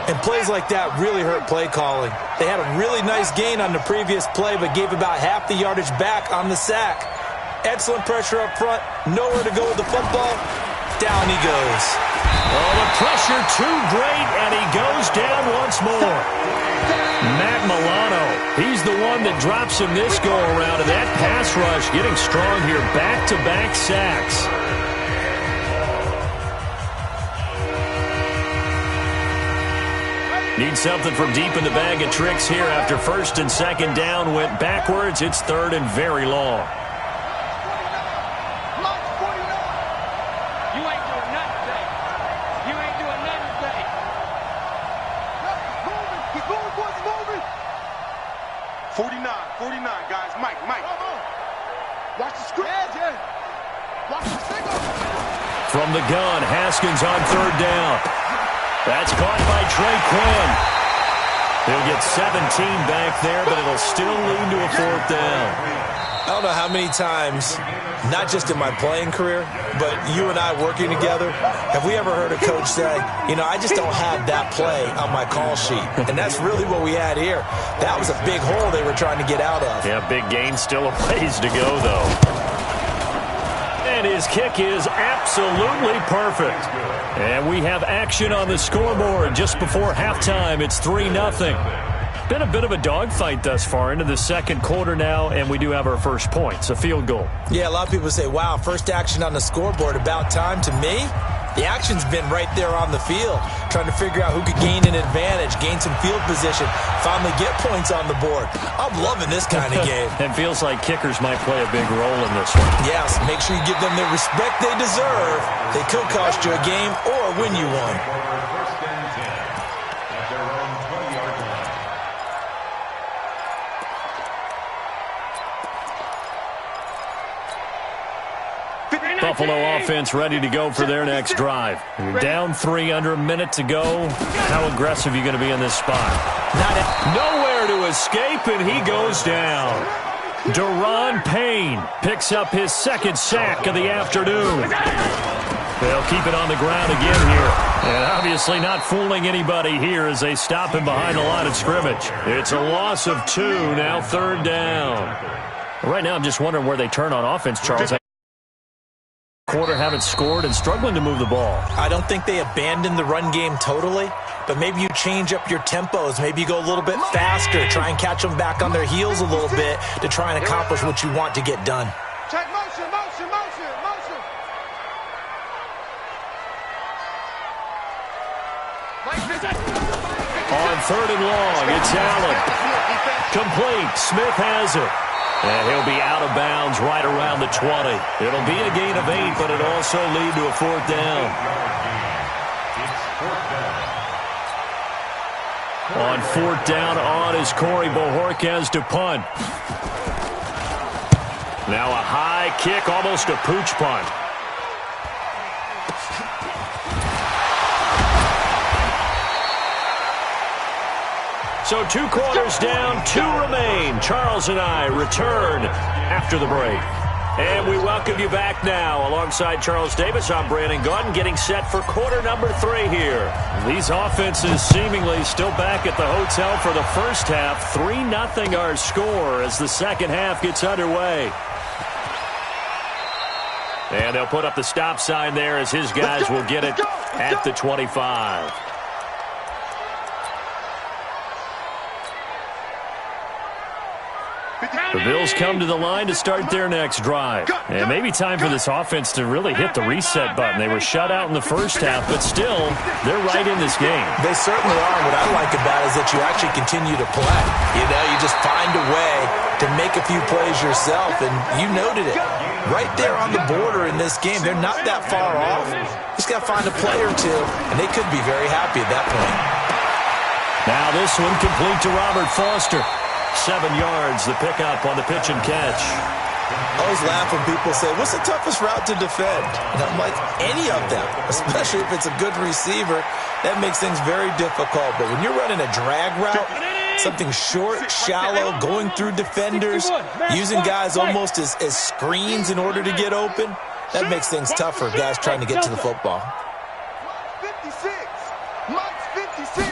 And plays like that really hurt play calling. They had a really nice gain on the previous play, but gave about half the yardage back on the sack. Excellent pressure up front. Nowhere to go with the football. Down he goes. Oh, the pressure too great, and he goes down once more. Matt Milano, he's the one that drops him this go-around, and that pass rush getting strong here. Back-to-back sacks. Need something from deep in the bag of tricks here after 1st and 2nd down went backwards. It's 3rd and very long. You ain't doing nothing today. You ain't doing nothing today. Keep going, boys, moving. 49, guys. Mike. Watch the screen. Watch the signal. From the gun, Haskins on 3rd down. That's caught by Trey Quinn. He'll get 17 back there, but it'll still lead to a 4th down. I don't know how many times, not just in my playing career, but you and I working together, have we ever heard a coach say, you know, I just don't have that play on my call sheet. And that's really what we had here. That was a big hole they were trying to get out of. Yeah, big gain, still a ways to go, though. And his kick is absolutely perfect. And we have action on the scoreboard just before halftime. It's 3-0. Been a bit of a dogfight thus far into the 2nd quarter now, and we do have our first points, a field goal. Yeah, a lot of people say, wow, first action on the scoreboard, about time. To me, the action's been right there on the field, trying to figure out who could gain an advantage, gain some field position, finally get points on the board. I'm loving this kind of game. It feels like kickers might play a big role in this one. Yes, make sure you give them the respect they deserve. They could cost you a game or win you one. Buffalo offense ready to go for their next drive. You're down 3, under a minute to go. How aggressive are you going to be in this spot? Nowhere to escape, and he goes down. Deron Payne picks up his second sack of the afternoon. They'll keep it on the ground again here. And obviously not fooling anybody here as they stop him behind the line of scrimmage. It's a loss of 2, now 3rd down. Right now I'm just wondering where they turn on offense, Charles. Quarter haven't scored and struggling to move the ball. I don't think they abandoned the run game totally, but maybe you change up your tempos. Maybe you go a little bit faster, try and catch them back on their heels a little bit to try and accomplish what you want to get done. Check motion. On 3rd and long, it's Allen. Complete. Smith has it. And he'll be out of bounds right around the 20. It'll be a gain of 8, but it'll also lead to a 4th down. On 4th down, on is Corey Bojorquez to punt. Now a high kick, almost a pooch punt. So 2 quarters down, 2 remain. Charles and I return after the break. And we welcome you back now. Alongside Charles Davis, I'm Brandon Gaudin, getting set for quarter number 3 here. These offenses seemingly still back at the hotel for the first half. 3-0 our score as the second half gets underway. And they'll put up the stop sign there as his guys will get it at the 25. The Bills come to the line to start their next drive. And maybe time for this offense to really hit the reset button. They were shut out in the first half, but still, they're right in this game. They certainly are. What I like about it is that you actually continue to play. You know, you just find a way to make a few plays yourself, and you noted it. Right there on the border in this game, they're not that far off. Just got to find a play or two, and they could be very happy at that point. Now this one complete to Robert Foster. 7 yards, the pickup on the pitch and catch. I always laugh when people say, what's the toughest route to defend? And I'm like, any of them, especially if it's a good receiver. That makes things very difficult. But when you're running a drag route, something short, shallow, going through defenders, using guys almost as screens in order to get open, that makes things tougher, guys trying to get to the football. 56. Mike's 56.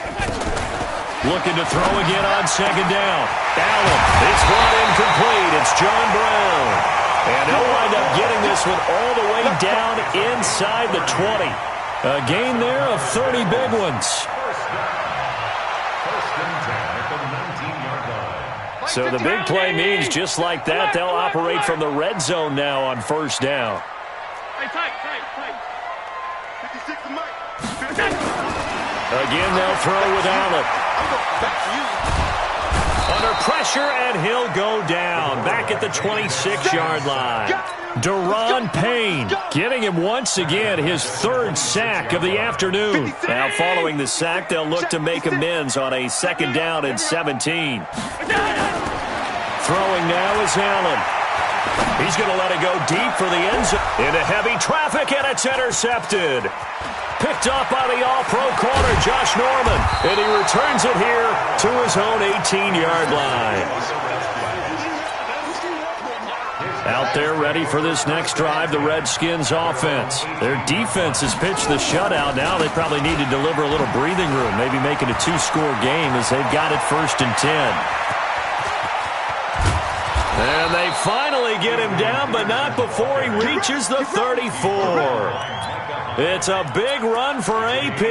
Looking to throw again on second down. Allen, it's brought incomplete. It's John Brown. And they'll wind up getting this one all the way down inside the 20. A gain there of 30 big ones. So the big play means just like that, they'll operate from the red zone now on first down. Tight. 56 to Mike. Again, they'll throw with Allen. Under pressure, and he'll go down. Back at the 26-yard line. Deron Payne getting him once again his 3rd sack of the afternoon. Now following the sack, they'll look to make amends on a 2nd down and 17. Throwing now is Allen. He's going to let it go deep for the end zone. Into heavy traffic, and it's intercepted. Picked up by the all-pro corner, Josh Norman. And he returns it here to his own 18-yard line. Out there ready for this next drive, the Redskins offense. Their defense has pitched the shutout. Now they probably need to deliver a little breathing room, maybe make it a 2-score game as they've got it 1st and 10. And they finally get him down, but not before he reaches the 34. It's a big run for AP.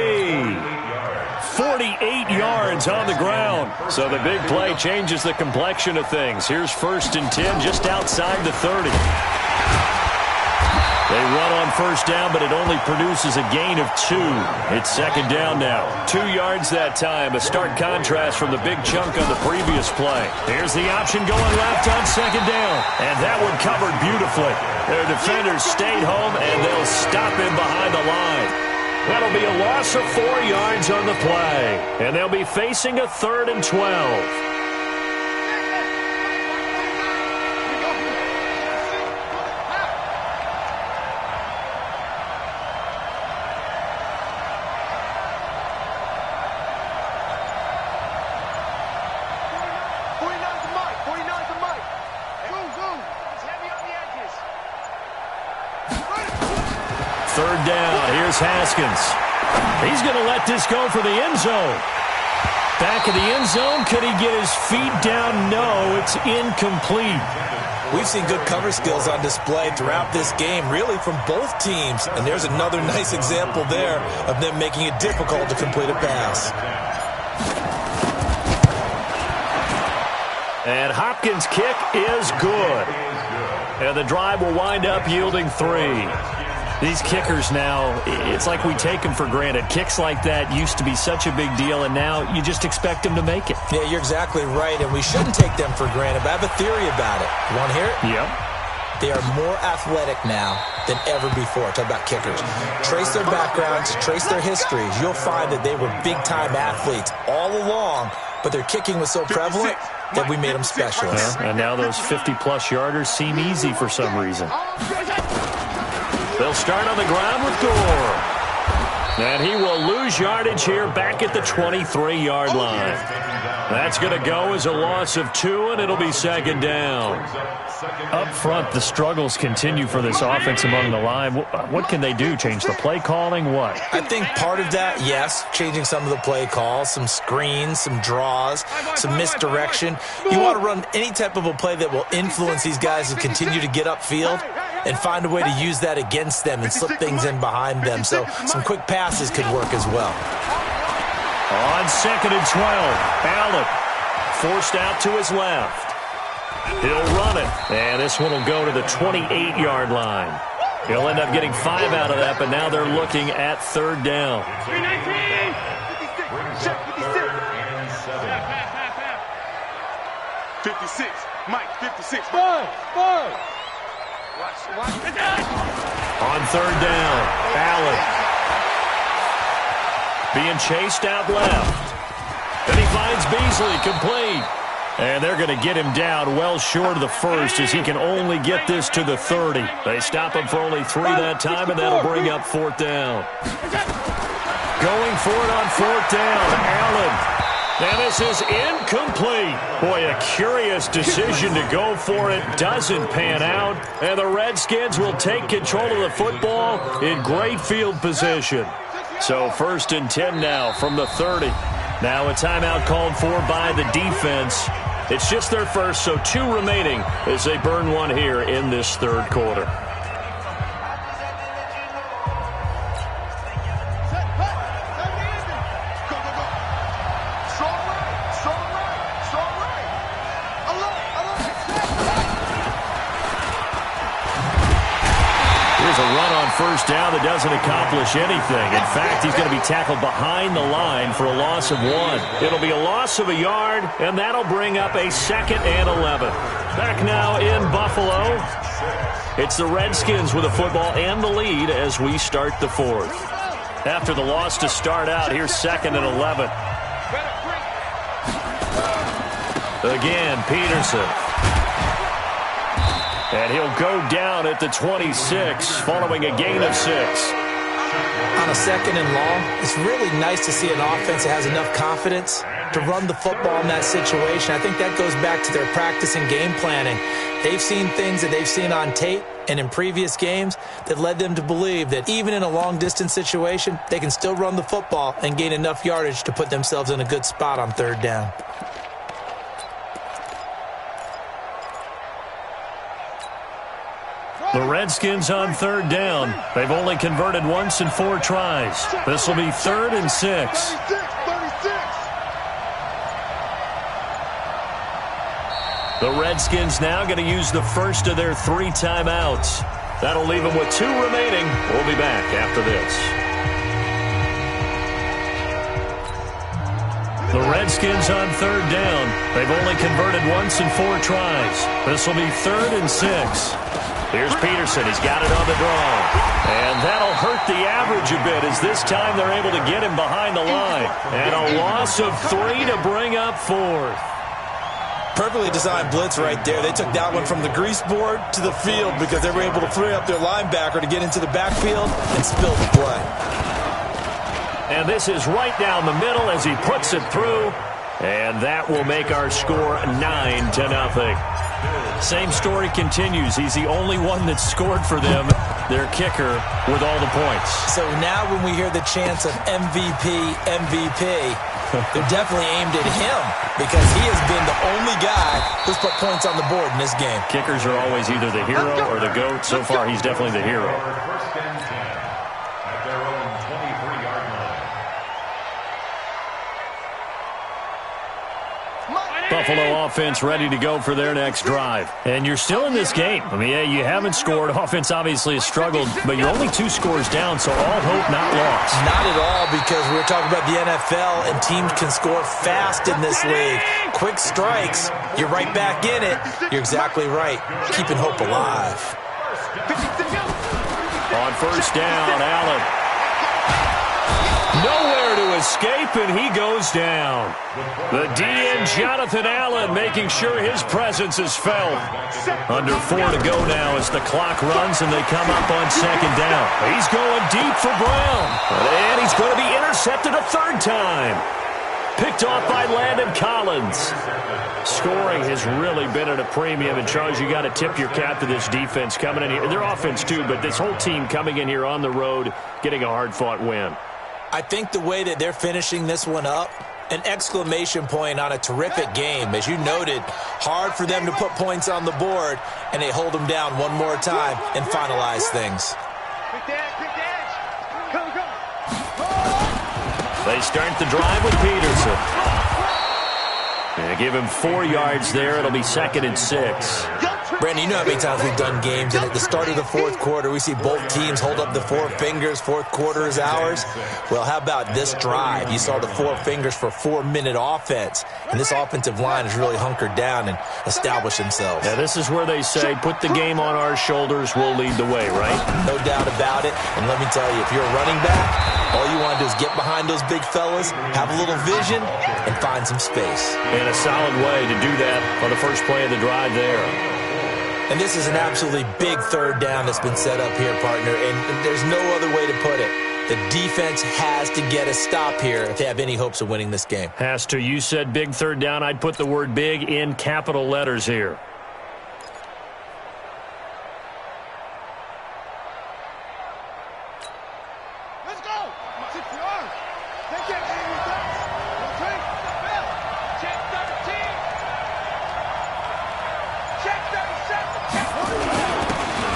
48 yards on the ground. So the big play changes the complexion of things. Here's 1st and 10 just outside the 30. They run on first down, but it only produces a gain of 2. It's 2nd down now. 2 yards that time. A stark contrast from the big chunk on the previous play. Here's the option going left on 2nd down. And that one covered beautifully. Their defenders stayed home, and they'll stop him behind the line. That'll be a loss of 4 yards on the play. And they'll be facing a 3rd and 12. third down. Here's Haskins. He's going to let this go for the end zone. Back in the end zone. Could he get his feet down? No, it's incomplete. We've seen good cover skills on display throughout this game, really from both teams. And there's another nice example there of them making it difficult to complete a pass. And Hopkins' kick is good. And the drive will wind up yielding 3. These kickers now, it's like we take them for granted. Kicks like that used to be such a big deal, and now you just expect them to make it. Yeah, you're exactly right, and we shouldn't take them for granted, but I have a theory about it. You want to hear it? Yep. They are more athletic now than ever before. Talk about kickers. Trace their backgrounds, trace their histories. You'll find that they were big-time athletes all along, but their kicking was so prevalent that we made them specialists. And now those 50-plus yarders seem easy for some reason. They'll start on the ground with Gore. And he will lose yardage here back at the 23-yard line. That's going to go as a loss of 2, and it'll be second down. Up front, the struggles continue for this offense among the line. What can they do? Change the play calling? What? I think part of that, yes, changing some of the play calls, some screens, some draws, some misdirection. You want to run any type of a play that will influence these guys to continue to get upfield and find a way to use that against them and slip things in behind them. So some quick passes could work as well. On 2nd and 12, Allen forced out to his left. He'll run it, and this one will go to the 28-yard line. He'll end up getting 5 out of that, but now they're looking at third down. 56, Mike, 56. On third down, Allen being chased out left. Then he finds Beasley, complete. And they're going to get him down well short of the first as he can only get this to the 30. They stop him for only 3 that time, and that'll bring up fourth down. Going for it on fourth down, Allen. And this is incomplete. Boy, a curious decision to go for it. Doesn't pan out. And the Redskins will take control of the football in great field position. So 1st and 10 now from the 30. Now a timeout called for by the defense. It's just their first, so 2 remaining as they burn one here in this third quarter. Here's a run on first down that doesn't accomplish anything. In fact, he's going to be tackled behind the line for a loss of 1. It'll be a loss of a yard, and that'll bring up a 2nd and 11. Back now in Buffalo. It's the Redskins with the football and the lead as we start the 4th. After the loss to start out, here's 2nd and 11. Again, Peterson. And he'll go down at the 26 following a gain of 6. On a 2nd and long, it's really nice to see an offense that has enough confidence to run the football in that situation. I think that goes back to their practice and game planning. They've seen things that they've seen on tape and in previous games that led them to believe that even in a long-distance situation, they can still run the football and gain enough yardage to put themselves in a good spot on third down. The Redskins on third down. They've only converted once in 4 tries. This will be 3rd and 6. The Redskins now going to use the first of their 3 timeouts. That'll leave them with 2 remaining. We'll be back after this. The Redskins on third down. They've only converted once in 4 tries. This will be 3rd and 6. Here's Peterson. He's got it on the draw. And that'll hurt the average a bit as this time they're able to get him behind the line. And a loss of 3 to bring up 4th. Perfectly designed blitz right there. They took that one from the grease board to the field because they were able to free up their linebacker to get into the backfield and spill the play. And this is right down the middle as he puts it through. And that will make our score 9-0. Same story continues. He's the only one that scored for them their kicker, with all the points. So now when we hear the chants of MVP, MVP, they're definitely aimed at him because he has been the only guy who's put points on the board in this game. Kickers are always either the hero or the GOAT. So far, he's definitely the hero. First and 10 at their own 23-yard line. Buffalo offense ready to go for their next drive. And you're still in this game. I mean, yeah, you haven't scored. Offense obviously has struggled, but you're only 2 scores down, so all hope not lost. Not at all, because we're talking about the NFL, and teams can score fast in this league. Quick strikes, you're right back in it. You're exactly right. Keeping hope alive. On first down, Allen. Nowhere to escape, and he goes down. The DN, Jonathan Allen, making sure his presence is felt. Under 4 to go now as the clock runs, and they come up on second down. He's going deep for Brown, and he's going to be intercepted a 3rd time. Picked off by Landon Collins. Scoring has really been at a premium, and Charles, you got to tip your cap to this defense coming in here. Their offense too, but this whole team coming in here on the road, getting a hard-fought win. I think the way that they're finishing this one up, an exclamation point on a terrific game. As you noted, hard for them to put points on the board, and they hold them down one more time and finalize things. They start the drive with Peterson. And give him 4 yards there. It'll be 2nd and 6. Brandon, you know how many times we've done games, and at the start of the 4th quarter, we see both teams hold up the 4 fingers, 4th quarter is ours. Well, how about this drive? You saw the 4 fingers for 4-minute offense, and this offensive line has really hunkered down and established themselves. Yeah, this is where they say, put the game on our shoulders, we'll lead the way, right? No doubt about it, and let me tell you, if you're a running back, all you want to do is get behind those big fellas, have a little vision, and find some space. And a solid way to do that on the first play of the drive there. And this is an absolutely big 3rd down that's been set up here, partner, and there's no other way to put it. The defense has to get a stop here if they have any hopes of winning this game. Has to. You said big 3rd down. I'd put the word big in capital letters here. Let's go! 6-yard. Take it. Check 13. Check 37.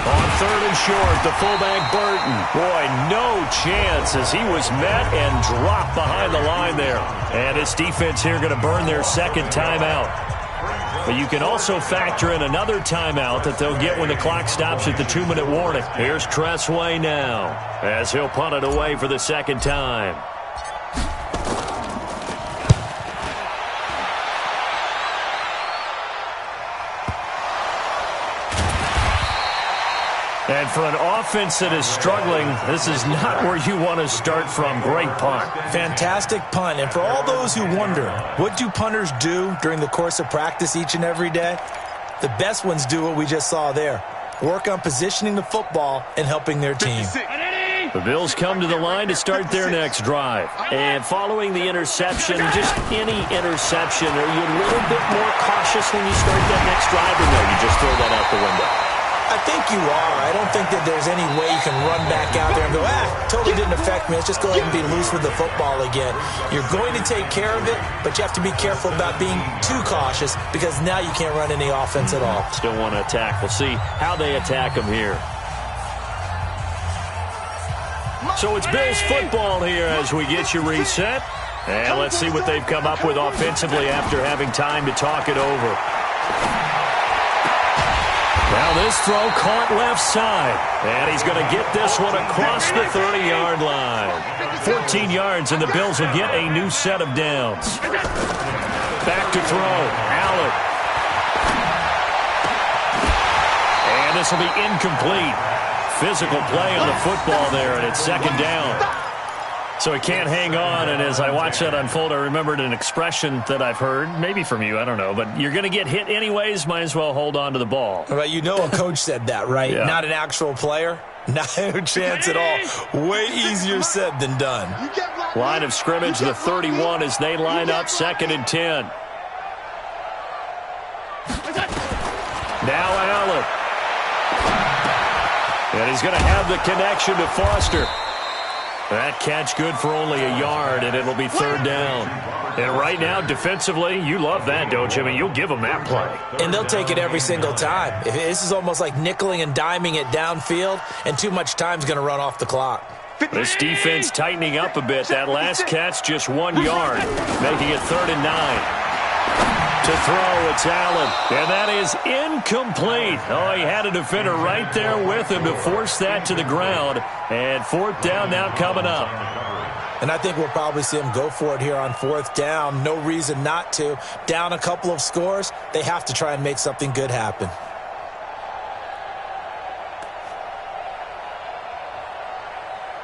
On 3rd and short, the fullback Burton. Boy, no chance as he was met and dropped behind the line there. And this defense here going to burn their 2nd timeout. But you can also factor in another timeout that they'll get when the clock stops at the 2-minute warning. Here's Tressway now as he'll punt it away for the 2nd time. And for an offense that is struggling, this is not where you want to start from. Great punt. Fantastic punt. And for all those who wonder, what do punters do during the course of practice each and every day? The best ones do what we just saw there. Work on positioning the football and helping their team. The Bills come to the line to start their next drive. And following the interception, just any interception, are you a little bit more cautious when you start that next drive, or no, you just throw that out the window? I think you are. I don't think that there's any way you can run back out there and go, totally didn't affect me. Let's just go ahead and be loose with the football again. You're going to take care of it, but you have to be careful about being too cautious because now you can't run any offense at all. Still want to attack. We'll see how they attack them here. So it's Bills football here as we get you reset. And let's see what they've come up with offensively after having time to talk it over. Now this throw caught left side. And he's going to get this one across the 30-yard line. 14 yards, and the Bills will get a new set of downs. Back to throw. Allen. And this will be incomplete. Physical play on the football there, and it's 2nd down. So he can't hang on, and as I watch that unfold, I remembered an expression that I've heard, maybe from you, I don't know, but you're going to get hit anyways, might as well hold on to the ball. Well, you know a coach said that, right? Yeah. Not an actual player. No chance at all. Way easier said than done. Line of scrimmage, the 31 as they line up, 2nd and 10. Now Allen. And he's going to have the connection to Foster. That catch good for only a yard, and it'll be third down. And right now, defensively, you love that, don't you? I mean, you'll give them that play. And they'll take it every single time. This is almost like nickeling and diming it downfield, and too much time's going to run off the clock. This defense tightening up a bit. That last catch, just 1 yard, making it 3rd and 9. To throw, it's Allen. And that is incomplete. Oh, he had a defender right there with him to force that to the ground. And 4th down now coming up. And I think we'll probably see him go for it here on 4th down. No reason not to. Down a couple of scores, they have to try and make something good happen.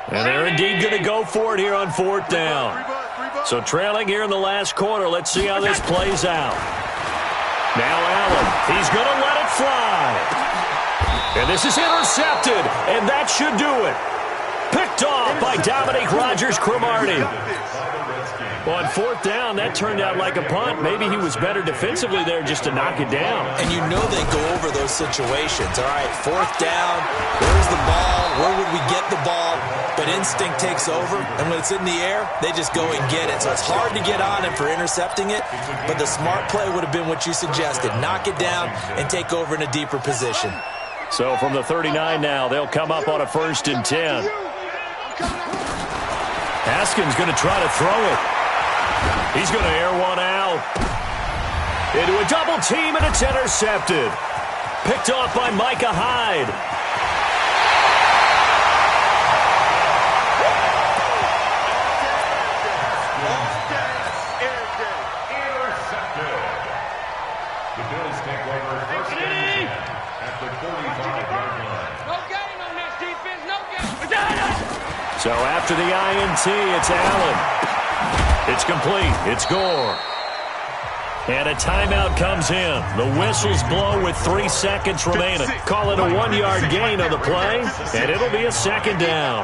And they're indeed going to go for it here on 4th down. So trailing here in the last quarter. Let's see how this plays out. Now Allen. He's going to let it fly. And this is intercepted. And that should do it. Picked off by Dominique Rodgers-Cromartie. On 4th down, that turned out like a punt. Maybe he was better defensively there just to knock it down. And you know they go over those situations. All right, 4th down, where's the ball? Where would we get the ball? But instinct takes over, and when it's in the air, they just go and get it. So it's hard to get on him for intercepting it, but the smart play would have been what you suggested. Knock it down and take over in a deeper position. So from the 39 now, they'll come up on a 1st and 10. Haskins going to try to throw it. He's going to air one out. Into a double team, and it's intercepted. Picked off by Micah Hyde. Intercepted. The Bills take over 1st and 10 at the 45-yard line. No gain on this defense, no gain. So after the INT, it's Allen. It's complete. It's Gore. And a timeout comes in. The whistles blow with 3 seconds remaining. Call it a 1-yard gain on the play, and it'll be a 2nd down.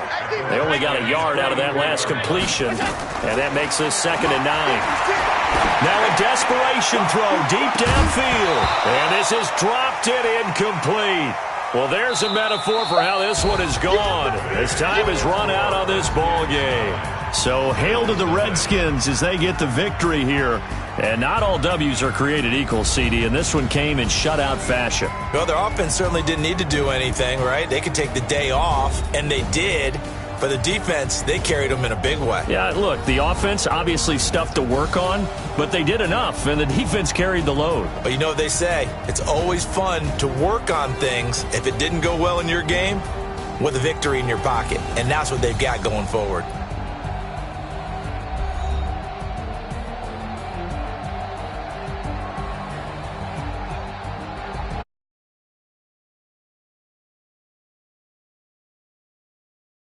They only got a yard out of that last completion, and that makes this 2nd and 9. Now a desperation throw deep downfield, and this is dropped it incomplete. Well, there's a metaphor for how this one is gone, as time has run out on this ball game. So hail to the Redskins as they get the victory here. And not all W's are created equal, CD, and this one came in shutout fashion. Well, their offense certainly didn't need to do anything, right? They could take the day off, and they did. But the defense, they carried them in a big way. Yeah, look, the offense, obviously stuff to work on, but they did enough, and the defense carried the load. But you know what they say, it's always fun to work on things if it didn't go well in your game with a victory in your pocket. And that's what they've got going forward.